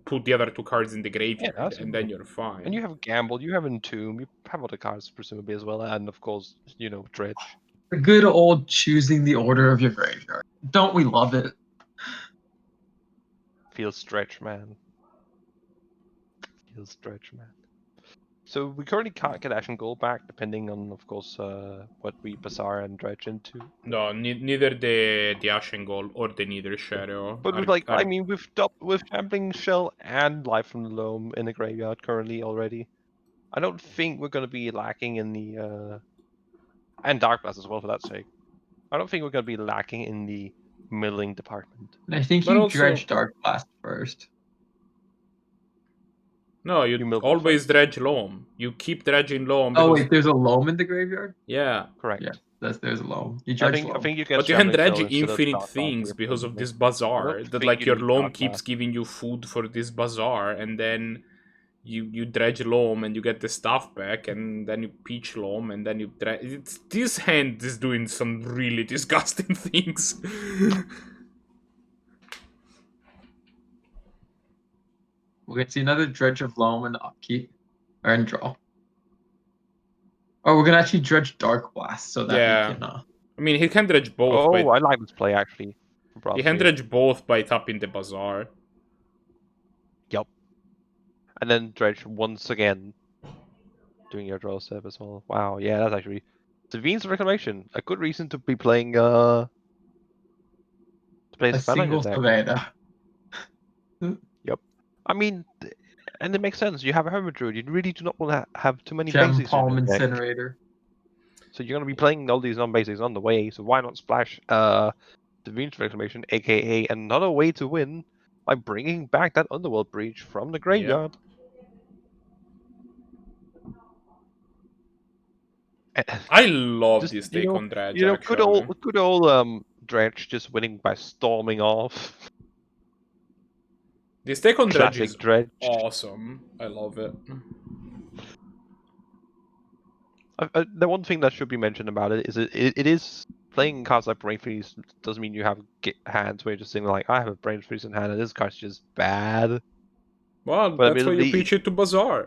put the other 2 cards in the graveyard, and then you're fine. And you have Gamble, you have Entomb, you have other cards presumably as well, and of course, Dredge. The good old choosing the order of your graveyard. Don't we love it? Feels stretch, man. Feels stretch, man. So we currently can't get Ashen Gold back, depending on, of course, what we Bazaaar and Dredge into. No, neither the Ashen Gold or the Nether Shadow. But with Trampling Shell and Life from the Loam in the graveyard currently already, I don't think we're going to be lacking in the and Dark Blast as well for that sake. I don't think we're going to be lacking in the milling department. And I think you dredge Dark Blast first. No, you always dredge loam. You keep dredging loam. Oh wait, there's a loam in the graveyard? Yeah. Correct. Yeah, there's a loam. You dredge loam. I think you get but you can dredge infinite things because of this Bazaaar. That your loam keeps giving you food for this Bazaaar, and then you dredge loam and you get the stuff back, and then you peach loam, and then you dredge. This hand is doing some really disgusting things. We're going to see another Dredge of Loam and upkeep. Or in draw. Oh, we're going to actually dredge Dark Blast so that we can... I mean, he can dredge both. Oh, I like this play, actually. He can dredge both by tapping the Bazaaar. Yep. And then dredge once again. Doing your draw step as well. Wow, yeah, that's actually... Sevine's Reclamation. A good reason to be playing... to play a single Savannah. Yep. I mean, and it makes sense. You have a Hermit Druid. You really do not want to have too many basics. Cymbalman Incinerator. So you're going to be playing all these non-basics on the way. So why not splash Sevine's Reclamation, aka another way to win by bringing back that Underworld Breach from the graveyard. Yep. I love this take on Dredge. Good old Dredge just winning by storming off. This take on Dredge is awesome. I love it. The one thing that should be mentioned about it is it is playing cards like Brain Freeze doesn't mean you have hands where you're just saying like I have a Brain Freeze in hand and this card's just bad. Well, but that's why you pitch it to Bazaaar.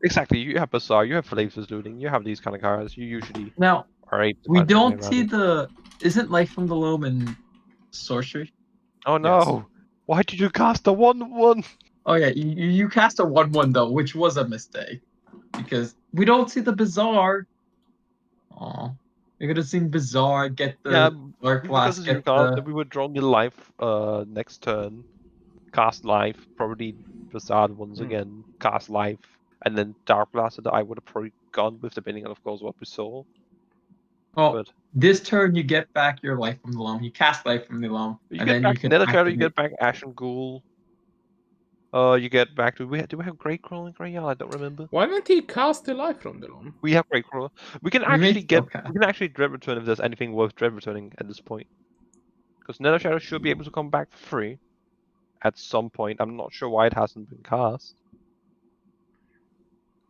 Exactly, you have Bazaaar, you have Flavors Looting, you have these kind of cards. You usually now are able to we don't see the isn't Life from the Loam and Sorcery? Oh no! Yes. Why did you cast a 1/1? Oh yeah, you cast a 1/1 though, which was a mistake because we don't see the Bazaaar. Oh, you're gonna see Bazaaar get the Dark Blast. We would draw the life next turn, cast life, probably Bazaaar once again, cast life, And then Dark Blasted, I would have probably gone with, depending on, of course, what we saw. Well, But this turn you get back your life from the loam. You cast life from the loam, you and get then back you can Nether Shadow, you activate. get back Ashen Ghoul. You get back to do we have Great Crawling Greyhound? I don't remember. Why didn't he cast the life from the loam? We have Great Crawler. We can actually dread return if there's anything worth dread returning at this point. Because Nether Shadow should be able to come back for free at some point. I'm not sure why it hasn't been cast.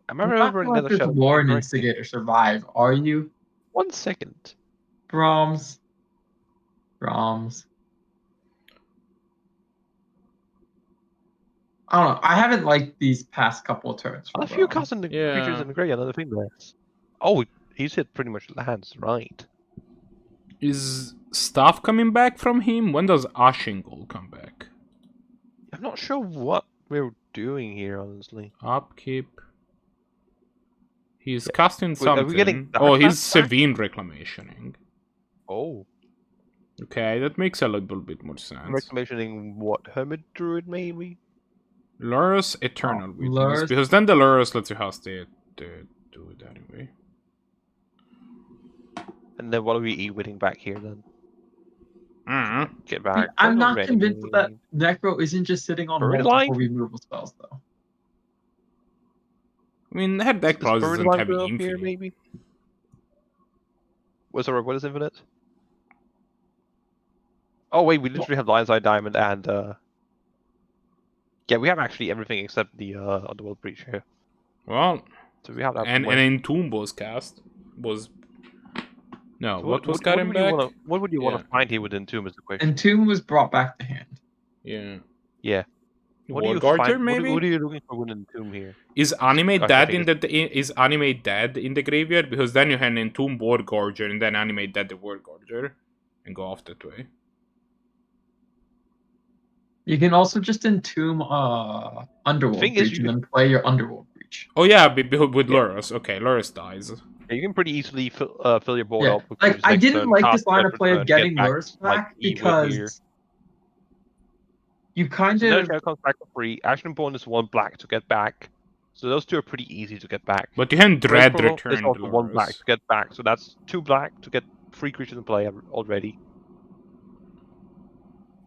Am I remembering Let Nether this Shadow Warren correctly? Instigator survive, are you? 1 second. Brahms. I don't know. I haven't liked these past couple of turns. A few casting the creatures in the graveyard, another thing there. Oh, he's hit pretty much lands, right? Is stuff coming back from him? When does Ashingle come back? I'm not sure what we're doing here, honestly. Upkeep. He's casting Wait, something. are we getting Oh, he's back? Sevine Reclamationing. Oh. Okay, that makes a little bit more sense. Reclamationing what? Hermit Druid, maybe? Lurrus Eternal Witness. Lurrus. Because then the Lurrus lets you cast it to do it anyway. And then what are we e-witting back here then? Get See, back. I'm not convinced that Necro isn't just sitting on Buried multiple Alive? removal spells, though. I mean, her deck probably doesn't have here, infinite. maybe? What is infinite? Oh wait, we literally have Lion's Eye Diamond and yeah, we have actually everything except the Underworld Breach here. Well, so we have that. And Entomb was cast. No, so what was got him back? What would you want to find here with Entomb is the question. Entomb was brought back to hand. Yeah. Yeah. What Wargarter, maybe? What are you looking for with Entomb here? Is Animate Dead is Animate Dead in the graveyard? Because then you can Entomb Wargarter and then Animate Dead the Wargarter and go off that way. You can also just Entomb Underworld Breach and then play your Underworld Breach. Oh yeah, with Lurrus. Okay, Lurrus dies. Yeah, you can pretty easily fill your board up. With like I didn't like this line of play of getting Lurrus back because you kind of comes back for free. Action bonus 1 black to get back. So those two are pretty easy to get back. But you can dread return. There's also 1 black to get back. So that's 2 black to get 3 creatures in play already.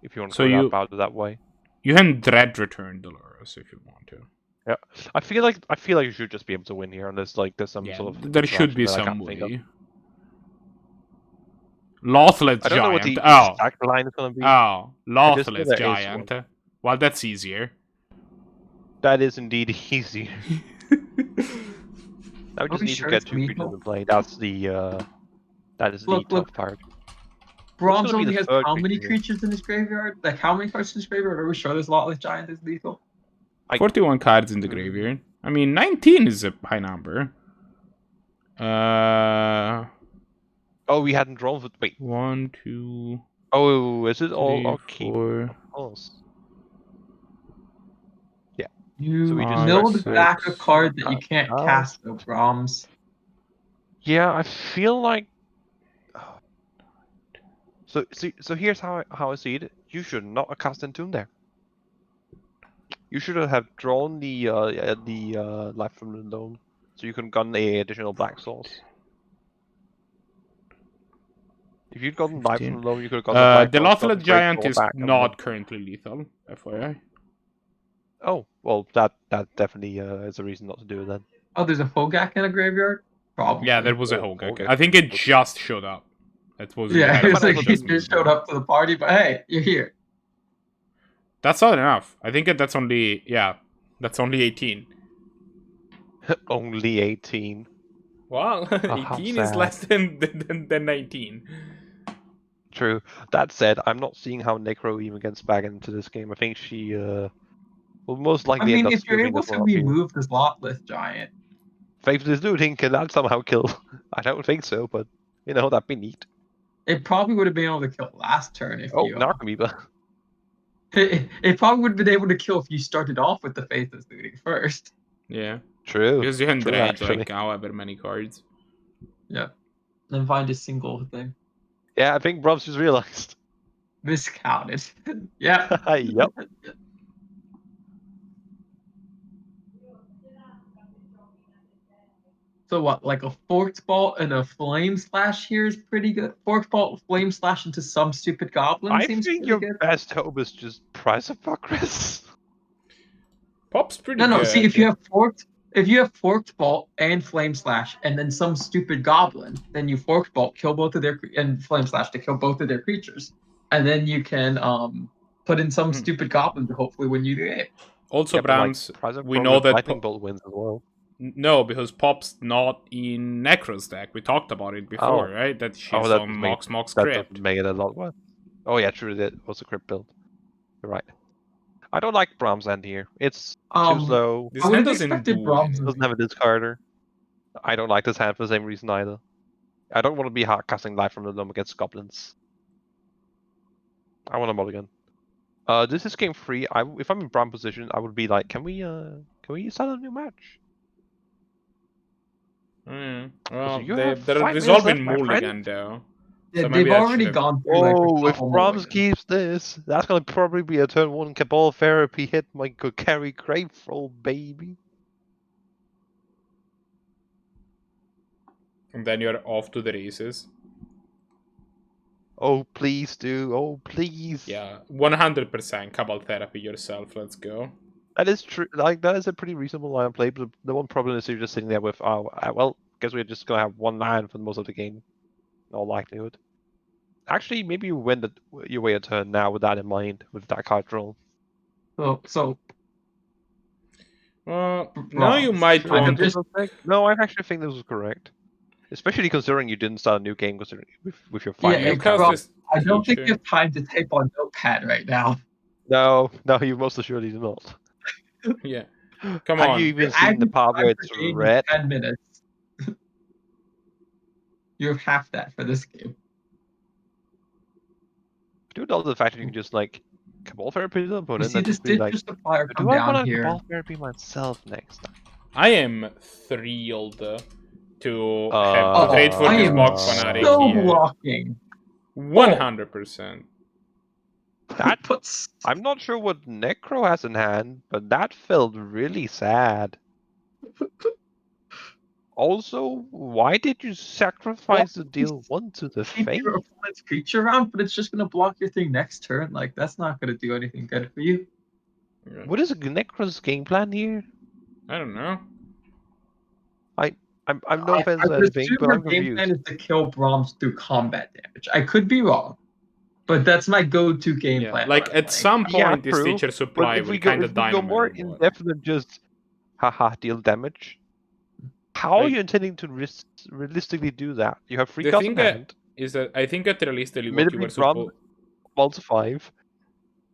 If you want to go about it that way. You can dread return the Lurrus if you want to. Yeah, I feel like you should just be able to win here unless there's some sort of. There should be some way. Lawless Giant. I don't know what the exact line is gonna be. Oh, Lawless Giant. Well, that's easier. That is indeed easier. Now we just need to get 2 creatures in play. That's the that is the tough part. Brahms only has how many creatures in his graveyard? Like how many cards in his graveyard? Are we sure this Lawless Giant is lethal? 41 cards in the graveyard. I mean, 19 is a high number. Oh, we hadn't drawn for... Wait. 1, 2... Oh, is it 3, all 4... Yeah. You milled back a card that you can't cast, though, Brahms. Yeah, I feel like... So here's how I see it. You should not have cast Entomb there. You should have drawn the life from the dome, so you can gun the additional black source. If you'd gotten life from the dome, you could have gotten the Lawless Giant is not currently lethal, FYI. Oh, well, that definitely is a reason not to do it then. Oh, there's a Hogak in a graveyard? Probably. Yeah, there was a Hogak. I think it just showed up. That was it's like he just showed up to the party, but hey, you're here. That's not enough. I think that's only, that's only 18. Only 18. Well, 18 is less than 19. True. That said, I'm not seeing how Necro even gets back into this game. I think she will most likely end up if you're able to remove this Lawless Giant. Faithless Looting, can that somehow kill? I don't think so, but, that'd be neat. It probably would have been able to kill last turn if you... Narcomoeba. It probably would have been able to kill if you started off with the Faithless Looting first. Yeah. True. Because you can dredge like however many cards. Yeah. Then find a single thing. Yeah, I think Brahms just realized. Miscounted. Yeah. Yep. So what, like a forked bolt and a flame slash here is pretty good. Forked bolt, flame slash into some stupid goblin I seems think pretty your good. best hope is just price of Chris. Pop's pretty No, good. see if you have forked bolt and flame slash, and then some stupid goblin, then you forked bolt, kill both of their and flame slash to kill both of their creatures, and then you can put in some stupid goblin to hopefully win you the game. Also, Yeah, but like Brahms, price of we know that lightning bolt wins as well. No, because Pop's not in Necro's deck. We talked about it before, right? That she's that on does Mox that Crypt. does make it a lot worse. Oh yeah, true. That was a crypt build. You're right. I don't like Brahms end here. It's too slow. This I would hand have doesn't expected do Brahms anything. Doesn't have a discarder. I don't like this hand for the same reason either. I don't want to be hard casting light from the dome against goblins. I want a mulligan. This is game 3. If I'm in Brahm position, I would be like, can we start a new match? Well, you they're have 5 minutes resolving left, my Mulligan friend. though. Yeah, So they've maybe I already should've- gone through like a Oh, if couple Brahms mulligans. keeps this, that's gonna probably be a turn 1 Cabal Therapy hit. My good carry Grateful, baby. And then you're off to the races. Oh, please do. Oh, please. Yeah, 100% Cabal Therapy yourself. Let's go. That is true. Like, that is a pretty reasonable line of play, but the one problem is you're just sitting there with, well, guess we're just gonna have one line for most of the game. In all likelihood. Actually, maybe you win you wait a turn now with that in mind, with that card draw. So now you might Sure, want to. No, I actually think this was correct. Especially considering you didn't start a new game with your 5 yeah, minutes. Because this I don't think teacher- you have time to type on Notepad right now. No, you most assuredly do not. Yeah. Come Have on. you even seen the part where it's red? 10 minutes. You have half that for this game. Do know the fact that you can just like Cabal Therapy the opponent see and this just be like, Ditcher Supplier come do I down want to here. Cabal Therapy myself next time? I am thrilled to have to trade for I this am Mock Fanatic so here. blocking. 100%. That I'm not sure what Necro has in hand, but that felt really sad. Also, why did you sacrifice the deal 1 to the Keep face? your opponent's creature around, but it's just gonna block your thing next turn. Like that's not gonna do anything good for you. What is Necro's game plan here? I don't know. I'm no offense I or anything, presume but your I'm game confused. plan is to kill Brahms through combat damage. I could be wrong, but that's my go-to game plan. Like when I'm at playing. some point, this true, teacher But supply if will we go kind of dynamite. more in depth than just haha deal damage, how are Like- you intending to realistically do that? You have 3 The cards in thing hand, is that I think that realistically what you minimally were run supposed. multi 5,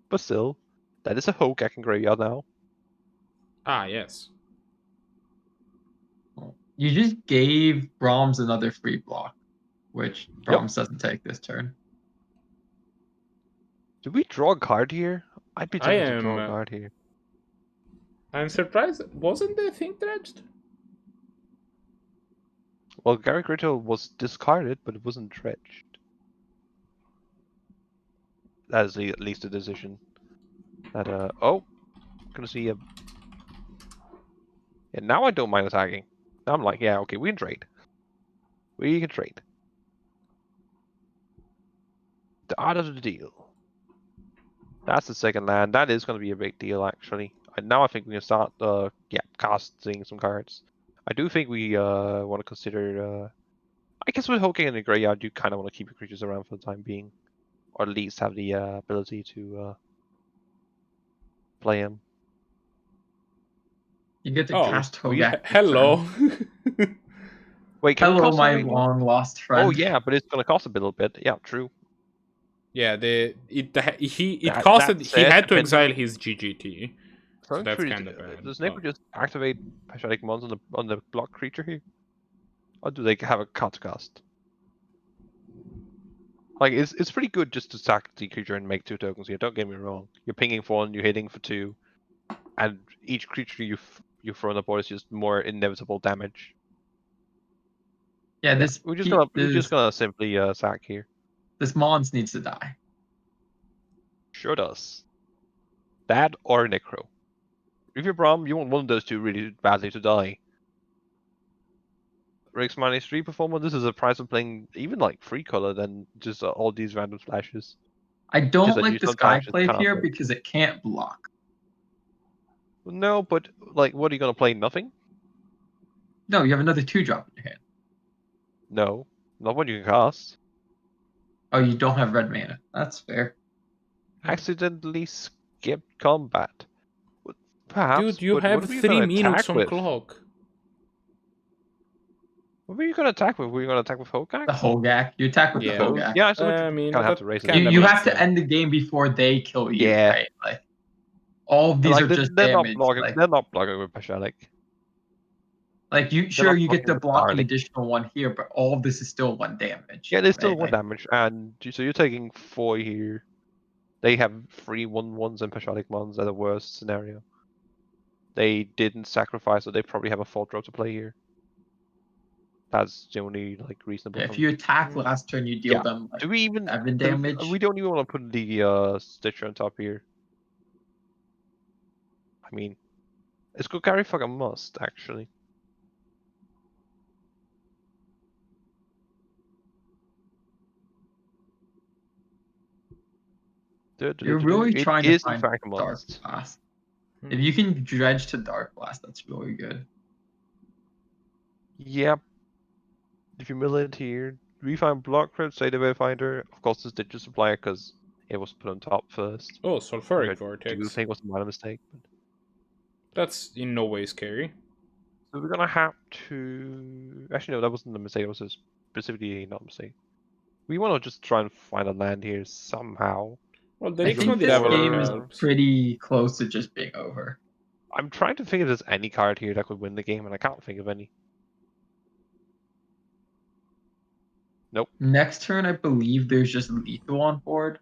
but still, that is a Hogak in graveyard now. Ah, yes. You just gave Brahms another free block, which Brahms doesn't take this turn. Do we draw a card here? I'd be tempted to draw a am. card here. I'm surprised. Wasn't the thing dredged? Well, Gary Grito was discarded, but it wasn't dredged. That is at least a decision. That gonna see a. Yeah, now I don't mind attacking. Now I'm like, yeah, okay, we can trade. We can trade. The art of the deal. That's the second land. That is gonna be a big deal, actually. And now I think we can start, casting some cards. I do think we want to consider. I guess with Hulking in the graveyard, you kind of want to keep your creatures around for the time being, or at least have the ability to play them. You get to cast Hogak. Hello. Wait, can we Hello, cost my something? long lost friend. Oh yeah, but it's gonna cost a little bit. Yeah, true. Yeah, he That he had to said, exile his GGT. So that's true, kind of bad. Does Necro just activate Pathetic Mons on the block creature here? Or do they have a cut cast? Like, it's pretty good just to sack the creature and make 2 tokens here, don't get me wrong. You're pinging for 1, you're hitting for 2, and each creature you throw on the board is just more inevitable damage. Yeah, we're just gonna simply sack here. This Mons needs to die. Sure does. That or Necro. If you're Brahm, you want one of those 2 really badly to die. Rick's minus 3 performer. This is a price of playing even like 3 color than just all these random flashes. I don't like the sky sometimes just plate can't here play. because it can't block. No, but like, what are you gonna play? Nothing? No, you have another 2-drop in your hand. No, not what you can cast. Oh, you don't have red mana. That's fair. Accidentally skipped combat. Perhaps. Dude, you but have what were you 3 gonna minutes attack on with? clock. What were you gonna attack with? Were you gonna attack with Hogak? The Hogak. You attack with Yeah. the Hogak. Yeah, so I you mean, kind of have that to raise it. kinda You makes have to sense. end the game before they kill you, Yeah. right? Like all of these Like, are just they're not damage. blocking. They're not blocking with Pashalik. Like you not you get the blocking blocking entirely. additional one here, but all of this is still 1 damage. Yeah, there's still right? 1 damage, and so you're taking 4 here. They have 3 1/1s and Pashalik Mons at the worst scenario. They didn't sacrifice, so they probably have a 4-drop to play here. That's the only like reasonable. If you attack last turn, you deal Yeah. them like Do we even 7 damage. We don't even want to put the Stitcher on top here. I mean, it's good carry fucking must actually. You're really trying to find in fact a Dark must. Blast. If you can dredge to Dark Blast, that's really good. Yep. If you mill it here, refine block crypt, say the Wayfinder. Of course, the Stitcher supplier because it was put on top first. Oh, Which Sulfuric I do Vortex. think was a minor mistake. But... That's in no way scary. So we're gonna have to. Actually, no, that wasn't a mistake. It was specifically not a mistake. We want to just try and find a land here somehow. Well, the I Rixma think did this have a game lot is of helps. pretty close to just being over. I'm trying to think if there's any card here that could win the game, and I can't think of any. Nope. Next turn, I believe there's just lethal on board.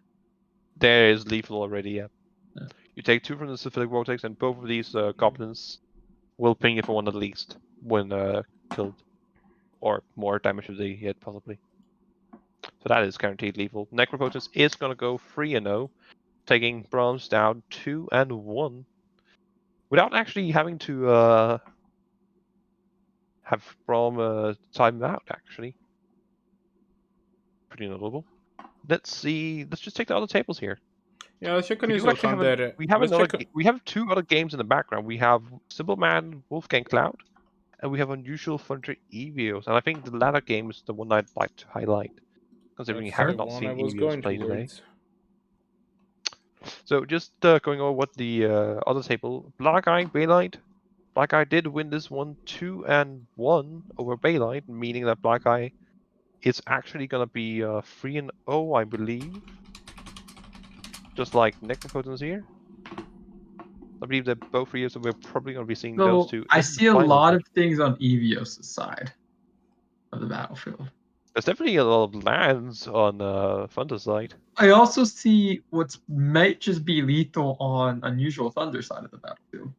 There is lethal already, yeah. Yeah. You take 2 from the Syphilic Vortex, and both of these Goblins will ping you for 1 at least when killed. Or more damage if they hit, possibly. So that is guaranteed lethal. Necropotence is going to go 3-0, taking Brahms down 2-1. Without actually having to have Brahm time out, actually. Pretty notable. Let's see. Let's just take the other tables here. Yeah, let's check on We do actually have UnusualThunder. we have 2 other games in the background. We have Cymbalman, WolfgangCloud, and we have UnusualThunder Evios. And I think the latter game is the one I'd like to highlight, considering we That's have the not one seen I was Evios going play today. towards. So just going over what the other table, Blahguy, Bailite. Blahguy did win this one 2-1 over Bailite, meaning that Blahguy is actually gonna be 3-0, I believe. Just like Necropotence here. I believe that both years, so we're probably gonna be seeing those two. I in see a finals. lot of things on Evios' side of the battlefield. There's definitely a lot of lands on Thunder's side. I also see what might just be lethal on UnusualThunder side of the battlefield.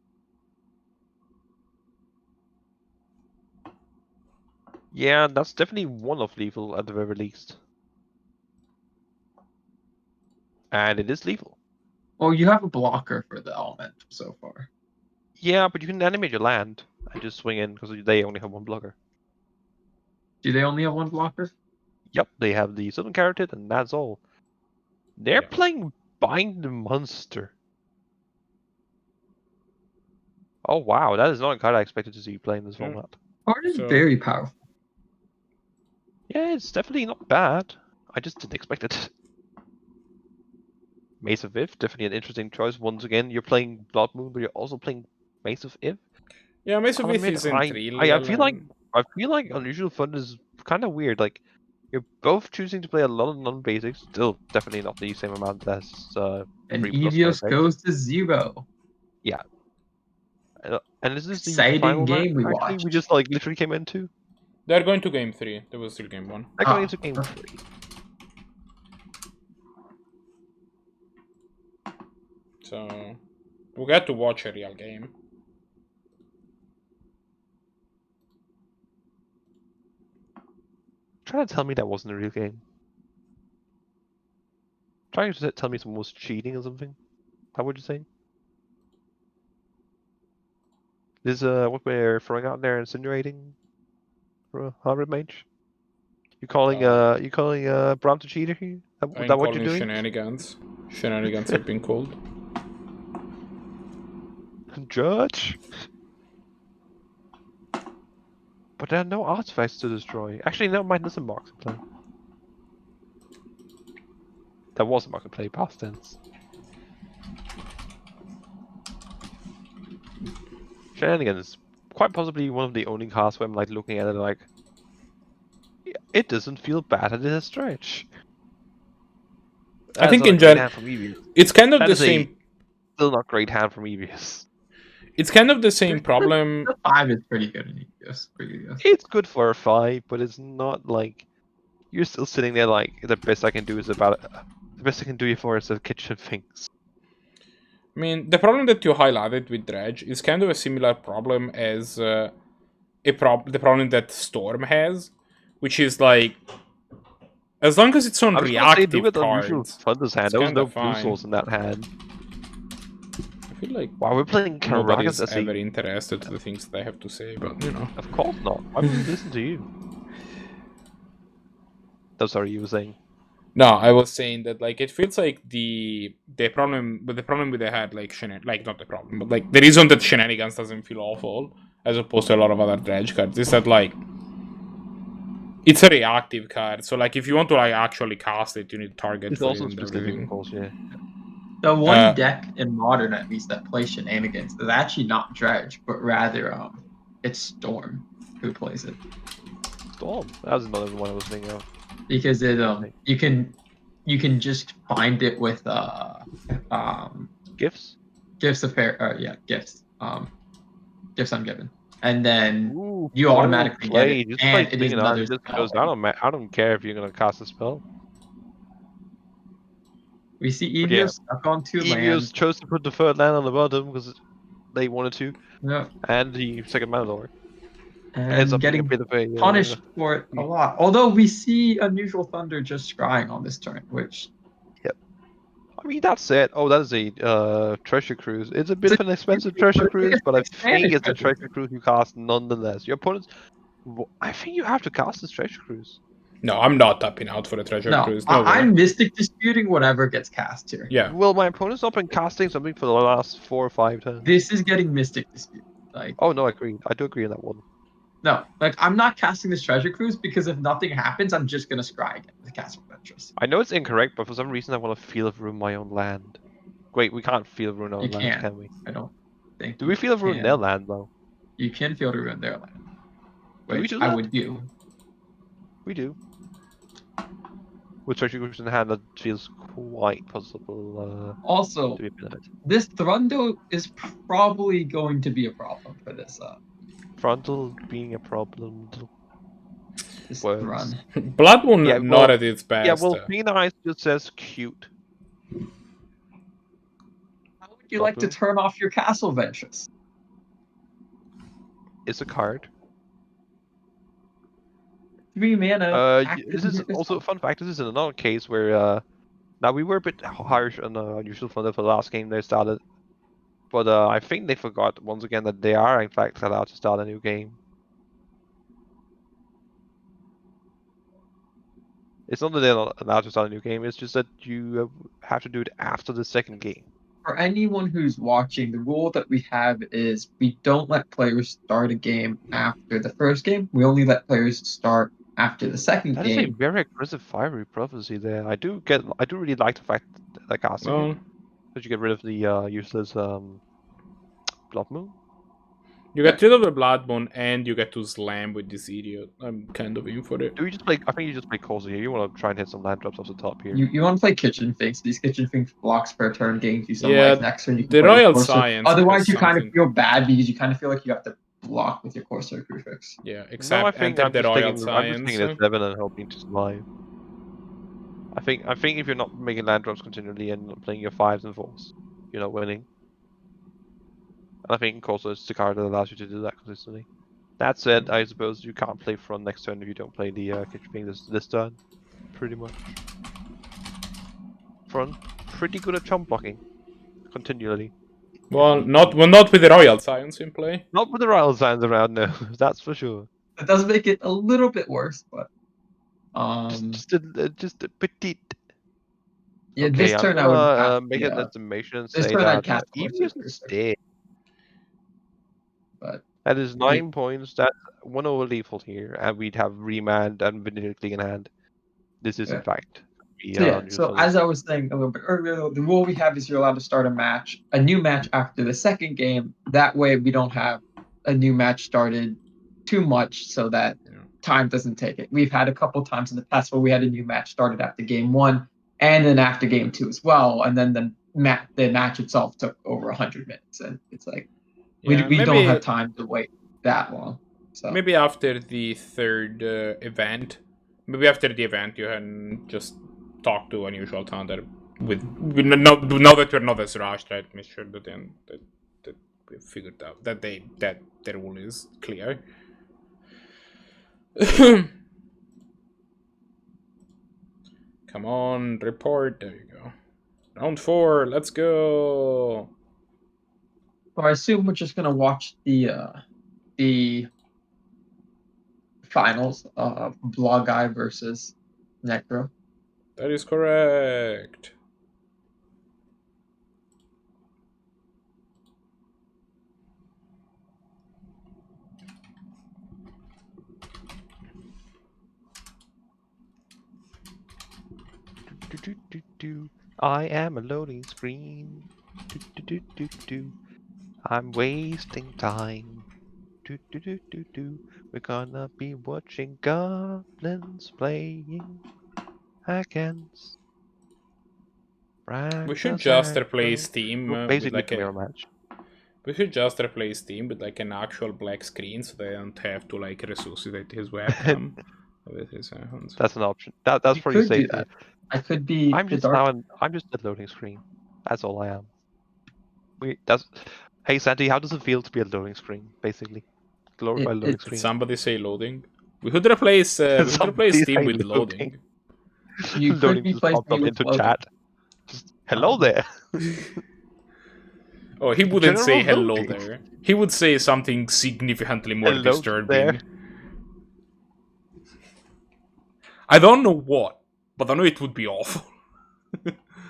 Yeah, that's definitely one of lethal at the very least. And it is lethal. Well, you have a blocker for the elemental so far. Yeah, but you can animate your land and just swing in because they only have 1 blocker. Do they only have 1 blocker? Yep, they have the Southern Carotid, and that's all. They're playing Bind the Monster. Oh wow, that is not a card I expected to see playing this format. Card is very powerful. Yeah, it's definitely not bad. I just didn't expect it. Mace of If, definitely an interesting choice. Once again, you're playing Blood Moon, but you're also playing Mace of If. Yeah, Mace of If isn't really. I feel like UnusualThunder is kind of weird. Like you're both choosing to play a lot of non-basics. Still, definitely not the same amount as And 3+ Evios right? goes to 0. Yeah. And is this the Exciting final game we actually, watched. we just like literally came into? They're going to game 3. There was still game 1. They're going into game 3. So we got to watch a real game. Trying to tell me that wasn't a real game. Trying to tell me someone was cheating or something. How would you say? This is what we're throwing out there, insinuating. Red Mage? You calling Brahms a cheater here? I'm That what calling you're doing? shenanigans. Shenanigans have been called. Judge. But there are no artifacts to destroy. Actually, never mind. There's a marketplace. There was a marketplace past tense. Shenanigans is quite possibly one of the only cards where I'm like looking at it like, it doesn't feel bad at a stretch. I think in general, general, it's kind of that the is same. Still not great hand from Evius. It's kind of the same problem. The 5 is pretty good in EPS. Pretty good. It's good for a 5, but it's not like you're still sitting there like the best I can do is about the best I can do you for is the kitchen things. I mean, the problem that you highlighted with Dredge is kind of a similar problem as the problem that Storm has, which is like, as long as it's on reactive cards, UnusualThunder's hand. it's There was kinda no blue fine. source in that hand. I feel like Wow, we're playing nobody's Rakdos ever interested to the things that I have to say, but you know. Of course not. Why would we listen to you? Oh, sorry, you were saying. No, I was saying that like it feels like the problem with the head like not the problem, but like the reason that Shenanigans doesn't feel awful as opposed to a lot of other Dredge cards is that like it's a reactive card, so like if you want to like actually cast it, you need to target It's for also it and specific, everything. of course, yeah. The one deck in Modern, at least, that plays Shenanigans is actually not Dredge, but rather it's Storm who plays it. Storm. That was another one I was thinking of. Because it you can just find it with Gifts? gifts gifts gifts ungiven, and then Ooh, you automatically get play. it, Just and like it is another just spell. goes, I don't care if you're gonna cast a spell. We see But Evios yeah. stuck on 2 Evios lands. chose to put the third land on the bottom because they wanted to, Yeah, and the second mana lord. and getting bit of a, punished for it a lot. Although we see UnusualThunder just scrying on this turn, which I mean, that's it. Oh, that is a treasure cruise. It's a bit of an expensive treasure cruise, but I think it's a treasure cruise you cast nonetheless. Your opponents, I think you have to cast this treasure cruise. No, I'm not tapping out for the treasure cruise. No way. I'm Mystic disputing whatever gets cast here. Yeah. Well, my opponent's not been casting something for the last 4 or 5 turns. This is getting Mystic dispute. Like, oh no, I agree. I do agree on that one. No, like I'm not casting this treasure cruise because if nothing happens, I'm just gonna scry again with cast Ventress. I know it's incorrect, but for some reason I want to Field of Ruin my own land. Wait, we can't Field of Ruin our own land, can we? I don't think. Do we Field of Ruin their land though? You can Field of Ruin their land. Do we do I that? would do. We do. With treasure cruise in hand, that feels quite possible. Also, to be better. this Thrundo is probably going to be a problem for this. Frontal being a problem. This Words. run. Bloodmoon Yeah, not at its best. Yeah, well, Being Eyes just says cute. How would you like to turn off your castle Ventress? It's a card. 3 mana. This is also a fun fact. This is another case where now we were a bit harsh on UnusualThunder for the last game they started, but I think they forgot once again that they are in fact allowed to start a new game. It's not that they're not allowed to start a new game. It's just that you have to do it after the second game. For anyone who's watching, the rule that we have is we don't let players start a game after the first game. We only let players start after the second game. That is a very aggressive fiery prophecy there. I do really like the fact that they're casting it. That you get rid of the useless Blood Moon. You get rid of the Blood Moon and you get to slam with this idiot. I'm kind of in for it. Do we just play? I think you just play Corsair here. You want to try and hit some land drops off the top here. You want to play Kitchen Finks. These Kitchen Finks blocks per turn gains you some Yeah, life next turn. You can the play Royal Corsair. Science. Otherwise, you kind of feel bad because you kind of feel like you have to block with your Corsair Prefix. Yeah, except I think enter I'm the just Royal taking, Science. I'm just taking a 7 and hoping to survive. I think if you're not making land drops continually and not playing your 5s and 4s, you're not winning. And I think Corsair is the card that allows you to do that consistently. That said, I suppose you can't play front next turn if you don't play the Kitchen Ping this turn. Pretty much. Front, pretty good at chump blocking. Continually. Well, not with the Royal Science in play. Not with the Royal Science around, no. That's for sure. It does make it a little bit worse, but just a petite. yeah, Okay, this I'm turn I would gonna have make an estimation and this say turn I'd that cast Evie Corsair isn't Berserker, dead. but That is I mean, 9 points. That's 1 over default here, and we'd have Remand and Benedictine in hand. This is yeah. in fact. So as I was saying a little bit earlier, the rule we have is you're allowed to start a new match after the second game. That way we don't have a new match started too much so that time doesn't take it. We've had a couple times in the past where we had a new match started after game 1 and then after game 2 as well, and then the match itself took over 100 minutes, and it's like we don't have time to wait that long. So maybe after the third event, maybe after the event you can just talk to UnusualThunder with now that we're not as rushed, right? Make sure that then that we figured out that the rule is clear. Come on, report. There you go. Round 4. Let's go. So I assume we're just gonna watch the finals of Blahguy versus Necro. That is correct. I am a loading screen. I'm wasting time. We're gonna be watching Goblins playing against We should Rakdos just Aggro. replace Steam with Basically like a mirror match. We should just replace Steam with like an actual black screen, so they don't have to like resuscitate his webcam with his hands. That's an option. That's You for your could do safety. that. I could be I'm the just dark. I'm just a loading screen. That's all I am. Hey Santi, how does it feel to be a loading screen? Basically, glorified loading Did screen. somebody say loading? We could replace Steam with loading. You could Loading replace just popped me up with into loading. chat. Just hello there. Oh, he wouldn't say General hello loading. there. He would say something significantly more Hello disturbing. there. I don't know what, but I know it would be awful.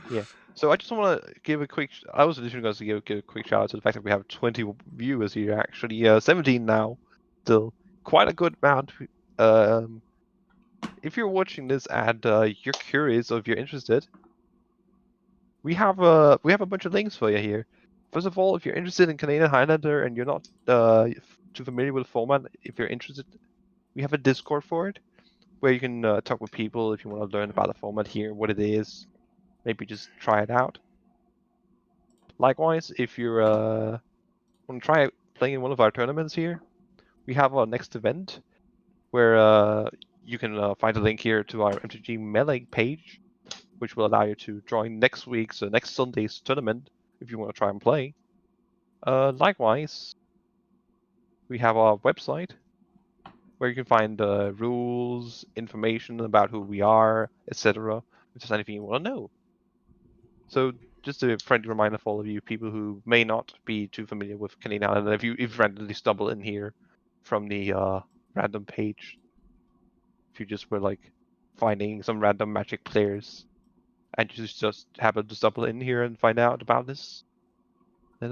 Yeah. So I just want to give a quick. I was initially going to give a quick shout out to the fact that we have 20 viewers here. Actually, 17 now. Still quite a good amount. If you're watching this and you're curious or if you're interested, we have a bunch of links for you here. First of all, if you're interested in Canadian Highlander and you're not too familiar with the format, if you're interested, we have a Discord for it, where you can talk with people if you want to learn about the format here, what it is, maybe just try it out. Likewise, if you're want to try playing in one of our tournaments here, we have our next event, where you can find a link here to our MTG Melee page, which will allow you to join next Sunday's tournament if you want to try and play. Likewise, we have our website where you can find rules, information about who we are, etc. If there's anything you want to know. So just a friendly reminder for all of you people who may not be too familiar with Canadian Highlander, if you randomly stumble in here from the random page, if you just were like finding some random Magic players and you just happen to stumble in here and find out about this, then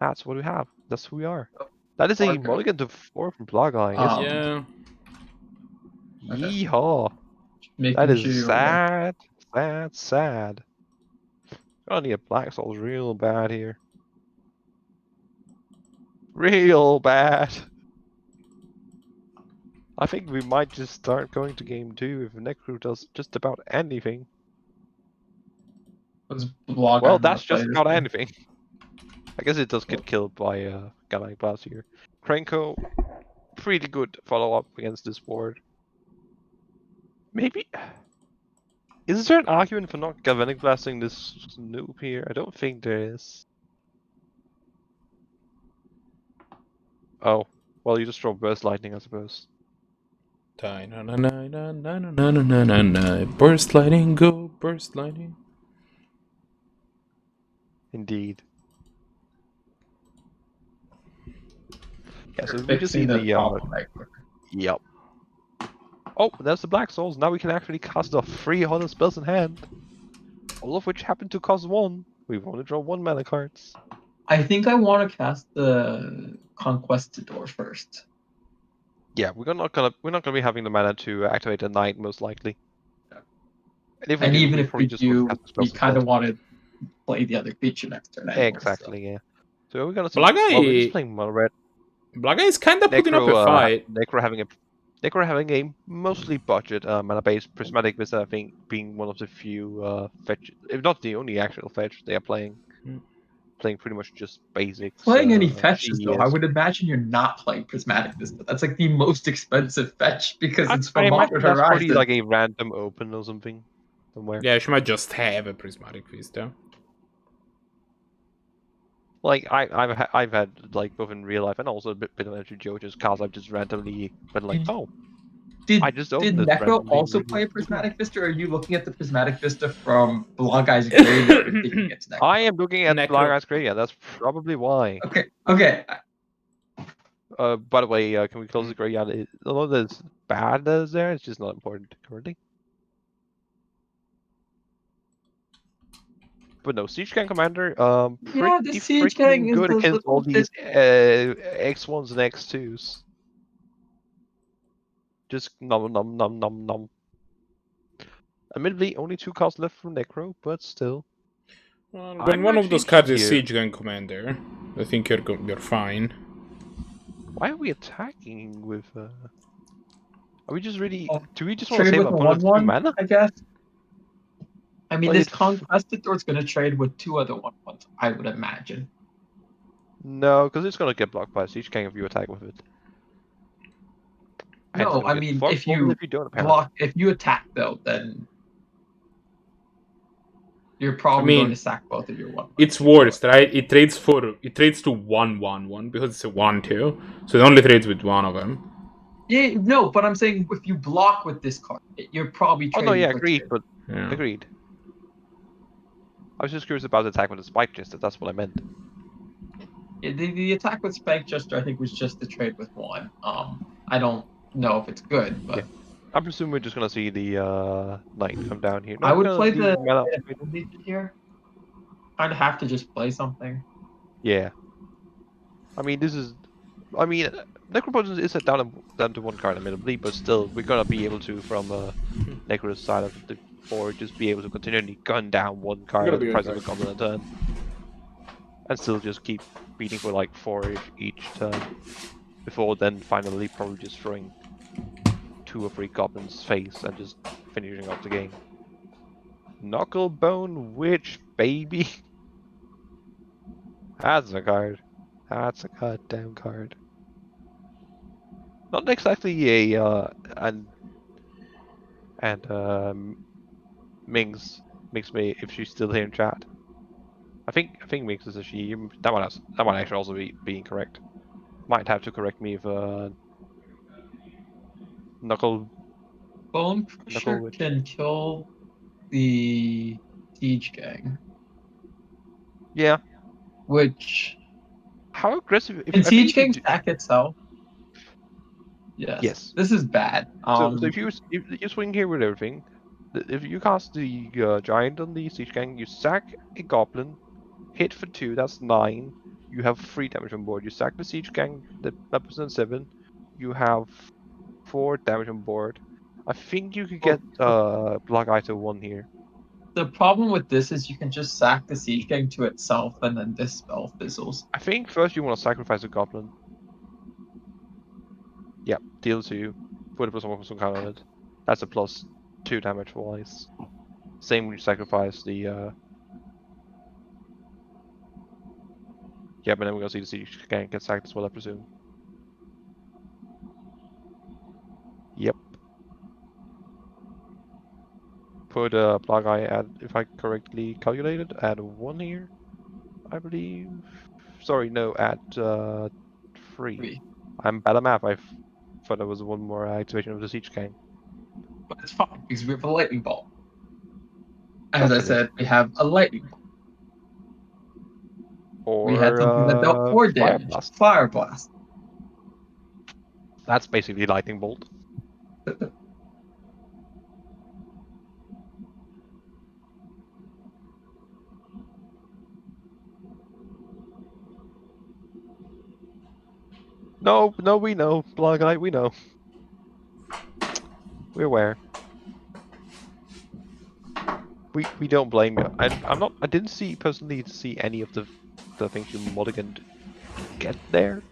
that's what we have. That's who we are. That is a mulligan to 4 from Blahguy, isn't it? Yeah. Yeehaw! That is sad, sad. Gonna need a Black Souls real bad here. Real bad. I think we might just start going to game 2 if Necro does just about anything. Well, that's just about anything. I guess it does get killed by a guy like Bazaaar. Krenko, pretty good follow-up against this board. Maybe... Is there an argument for not Galvanic Blasting this noob here? I don't think there is. Oh, well, you just throw Burst Lightning, I suppose. Burst lightning, go, burst lightning. Indeed. Yeah, so we just Fixing see the the problem right quick. Yep. Oh, there's the Black Souls. Now we can actually cast off 300 spells in hand. All of which happen to cost 1. We've only drawn 1 mana cards. I think I want to cast the Conquistador first. Yeah, we're not gonna be having the mana to activate the Knight most likely. Yeah. And if we And do, even we if probably we just want to do, cast the we spells kind of instead. want to play the other creature next turn anyway. Exactly, yeah. So we're gonna see. Blahguy- Well, we're just playing mono red. Blahguy is kind of putting up a Necro, fight. Necro having a mostly budget mana-based Prismatic Vista, being one of the few fetch, if not the only actual fetch they are playing. Hmm. Playing pretty much just basics. Playing any fetches she though, I is- would imagine you're not playing Prismatic Vista. That's like the most expensive fetch because it's I from imagine Modern that's probably Horizon. like a random open or something somewhere. Yeah, she might just have a Prismatic Vista. Like I've had like both in real life and also a bit of Energy Jojo's cards. I've just randomly been like, oh, I Did just did opened this Necro randomly. also play a Prismatic Vista, or are you looking at the Prismatic Vista from Blahguy's graveyard and thinking it's Necro? I am looking at Necro. Blahguy's Graveyard. That's probably why. Okay. By the way, can we close the graveyard? Although there's bad that is there, it's just not important currently. But no, Siege Gang Commander, pretty Yeah, the Siege Gang freaking is good the against all little these X1s and X2s. Just nom nom nom nom nom. Admittedly, only 2 cards left from Necro, but still. Well, when one of those cards is Siege Gang Commander, I think you're fine. Why are we attacking with? Are we just really? Do we just want to trade save with our a opponent's 1/1, mana? I guess. I mean, Well, this it- Conquistador's going to trade with 2 other 1/1s, I would imagine. No, because it's gonna get blocked by Siege Gang if you attack with it. And it's No, gonna I get mean, fucked if you over don't, apparently. if you attack though, then you're probably going to sack both of your 1/1s. It's worse, right? It trades to 1/1/1 because it's a 1/2, so it only trades with one of them. Yeah, no, but I'm saying if you block with this card, you're probably Oh trading. no, yeah, for agreed, 2. but Yeah. agreed. I was just curious about the attack with the Spike Jester. That's what I meant. Yeah, the attack with Spike Jester, I think, was just the trade with 1. I don't know if it's good, but Yeah. I presume we're just gonna see the Knight come down here. No, I we're would gonna play leave the mana- Legion here. I'd have to just play something. Yeah. I mean, Necropotence is down to 1 card, admittedly, but still, we're gonna be able to, from Necro's side of the board, just be able to continually gun down 1 card at the price of a Goblin a turn. And still just keep beating for like 4 each turn. Before then finally probably just throwing 2 or 3 Goblins face and just finishing off the game. Knucklebone Witch, baby! That's a card. That's a goddamn card. Not exactly a Mings me if she's still here in chat. I think Mings is a she. That might actually also be incorrect. Might have to correct me if Bone Crusher can kill the Siege Gang. Yeah. Which How aggressive? can Siege Gang stack itself? Yes. This is bad. So if you swing here with everything, if you cast the Giant on the Siege Gang, you sack a Goblin, hit for 2, that's 9. You have 3 damage on board. You sack the Siege Gang, that represents 7. You have 4 damage on board. I think you could get Blahguy to 1 here. The problem with this is you can just sack the Siege Gang to itself and then this spell fizzles. I think first you want to sacrifice a Goblin. Yep, deal 2. Put a +1/+1 counter on it. That's a +2 damage wise. Same when you sacrifice the yeah, but then we're gonna see the Siege Gang get sacked as well, I presume. Yep. Put Blahguy at, if I correctly calculated, add 1 here, I believe. Sorry, no, at 3. I'm bad at math. I thought there was 1 more activation of the Siege Gang. But it's fine because we have a lightning bolt. As I said, we have a lightning bolt. Or we had something that dealt 4 damage. Fire Blast. That's basically lightning bolt. No, we know, Blahguy, we know. We're aware. We don't blame you. I didn't personally see any of the things you mulliganed get there.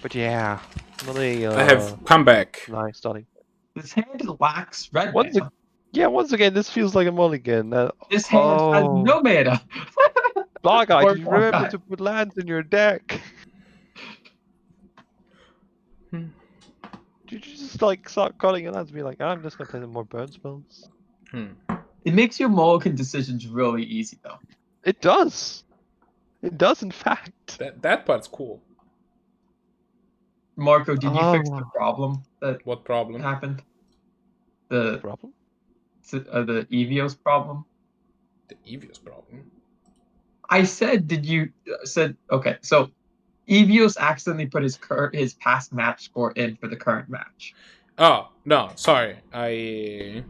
But yeah, another I have come back. nice starting. This hand lacks red Once mana. once again, this feels like a mulligan. This hand has no mana. Blahguy, Or do you remember combat. to put lands in your deck? Did you just like start calling your lands and be like, I'm just gonna play some more burn spells? It makes your mulligan decisions really easy, though. It does. It does, in fact. That part's cool. Marco, did you fix the problem that What problem? happened? The problem? The Evios problem. The Evios problem. I said, did you said okay? So Evios accidentally put his past match score in for the current match. Oh no, sorry. I.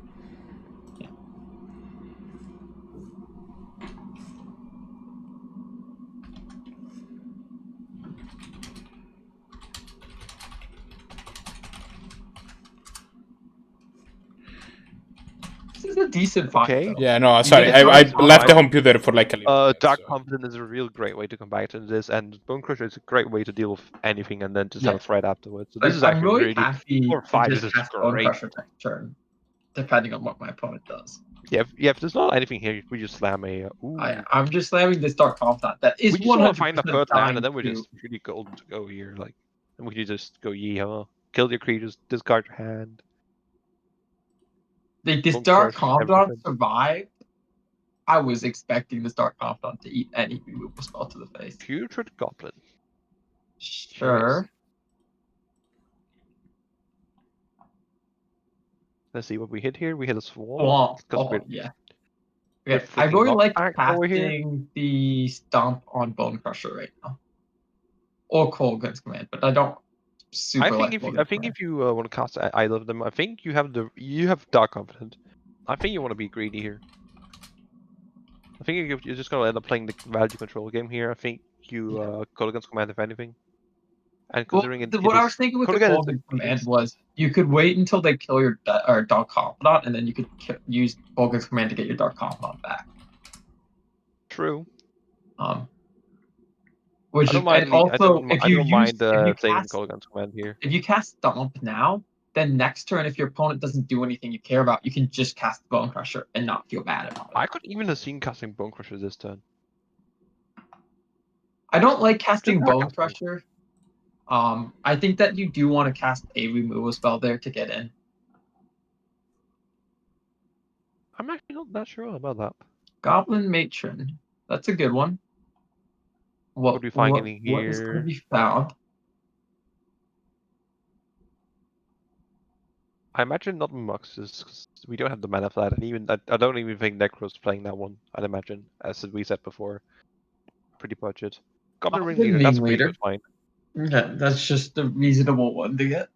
This is a decent fight. Okay. Though. Yeah, no, sorry. I left the computer for like a little bit. Dark So. Confidence is a real great way to come back to this, and Bone Crusher is a great way to deal with anything and then just have a threat afterwards. So Like, this is I'm actually really really happy 4 or to 5 just is cast Bone great. Crusher next turn, depending on what my opponent does. Yeah, if there's not anything here, we just slam a. Ooh. I'm just slamming this Dark Confidant. That is We just want to find a 100% third land, and then dying we're just really golden to go here. Like, and we can just go yeehaw, kill your creatures, discard your hand. This Bone Dark Crush, Confidant everything. survived. I was expecting this Dark Confidant to eat any removal spell to the face. Putrid Goblin. Sure. Let's see what we hit here. We hit a swamp. Well, We're, yeah. we're I really freaking like knockback over here. casting the Stomp on Bone Crusher right now. Or Colgan's Command, but I don't super like I think if you want to cast either of them, I think you have Dark Confidant. I think you want to be greedy here. I think you're just gonna end up playing the value control game here. I think you Colgan's Command if anything. And considering what I was thinking with the Colgan's Command was you could wait until they kill your Dark Confidant, and then you could use Colgan's Command to get your Dark Confidant back. True. Which I don't mind. I don't mind saving Colgan's Command here. If you cast Stomp now, then next turn, if your opponent doesn't do anything you care about, you can just cast Bone Crusher and not feel bad about it. I could even have seen casting Bone Crusher this turn. I don't like casting Bone Crusher. I think that you do want to cast a removal spell there to get in. I'm actually not that sure about that. Goblin Matron. That's a good one. What are we finding here? What is going to be found? I imagine not Muxes, because we don't have the mana for that, and even I don't even think Necro's playing that one. I'd imagine, as we said before, pretty budget. Goblin Ring Leader, that's a pretty good find. Okay, that's just a reasonable one to get.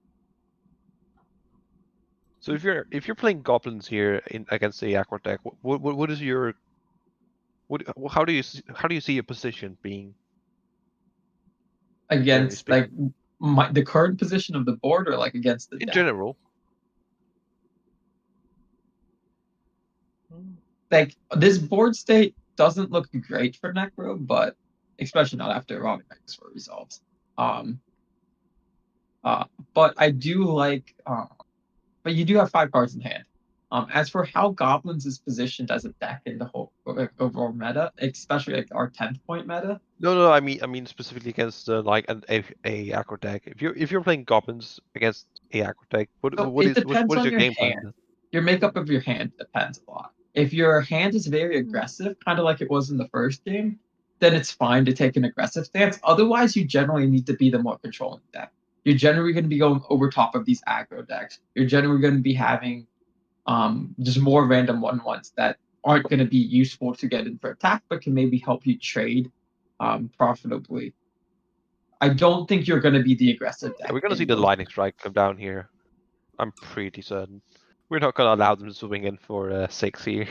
So if you're playing goblins here against the Aggro deck, what is your how do you see your position being against like the current position of the board, or like against the deck? In general? Like this board state doesn't look great for Necro, but especially not after Erotic Megasaur resolves. But I do like but you do have 5 cards in hand. As for how Goblins is positioned as a deck in the whole overall meta, especially like our 10th point meta. No, I mean specifically against like a Aggro deck. If you're playing Goblins against a Aggro deck, what is your game plan? Your makeup of your hand depends a lot. If your hand is very aggressive, kind of like it was in the first game, then it's fine to take an aggressive stance. Otherwise, you generally need to be the more controlling deck. You're generally going to be going over top of these aggro decks. You're generally going to be having just more random 1/1s that aren't going to be useful to get in for attack, but can maybe help you trade profitably. I don't think you're going to be the aggressive deck. Yeah, we're gonna see in the most lightning strike come down here. I'm pretty certain. We're not gonna allow them to swing in for 6 here.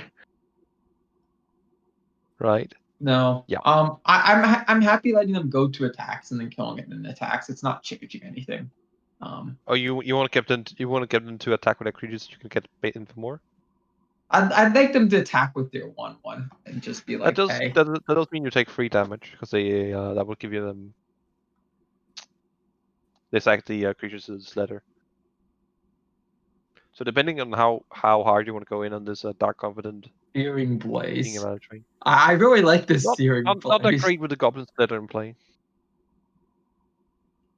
Right? No. Yeah. I'm happy letting them go to attacks and then killing it in attacks. It's not changing anything. Oh, you want to get them to attack with their creatures so you can get bait in for more? I'd like them to attack with their 1/1 and just be like, hey. That does mean you take 3 damage because they that will give you them. They sack the creatures to this letter. So depending on how hard you want to go in on this Dark Confident Searing Blaze. train. I really like this Searing Blaze. Not that great with the Goblins letter in play.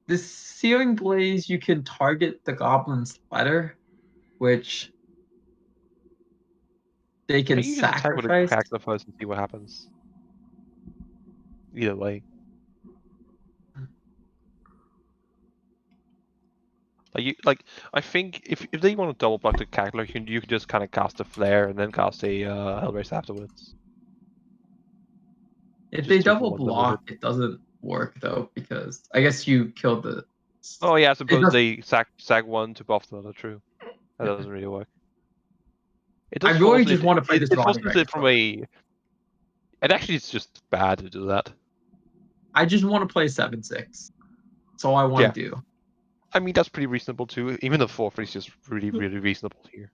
This Searing Blaze, you can target the Goblin's letter, which they can You just attack with a sacrifice. Crackler first and see what happens. Either way. I think if they want to double block the Cackler, you can just kind of cast a Flare and then cast a Hellraise afterwards. If Just they 2 for double 1 double block, it doesn't work though, because I guess you killed the. Oh yeah, I suppose does- they sack 1 to buff the other. True, that doesn't really work. I really just want to play this It's Rotting also from Record. and actually, it's just bad to do that. I just want to play 7/6. That's all I want to do. I mean, that's pretty reasonable too. Even the 4/3 is just really reasonable here.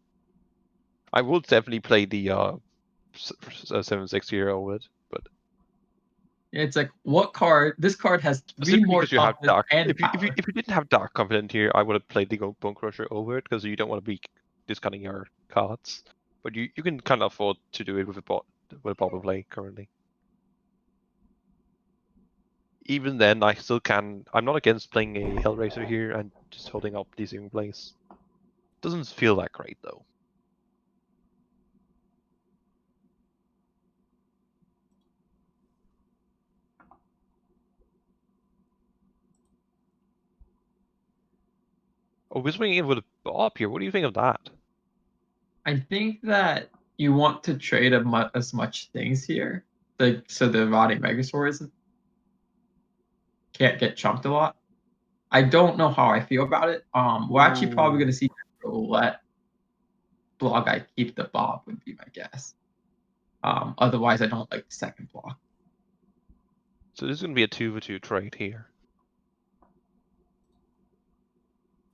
I would definitely play the 7/6 here over it, but It's like, what card? This card has 3 simply more because you have toughness dark. and If you didn't have Dark Confident here, I would have played the Bone Crusher over it because you don't want to be discarding your cards. But you can kind of afford to do it with a bottom play currently. Even then, I still can. I'm not against playing a Hellraiser here and just holding up these in place. Doesn't feel that great though. Oh, we're swinging in with a Bob here. What do you think of that? I think that you want to trade as much things here, so the Rotting Megasaur can't get chunked a lot. I don't know how I feel about it. We're actually probably going to see let Blahguy keep the Bob, would be my guess. Otherwise, I don't like the second block. So this is going to be a 2-for-2 trade here.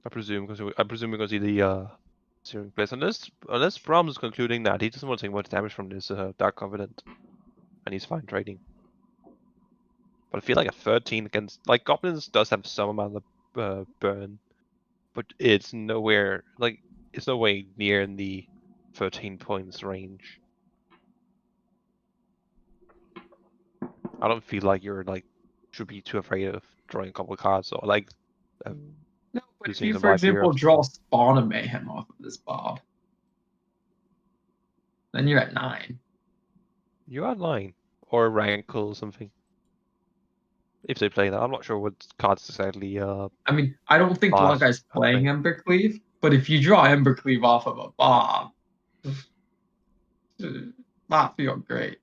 I presume we're going to see the Searing Blaze. Unless Brahms is concluding that he doesn't want to take much damage from this Dark Confident, and he's fine trading. But I feel like a 13 against Goblins does have some amount of burn, but it's nowhere it's no way near in the 13 points range. I don't feel like you're should be too afraid of drawing a couple of cards or no, but if you, for example, draw Spawn of Mayhem off of this Bob, then you're at 9. You're at 9 or Rankle or something. If they play that, I'm not sure what cards exactly. I mean, I don't think Blahguy's playing Embercleave, but if you draw Embercleave off of a Bob, not feel great.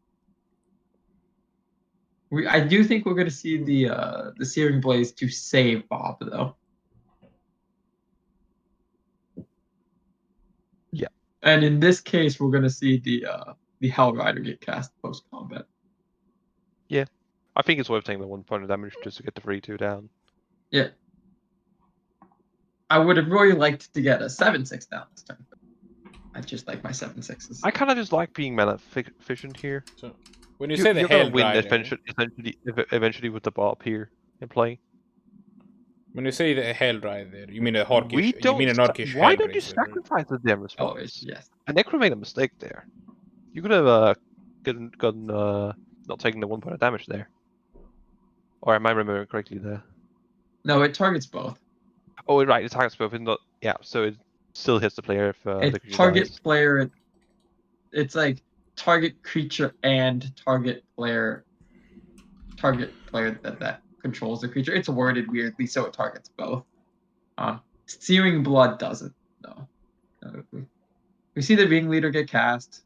I do think we're going to see the Searing Blaze to save Bob, though. Yeah. And in this case, we're going to see the Hell Rider get cast post combat. Yeah, I think it's worth taking the 1 point of damage just to get the 3/2 down. Yeah. I would have really liked to get a 7/6 down this time. I just like my 7/6s. I kind of just like being mana efficient here. So when you say the Hell Rider, eventually with the Bob here in play. When you say the Hell Rider, you mean a Orcish? You mean an Orcish Why Hell don't you Raiser? sacrifice the damn response? Oh, yes. And Necro made a mistake there. You could have gotten not taking the 1 point of damage there. Or am I remembering correctly there? No, it targets both. Oh, right, it targets both. Not, yeah, so it still hits the player if the creature target dies. Player. It's like target creature and target player that controls the creature. It's worded weirdly, so it targets both. Searing Blood doesn't. No. We see the Ringleader get cast.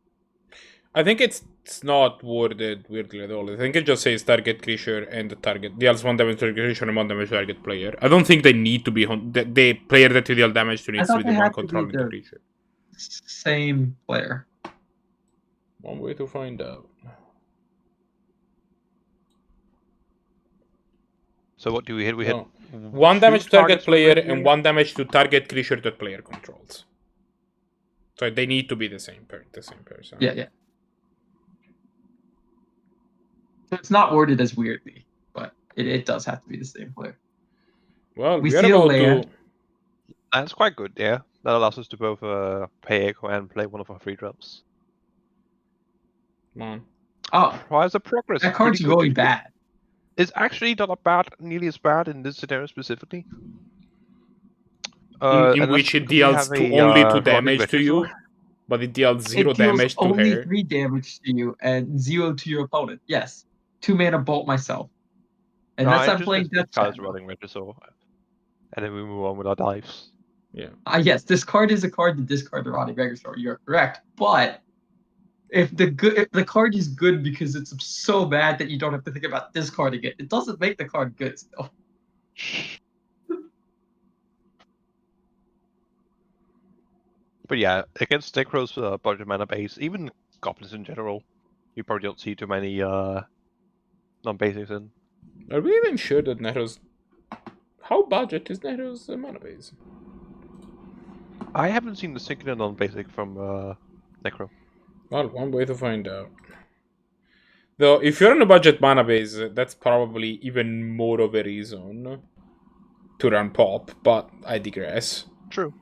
I think it's It's not worded weirdly at all. I think it just says target creature and the target deals 1 damage to target creature and 1 damage to target player. I don't think they need to be the player that you deal damage to needs to be the one controlling the creature. Same player. One way to find out. So what do we hit? We hit 1 damage to target targets player already? and 1 damage to target creature that player controls. So they need to be the same person. Yeah. So it's not worded as weirdly, but it does have to be the same player. Well, We we are see a about land. to. That's quite good, yeah. That allows us to both pay Echo and play one of our 3-drops. Come on. Oh, Prize of Progress. that card's pretty good. going bad. It's actually not bad, nearly as bad in this scenario specifically. In which it deals only 2 damage to you, but it deals 0 It deals damage to only her. 3 damage to you and 0 to your opponent. Yes. 2 mana bolt myself. And that's I'm playing Death cards Shadow. running Regisaur. And then we move on with our dives. Yeah. Yes, this card is a card to discard the Rotting Regisaur. You're correct. But if the card is good because it's so bad that you don't have to think about discarding it, it doesn't make the card good still. But yeah, against Necro's budget mana base, even Goblins in general, you probably don't see too many non-basics in. Are we even sure that Necro's... How budget is Necro's mana base? I haven't seen the singular non-basic from Necro. Well, one way to find out. Though, if you're on a budget mana base, that's probably even more of a reason to run pop, but I digress. True.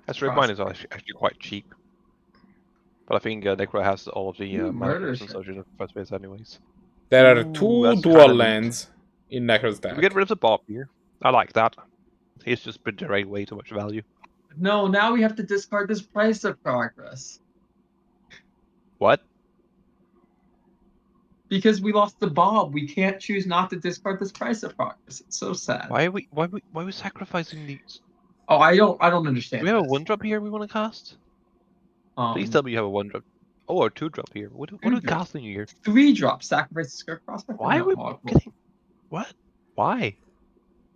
As mine is actually quite cheap. But I think Necro has all of the mana and such in the first base anyways. There are 2 dual lands in Necro's deck. We get rid of the Bob here. I like that. He's just been generating way too much value. No, now we have to discard this Price of Progress. What? Because we lost the Bob, we can't choose not to discard this Price of Progress. It's so sad. Why are we sacrificing these? Oh, I don't understand. Do we have a 1-drop here we want to cast? Please tell me you have a 1-drop. Oh, or 2-drop here. What are we casting here? 3-drop, sacrifice the Skirt Prospect. Why are we getting... What? Why?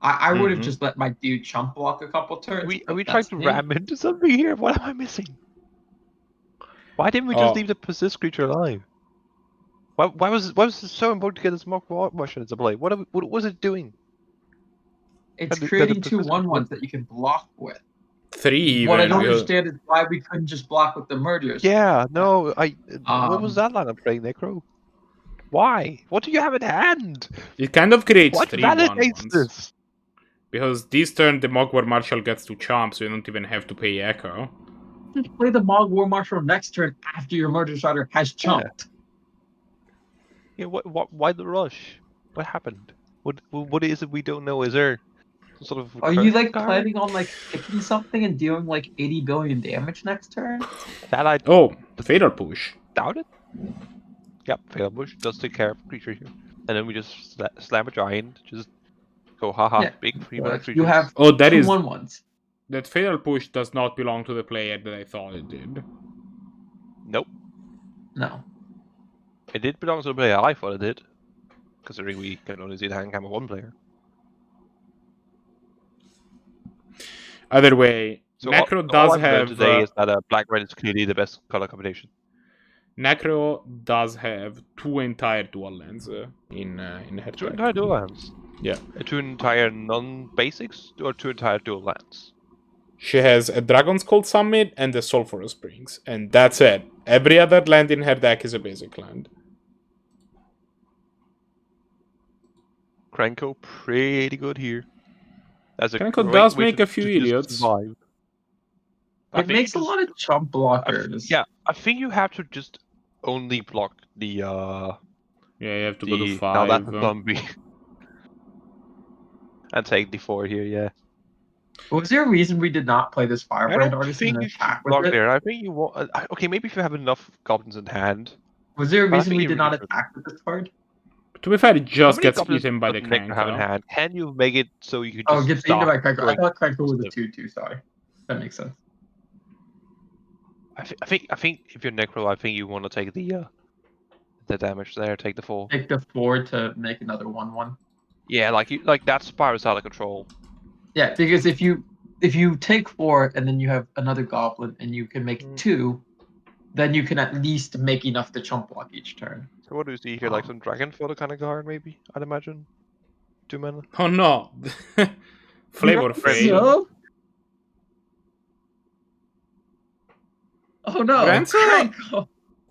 I would have just let my dude chump block a couple turns. Are we trying to ram into something here? What am I missing? Why didn't we just leave the persist creature alive? Why was it so important to get this Mock Russian into play? What was it doing? It's creating 2 1/1s that you can block with. 3 even. What I don't understand is why we couldn't just block with the murders. Yeah, no, what was that line of playing, Necro? Why? What do you have in hand? It kind of creates what 3 validates 1/1s. This? Because this turn the Mogwar Marshal gets to chomp, so you don't even have to pay Echo. Just play the Mogwar Marshal next turn after your Murder Strider has chomped. Yeah, why the rush? What happened? What is it we don't know? Is there some sort of... Are you like planning on like picking something and dealing like 80 billion damage next turn? Oh, Fatal Push. Doubt it. Yep, Fatal Push does take care of a creature here. And then we just slam a giant, just go haha, big free creature. You have that is 1/1s. That Fatal Push does not belong to the player that I thought it did. Nope. No. It did belong to the player I thought it did. Considering we can only see the hand cam of 1 player. Either way, so Necro does have... today is that black-red is clearly the best color combination. Necro does have 2 entire dual lands in her 2 deck. entire dual lands? Yeah. 2 entire non-basics or 2 entire dual lands? She has a Dragon's Cold Summit and the Sulphurous Springs, and that's it. Every other land in her deck is a basic land. Krenko pretty good here. Krenko does make a few idiots. It makes a lot of chump blockers. I think you have to just only block the Yeah, you have to go to 5. Now that's a zombie. And take the 4 here, yeah. Was there a reason we did not play this Firebrand Artist in and attack with block it? there. I think you want... okay, maybe if you have enough goblins in hand. Was there a reason we did not attack with this card? To be fair, it just gets eaten by the Krenko. Can you make it so you can just gets eaten by Krenko. I thought Krenko was a 2/2, sorry. That makes sense. I think if you're Necro, I think you want to take the damage there, take the 4. Take the 4 to make another 1/1. Yeah, like that spirals out of control. Yeah, because if you take 4 and then you have another goblin and you can make 2, then you can at least make enough to chump block each turn. So what do you see here? Like some dragon fodder kind of card, maybe? I'd imagine. 2 mana. Oh no! Flavor fail. So? Oh no! Granzo? Cranko!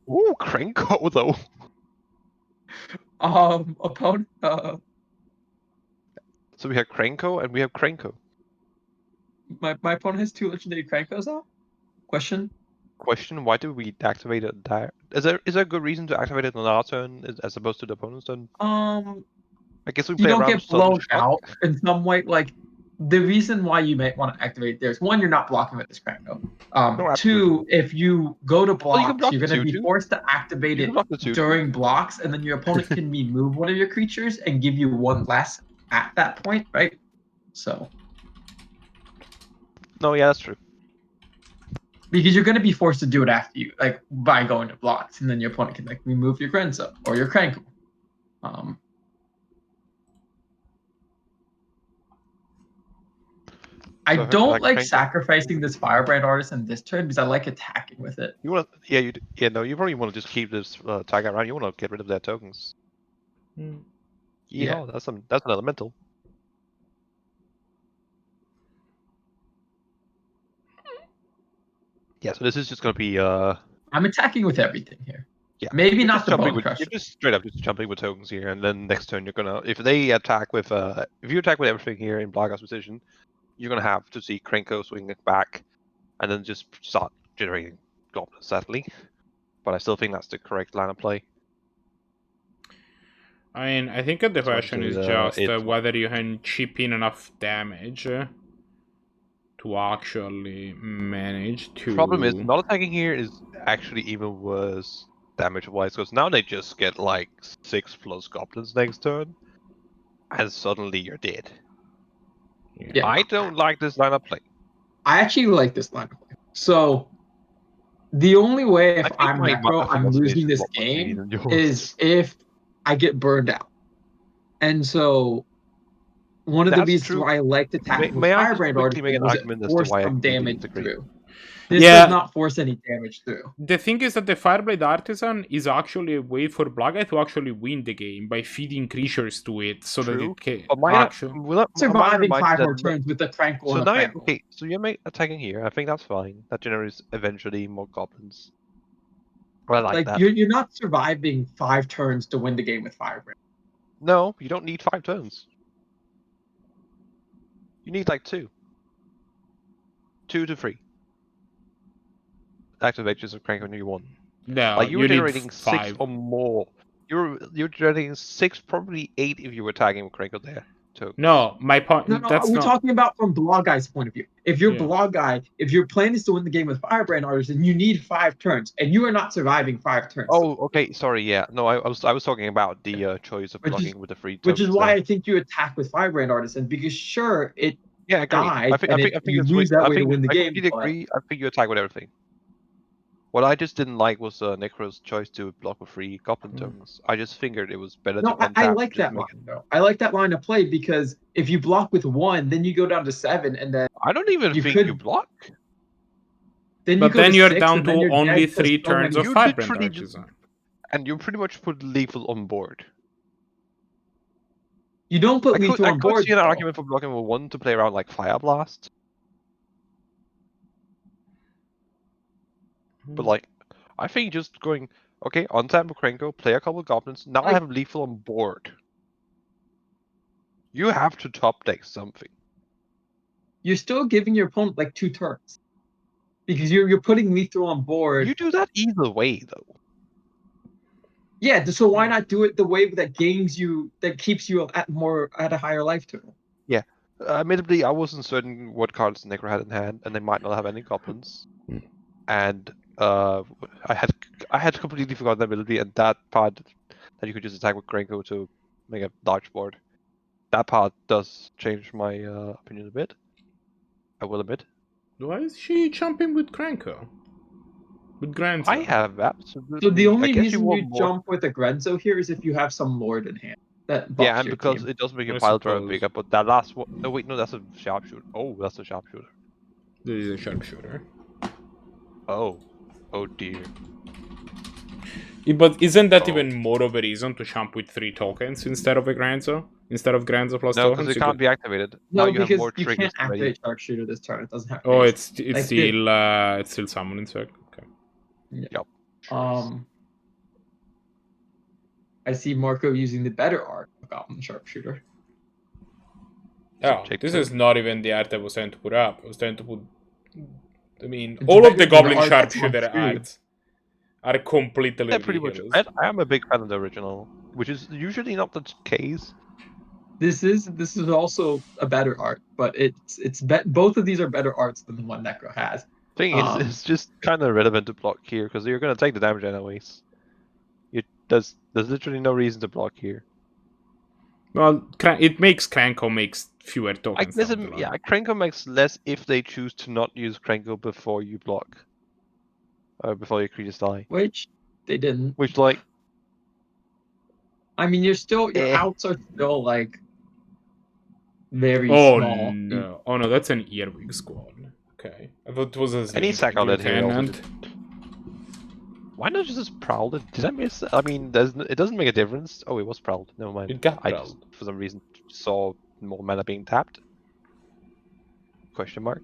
Ooh, Cranko though. Opponent. So we have Cranko and we have Cranko. My opponent has 2 legendary Crankos out. Question. Why do we activate it there? Is there a good reason to activate it on our turn as opposed to the opponent's turn? I guess we You play don't around get blown out in some way. Like the reason why you might want to activate there's 1, you're not blocking with this Cranko. No, 2, if you go to blocks, you can block you're going to be 2/2. forced to activate You it can block the 2/2. during blocks, and then your opponent can remove one of your creatures and give you 1 less at that point, right? So. No, yeah, that's true. Because you're going to be forced to do it after you, like by going to blocks, and then your opponent can like remove your Grenzo or your Crankle. I don't like sacrificing this Firebrand Artisan this turn because I like attacking with it. You want to, you probably want to just keep this tag around. You want to get rid of their tokens. Yeah, that's an elemental. Yeah, so this is just going to be I'm attacking with everything here. Yeah, maybe not the Bone Crusher. You're just straight up just jumping with tokens here, and then next turn you're gonna if they attack with if you attack with everything here in Blahguy's position, you're gonna have to see Cranko swing it back, and then just start generating goblins, sadly. But I still think that's the correct line of play. I mean, I think the question is just whether you can chip in enough damage to actually manage to. Problem is, not attacking here is actually even worse damage-wise, because now they just get like 6+ goblins next turn, and suddenly you're dead. Yeah. I don't like this line of play. I actually like this line of play. So the only way if I'm Necro, I'm losing this game is if I get burned out. And so one of the reasons why I liked attacking with Firebrand Artisan was it forced some damage through. This does not force any damage through. The thing is that the Fireblade Artisan is actually a way for Blahguy to actually win the game by feeding creatures to it, so that it can surviving 5 more turns with the Crankle. So now, okay, so you're attacking here. I think that's fine. That generates eventually more goblins. I like that. You're not surviving 5 turns to win the game with Firebrand. No, you don't need 5 turns. You need like 2. 2 to 3. Activations of Crank when you won. No, like you were generating 6 or more. You're generating 6, probably 8 if you were tagging with Crank there. Too. No, my point. No, we're talking about from Blahguy's point of view. If you're Blahguy, if your plan is to win the game with Firebrand Artisan, you need 5 turns, and you are not surviving 5 turns. Oh, okay, sorry, yeah. No, I was talking about the choice of blocking with the free tokens. Which is why I think you attack with Firebrand Artisan, because sure, it dies, I think you lose that way to win the game. I agree. I think you attack with everything. What I just didn't like was Necro's choice to block with free goblin tokens. I just figured it was better to untap. I like that line, though. I like that line of play because if you block with 1, then you go down to 7, and then I don't even think you block. Then but then you're down to only 3 turns of Firebrand Artisan. And you pretty much put lethal on board. You don't put lethal on board. I could see an argument for blocking with 1 to play around like Fire Blast. But like, I think just going, okay, untap with Cranko, play a couple goblins, now I have lethal on board. You have to top deck something. You're still giving your opponent like 2 turns. Because you're putting lethal on board. You do that either way though. Yeah, so why not do it the way that keeps you at a higher life total? Yeah. Admittedly, I wasn't certain what cards Necro had in hand, and they might not have any goblins. And I had completely forgotten that ability, and that part that you could just attack with Cranko to make a large board. That part does change my opinion a bit. I will admit. Why is she jumping with Cranko? with Granzo. I have absolutely. So the only I guess reason want you more... jump with a Grenzo here is if you have some Lord in hand that buffs Yeah, and your because team. it does make your I pile driver suppose. bigger. But that last one. No, wait, no, that's a sharpshooter. Oh, that's a sharpshooter. This is a sharpshooter. Oh, oh dear. But isn't that Oh. even more of a reason to jump with 3 tokens instead of a Granzo? Instead of Granzo plus No, because tokens? it can't be activated. No, now you have because more you triggers can't ready. activate Sharpshooter this turn. It doesn't have. Oh, haste. it's still summoning spec. Okay. Yeah. Yep. Sure I see Marco using the better art of Goblin Sharpshooter. Yeah, Subject this to- is not even the art I was trying to put up. I was trying to put. I mean, It's all of the better than the Goblin art that's on Sharpshooter screen. arts are completely Yeah, pretty much. ridiculous. I am a big fan of the original, which is usually not the case. This is also a better art, but both of these are better arts than the one Necro has. Thing is, it's just kind of irrelevant to block here because you're going to take the damage anyways. There's literally no reason to block here. Well, it makes Kranko makes fewer tokens. down the line. Yeah, Krenko makes less if they choose to not use Krenko before you block. Before your creatures die. Which they didn't. Which, like... I mean, your Eh. outs are still, like, very Oh small. no! Oh no, that's an Earwig squad. Okay, I thought it was a Any sack outlet here also Lieutenant. Why not just prowl it? Did I miss? I mean, it doesn't make a difference. Oh, it was prowled. Never mind. It got I just, prowled. for some reason, saw more mana being tapped. Question mark.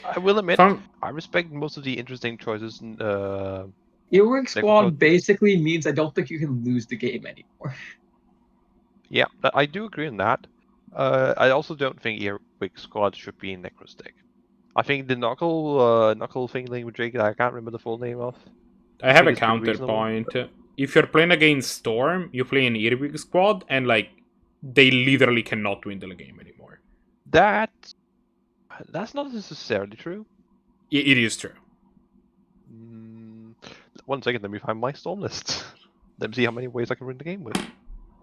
I will admit, I respect most of the interesting choices. Earwig squad Necropotence. basically means I don't think you can lose the game anymore. Yeah, I do agree on that. I also don't think Earwig squad should be in Necro's deck. I think the knuckle thing with Drake, I can't remember the full name of. I have a it's pretty counterpoint. If you're playing against Storm, you play an Earwig squad, and like they literally cannot win the game anymore. That's not necessarily true. It is true. 1 second, let me find my Storm list. Let me see how many ways I can win the game with.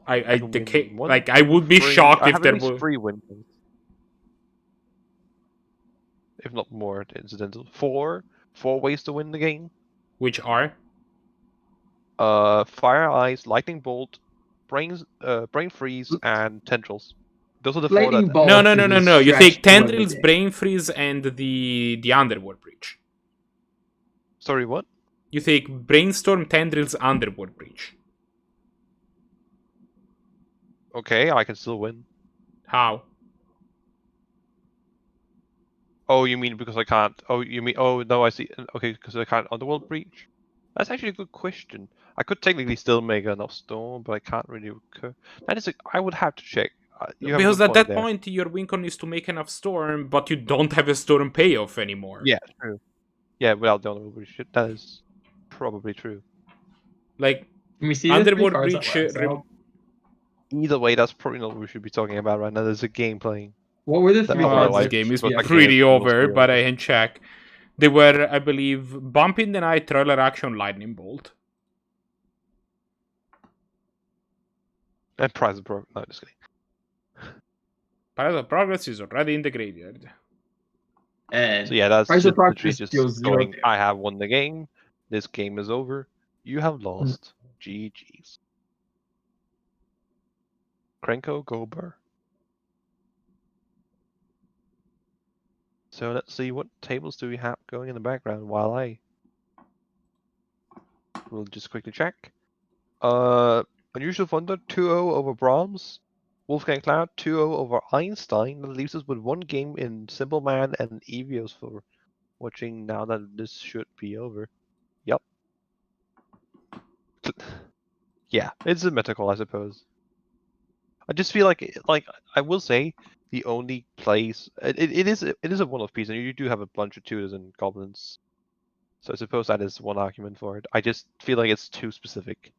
I would be shocked if there were 3 wins. If not more, incidental. 4 ways to win the game. Which are? Fire Eyes, Lightning Bolt, Brain Freeze, and Tendrils. Those are the 4 Lightning that... Bolt No. is a You stretch take to win the Tendrils, game. Brain Freeze, and the Underworld Breach. Sorry, what? You take Brainstorm, Tendrils, Underworld Breach. Okay, I can still win. How? Oh, you mean because I can't... Oh, you mean... Oh, no, I see. Okay, because I can't Underworld Breach? That's actually a good question. I could technically still make enough Storm, but I can't really... That is I would have to check. Because at that point, your win con is to make enough Storm, but you don't have a Storm payoff anymore. Yeah, true. Yeah, without the Underworld Breach, that is probably true. Like, Can we see Underworld the three Breach... cards that last out? Either way, that's probably not what we should be talking about right now. There's a game playing. What were the three cards? This that- game is yeah. pretty over, but I can check. They were, I believe, Bump in the Night, Troller Action, Lightning Bolt. And Prize of Progress. No, just kidding. Prize of Progress is already in the graveyard. And So yeah, that's Prize of just literally Progress just deals 0 going, damage. I have won the game. This game is over. You have lost. GG's. Krenko Gober. So let's see, what tables do we have going in the background while I will just quickly check. UnusualThunder 2-0 over Brahms. WolfgangCloud 2-0 over Einstein. That leaves us with 1 game in Cymbalman and Evios for watching now that this should be over. Yep. Yeah, it's a mythical, I suppose. I just feel like I will say the only place it is a one-off piece, and you do have a bunch of tutors and goblins. So I suppose that is one argument for it. I just feel like it's too specific.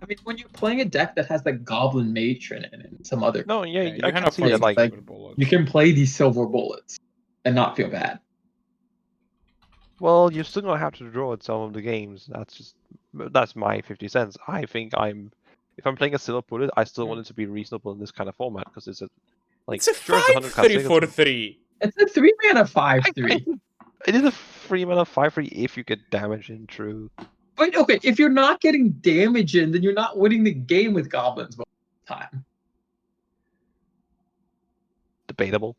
I mean, when you're playing a deck that has the Goblin Matron in it and some other, No, yeah, you I can can see afford that. Like, silver bullets. you can play these silver bullets and not feel bad. well, you're still gonna have to draw at some of the games. That's my 50 cents. I think if I'm playing a silver bullet, I still want it to be reasonable in this kind of format because it's Like, It's a sure, it's 100 5/3 cutscenes. for 3. It's a 3-mana 5/3. It is a 3-mana 5/3 if you get damage in, true. But okay, if you're not getting damage in, then you're not winning the game with goblins most of the time. Debatable.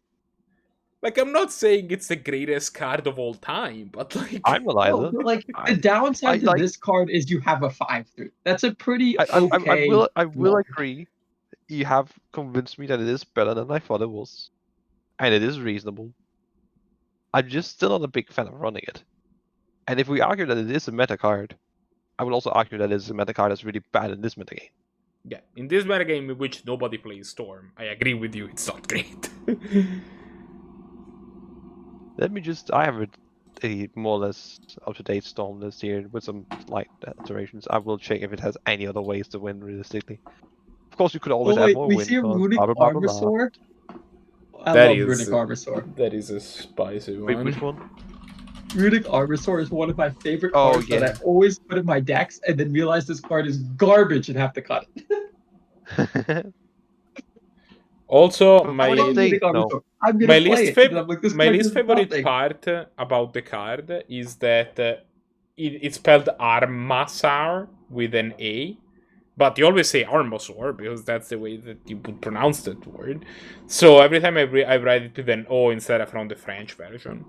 Like, I'm not saying it's the greatest card of all time, but like... I'm not No, either. but like the downside to like- this card is you have a 5/3. That's a pretty I okay. will agree. You have convinced me that it is better than I thought it was. And it is reasonable. I'm just still not a big fan of running it. And if we argue that it is a meta card, I will also argue that it is a meta card that's really bad in this metagame. Yeah, in this metagame in which nobody plays Storm, I agree with you, it's not great. I have a more or less up-to-date Storm list here with some slight alterations. I will check if it has any other ways to win realistically. Of course, you could always add more we win see a cards, runic blah, blah, blah, blah, blah. Armasaur. I That love is- Runic Armasaur. That is a spicy Wait, one. which one? Runic Armasaur is one of my favorite Oh, cards that yeah. I always put in my decks and then realize this card is garbage and have to cut it. Also, But my what do you think? Runic No. Armasaur. I'm gonna my play least, it. And I'm like, this my card least does favorite nothing. part about the card is that it's spelled Armasaur with an A, but you always say Armasaur because that's the way that you would pronounce that word. So every time I write it with an O instead from the French version.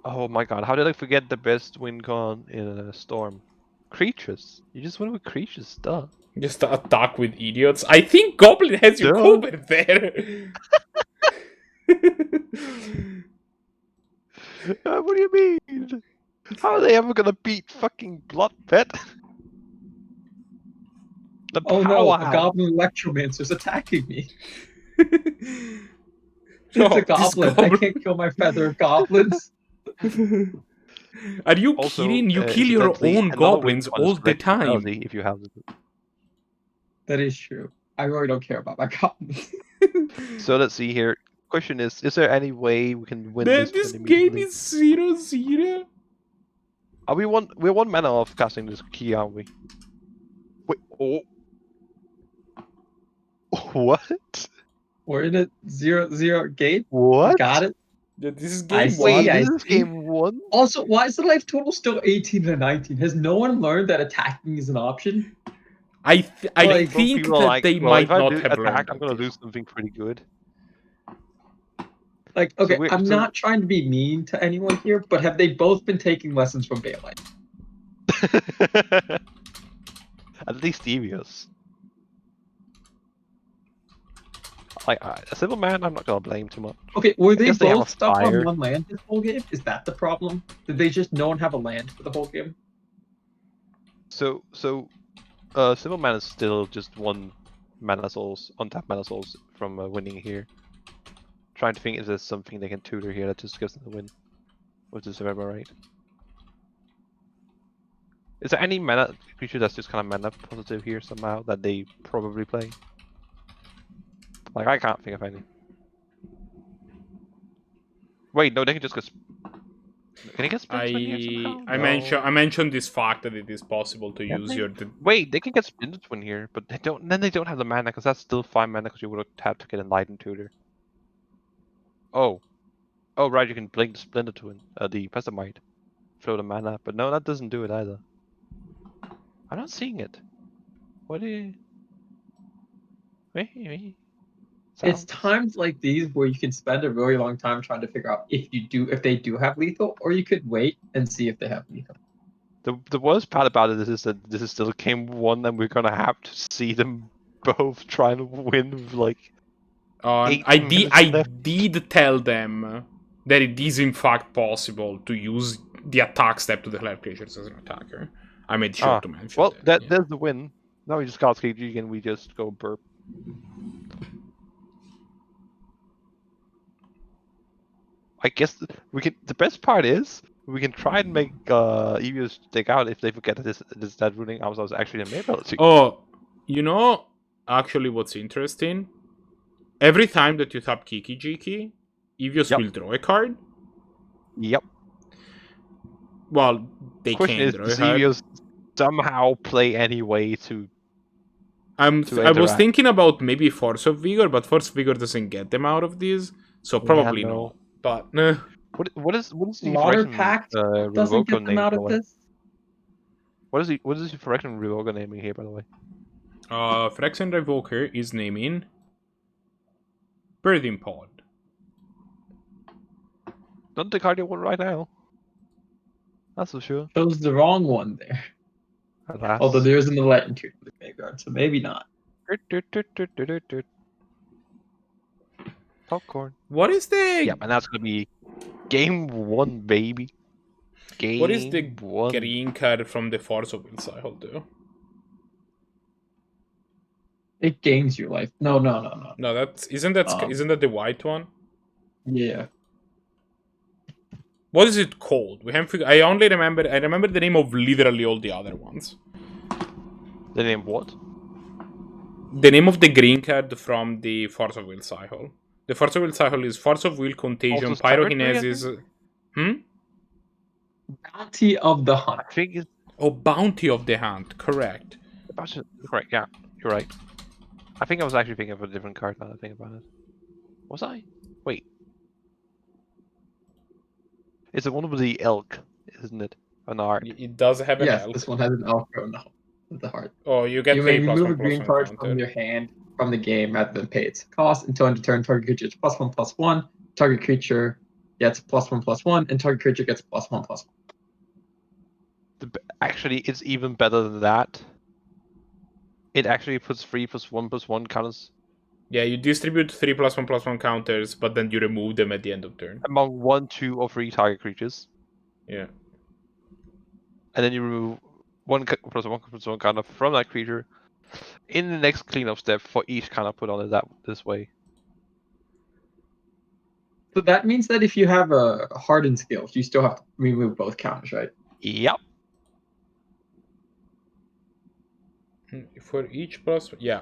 Oh my god, how did I forget the best win con in a Storm? Creatures. You just went with creatures, duh. Just attack with idiots. I think Goblin has you Duh. covered there. What do you mean? How are they ever gonna beat fucking Blood Pet? The Oh no, a powerhouse. goblin electromancer's attacking me. No, It's a this goblin. I goblin- can't kill my feather of goblins. Are you Also, kidding? You kill your incidentally, own another goblins win con is all the collect time. brutality if you have it. That is true. I really don't care about my goblins. So let's see here. Question is there any way we can win This this game immediately? is 0-0. Are we're one mana off casting this key, aren't we? Wait, oh. What? We're in a 0-0 game. What? Got it. Yeah, this is I game see, one. Wait, I this is see. game 1? Also, why is the life total still 18 to 19? Has no one learned that attacking is an option? I Like, think People are that like, they well, might if I not do have attack, learned I'm gonna that. do something pretty good. Like, okay, we're- I'm so- not trying to be mean to anyone here, but have they both been taking lessons from Bailite? At least devious. Like a Cymbalman, I'm not gonna blame too much. Okay, were they guess they have both a stuck fire. on one land this whole game? Is that the problem? Did they just no one have a land for the whole game? So Cymbalman is still just one mana souls, untapped mana souls from winning here. Trying to think if there's something they can tutor here that just gives them the win. With this, if I'm right. Is there any mana creature that's just kind of mana positive here somehow that they probably play? Like, I can't think of any. Wait, no, they can just get. Can they get splints when here somehow? I No. mentioned this fact that it is possible to Can use they? your Wait, they can get splinter twin here, but they don't. Then they don't have the mana because that's still 5 mana because you would have had to get enlightened tutor. Oh, right, you can blink the splinter twin, the pessimite, throw the mana, but no, that doesn't do it either. I'm not seeing it. What do you? Wait. It's Sounds. times like these where you can spend a really long time trying to figure out if they do have lethal, or you could wait and see if they have lethal. The worst part about it is that this is still game 1, and we're gonna have to see them both trying to win with like. I 8 minutes left. did tell them that it is in fact possible to use the attack step to declare creatures as an attacker. I made sure to mention Well, that. Yeah. there's the win. Now we just cast KG and we just go burp. I guess we can. The best part is we can try and make Evios take out if they forget that that ruling house was actually a main ability. Oh, you know, actually, what's interesting? Every time that you tap Kiki-Jiki, Evios Yep. will draw a card. Yep. Well, they Question can is, draw a does card. Evios somehow play any way to I was thinking about maybe Force of Vigor, but Force of Vigor doesn't get them out of these, so probably not. But what is the Water Phyrexian, Pact doesn't Revoco get them name, out by the of way? this. What is the Phyrexian Revoco naming here, by the way? Phyrexian Revoker is naming Birthing Pod. Not the cardio one right now. That's for sure. Chose the wrong one there. Alas. Although there is an Latin to the graveyard, so maybe not. Popcorn. What is the... Yeah, and that's gonna be game 1, baby. What is the one. green card from the Force of Will cycle do? It gains your life. No. No, isn't that the white one? Yeah. What is it called? We haven't figured. I remember the name of literally all the other ones. The name what? The name of the green card from the Force of Will cycle. The Force of Will cycle is Force of Will, Contagion, Pyrokinesis. Bounty of the Hunt. I think it's... Oh, Bounty of the Hunt. Correct. Correct, yeah. You're right. I think I was actually thinking of a different card now that I think about it. Was I? Wait. It's the one with the elk, isn't it? An arc. It does have an elk. Yes, this one has an elk with the heart. Oh, you get you may 3 remove a +1/+1 green card counter. from your hand from the game rather than pay its cost until end of turn. Target creature gets +1/+1. Target creature gets +1/+1, and target creature gets +1/+1. Actually, it's even better than that. It actually puts 3+1/+1 counters. Yeah, you distribute 3 +1/+1 counters, but then you remove them at the end of turn. Among 1, 2, or 3 target creatures. Yeah. And then you remove 1 +1/+1 counter from that creature in the next cleanup step for each counter put on it this way. So that means that if you have a hardened skills, you still have to remove both counters, right? Yep. For each yeah.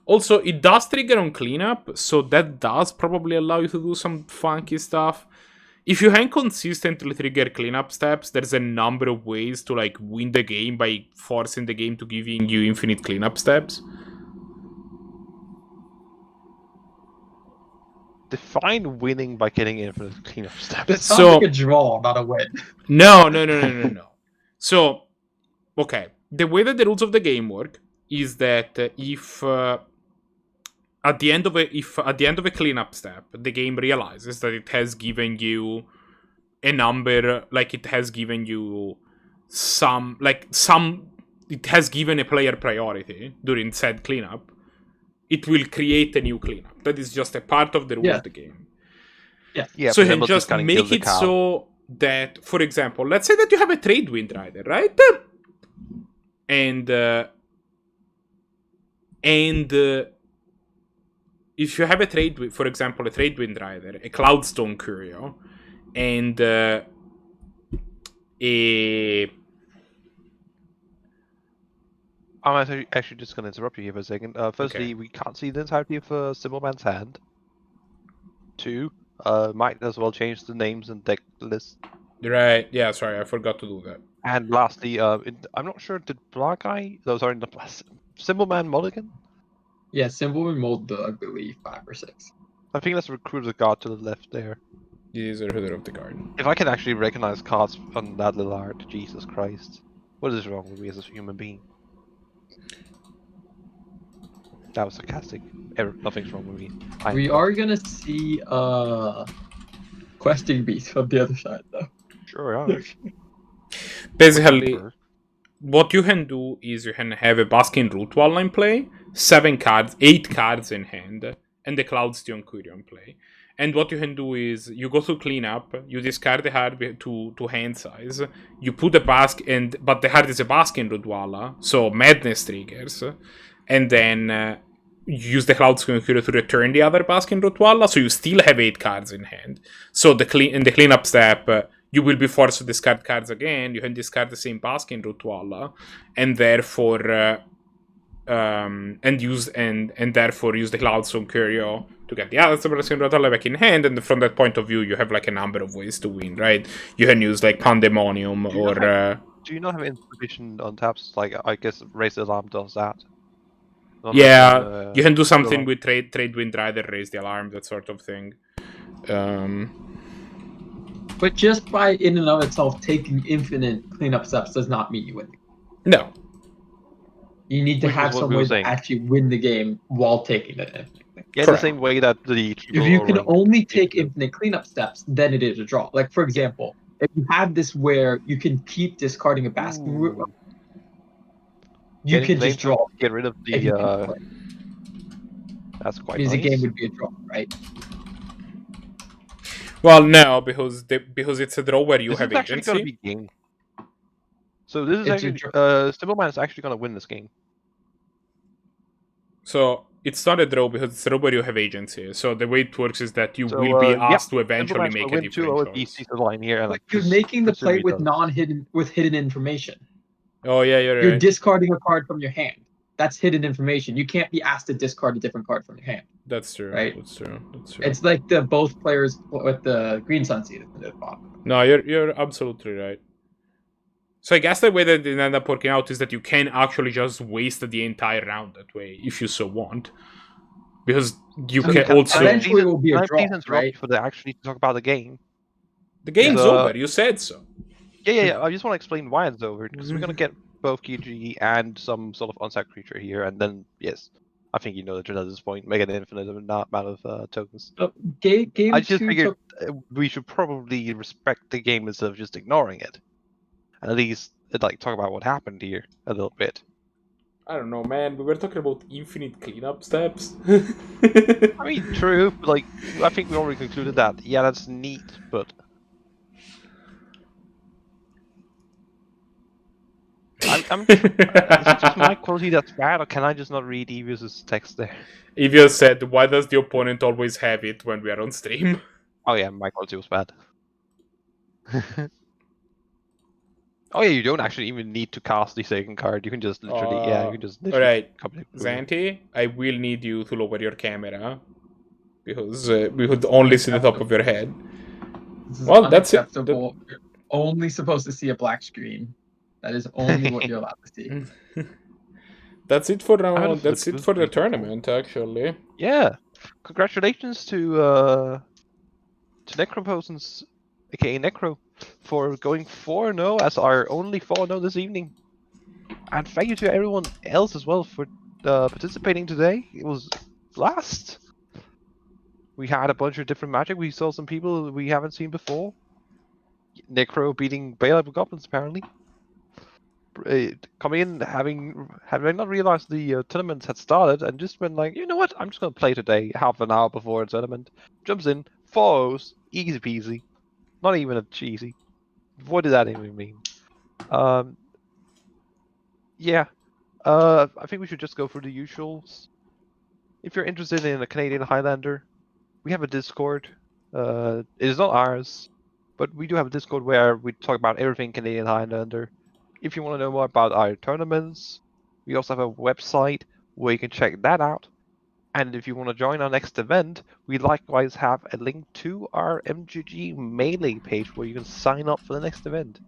Also, it does trigger on cleanup, so that does probably allow you to do some funky stuff. If you can consistently trigger cleanup steps, there's a number of ways to like win the game by forcing the game to giving you infinite cleanup steps. Define winning by getting infinite cleanup steps. It sounds like a draw, not a win. No. So, okay. The way that the rules of the game work is that if at the end of a cleanup step, the game realizes that it has given you a number, like it has given you it has given a player priority during said cleanup, it will create a new cleanup. That is just a part of the rule of the game. Yeah. So you can just make it so that, for example, let's say that you have a trade wind rider, right? And if you have a trade, for example, a trade wind rider, a Cloudstone Curio, and I'm actually just going to interrupt you here for a second. Firstly, we can't see the entirety of Cymbalman's hand. 2, might as well change the names and deck list. Right, yeah, sorry, I forgot to do that. And lastly, I'm not sure, did Blahguy... Those are in the Cymbalman Mulligan? Yeah, Cymbalman mold, I believe, 5 or 6. I think that's Recruiter the Guard to the left there. He is a Recruiter of the Guard. If I can actually recognize cards on that little art, Jesus Christ. What is wrong with me as a human being? That was sarcastic. Nothing's wrong with me. We are gonna see questing beast from the other side, though. Sure are. Basically, what you can do is you can have a Baskin Root Wall in play, 8 cards in hand, and the Cloudstone Curio in play. And what you can do is you go to cleanup, you discard the card to hand size, you put a but the card is a Baskin Root Wall, so Madness triggers, and then use the Cloudstone Curio to return the other Baskin Root Wall, so you still have 8 cards in hand. So in the cleanup step, you will be forced to discard cards again. You can discard the same Baskin Root Wall, and therefore therefore use the Cloudstone Curio to get the other Baskin Root Wall back in hand. And from that point of view, you have like a number of ways to win, right? You can use like Pandemonium Do you not have insufficient on taps? Like, I guess Raise the Alarm does that. Yeah, you can do something with trade wind rider, raise the alarm, that sort of thing. But just by in and of itself taking infinite cleanup steps does not mean you win. No. You need to have some way to actually win the game while taking that infinite. Yeah, the same way that the if you can only take infinite cleanup steps, then it is a draw. Like for example, if you have this where you can keep discarding a basket, you can just draw. Get rid of the. That's quite because nice. the game would be a draw, right? Well, no, because it's a draw where you have agency. This is actually going to be game. So this is actually Cymbalman is actually going to win this game. So it's not a draw because it's a draw where you have agency. So the way it works is that you will be asked to eventually make a different choice. Line here and like you're making the play with hidden information. Oh yeah, you're right. You're discarding a card from your hand. That's hidden information. You can't be asked to discard a different card from your hand. That's true. Right? That's true. It's like the both players with the green sunseed at the bottom. No, you're absolutely right. So I guess the way that it ended up working out is that you can actually just waste the entire round that way if you so want, because you can also. Eventually, it will be a draw, right? For the actually talk about the game. The game's over. You said so. Yeah. I just want to explain why it's over because we're gonna get both Kiki and some sort of on-site creature here, and then yes, I think you know the trend at this point. Make an infinite amount of tokens. I just figured we should probably respect the game instead of just ignoring it. At least, like, talk about what happened here a little bit. I don't know, man. We were talking about infinite cleanup steps. I mean, true. But, like, I think we already concluded that. Yeah, that's neat, but I'm is it just my quality that's bad, or can I just not read Evius's text there? Evius said, "Why does the opponent always have it when we are on stream?" Oh yeah, my quality was bad. Oh yeah, you don't actually even need to cast the second card. You can just literally, you can just literally. Alright, Zanti, I will need you to lower your camera because we would only see the top of your head. Well, that's it. You're only supposed to see a black screen. That is only what you're allowed to see. That's it for now. That's it for the tournament, actually. Yeah, congratulations to Necropotence, aka Necro, for going 4-0 as our only 4-0 this evening. And thank you to everyone else as well for participating today. It was a blast. We had a bunch of different magic. We saw some people we haven't seen before. Necro beating Bailite with Goblins, apparently. Coming in, having not realized the tournament had started, and just been like, you know what, I'm just going to play today, half an hour before the tournament. Jumps in, 4-0s, easy peasy. Not even a cheesy. What did that even mean? Yeah. I think we should just go through the usuals. If you're interested in a Canadian Highlander, we have a Discord. It is not ours, but we do have a Discord where we talk about everything Canadian Highlander. If you want to know more about our tournaments, we also have a website where you can check that out. And if you want to join our next event, we likewise have a link to our MGG Melee page where you can sign up for the next event.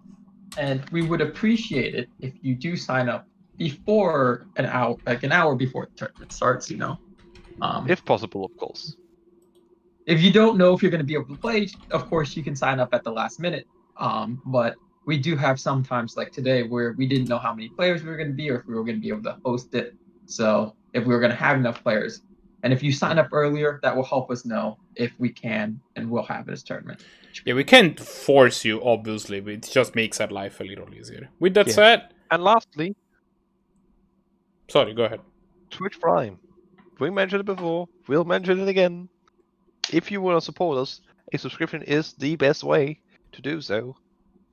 And we would appreciate it if you do sign up before an hour before the tournament starts, you know. If possible, of course. If you don't know if you're going to be able to play, of course, you can sign up at the last minute. But we do have sometimes like today where we didn't know how many players we were going to be or if we were going to be able to host it. So if we were going to have enough players. And if you sign up earlier, that will help us know if we can, and we'll have it as tournament. Yeah, we can't force you, obviously, but it just makes our life a little easier. With that said... And lastly... Sorry, go ahead. Twitch Prime. We mentioned it before, we'll mention it again. If you want to support us, a subscription is the best way to do so.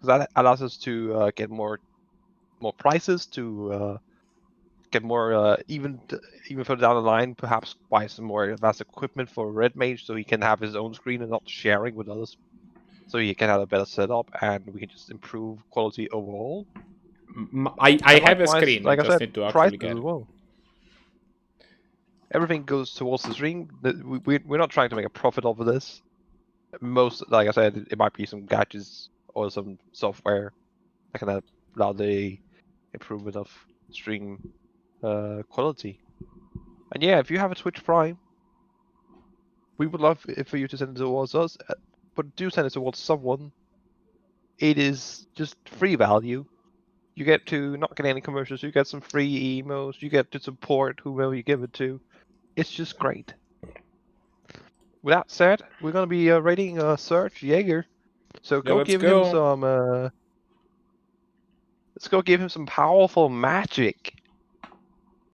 Because that allows us to get more prices, to get more, even further down the line, perhaps buy some more advanced equipment for Red Mage so he can have his own screen and not sharing with others. So he can have a better setup and we can just improve quality overall. I have a screen, like I just need to actually get it. As well. Everything goes towards the stream. We're not trying to make a profit off of this. Most, like I said, it might be some gadgets or some software that can allow the improvement of stream quality. And yeah, if you have a Twitch Prime, we would love it for you to send it towards us, but do send it towards someone. It is just free value. You get to not get any commercials, you get some free emails, you get to support whoever you give it to. It's just great. With that said, we're gonna be rating Serge Jaeger. So go let's give go. him some let's go give him some powerful magic.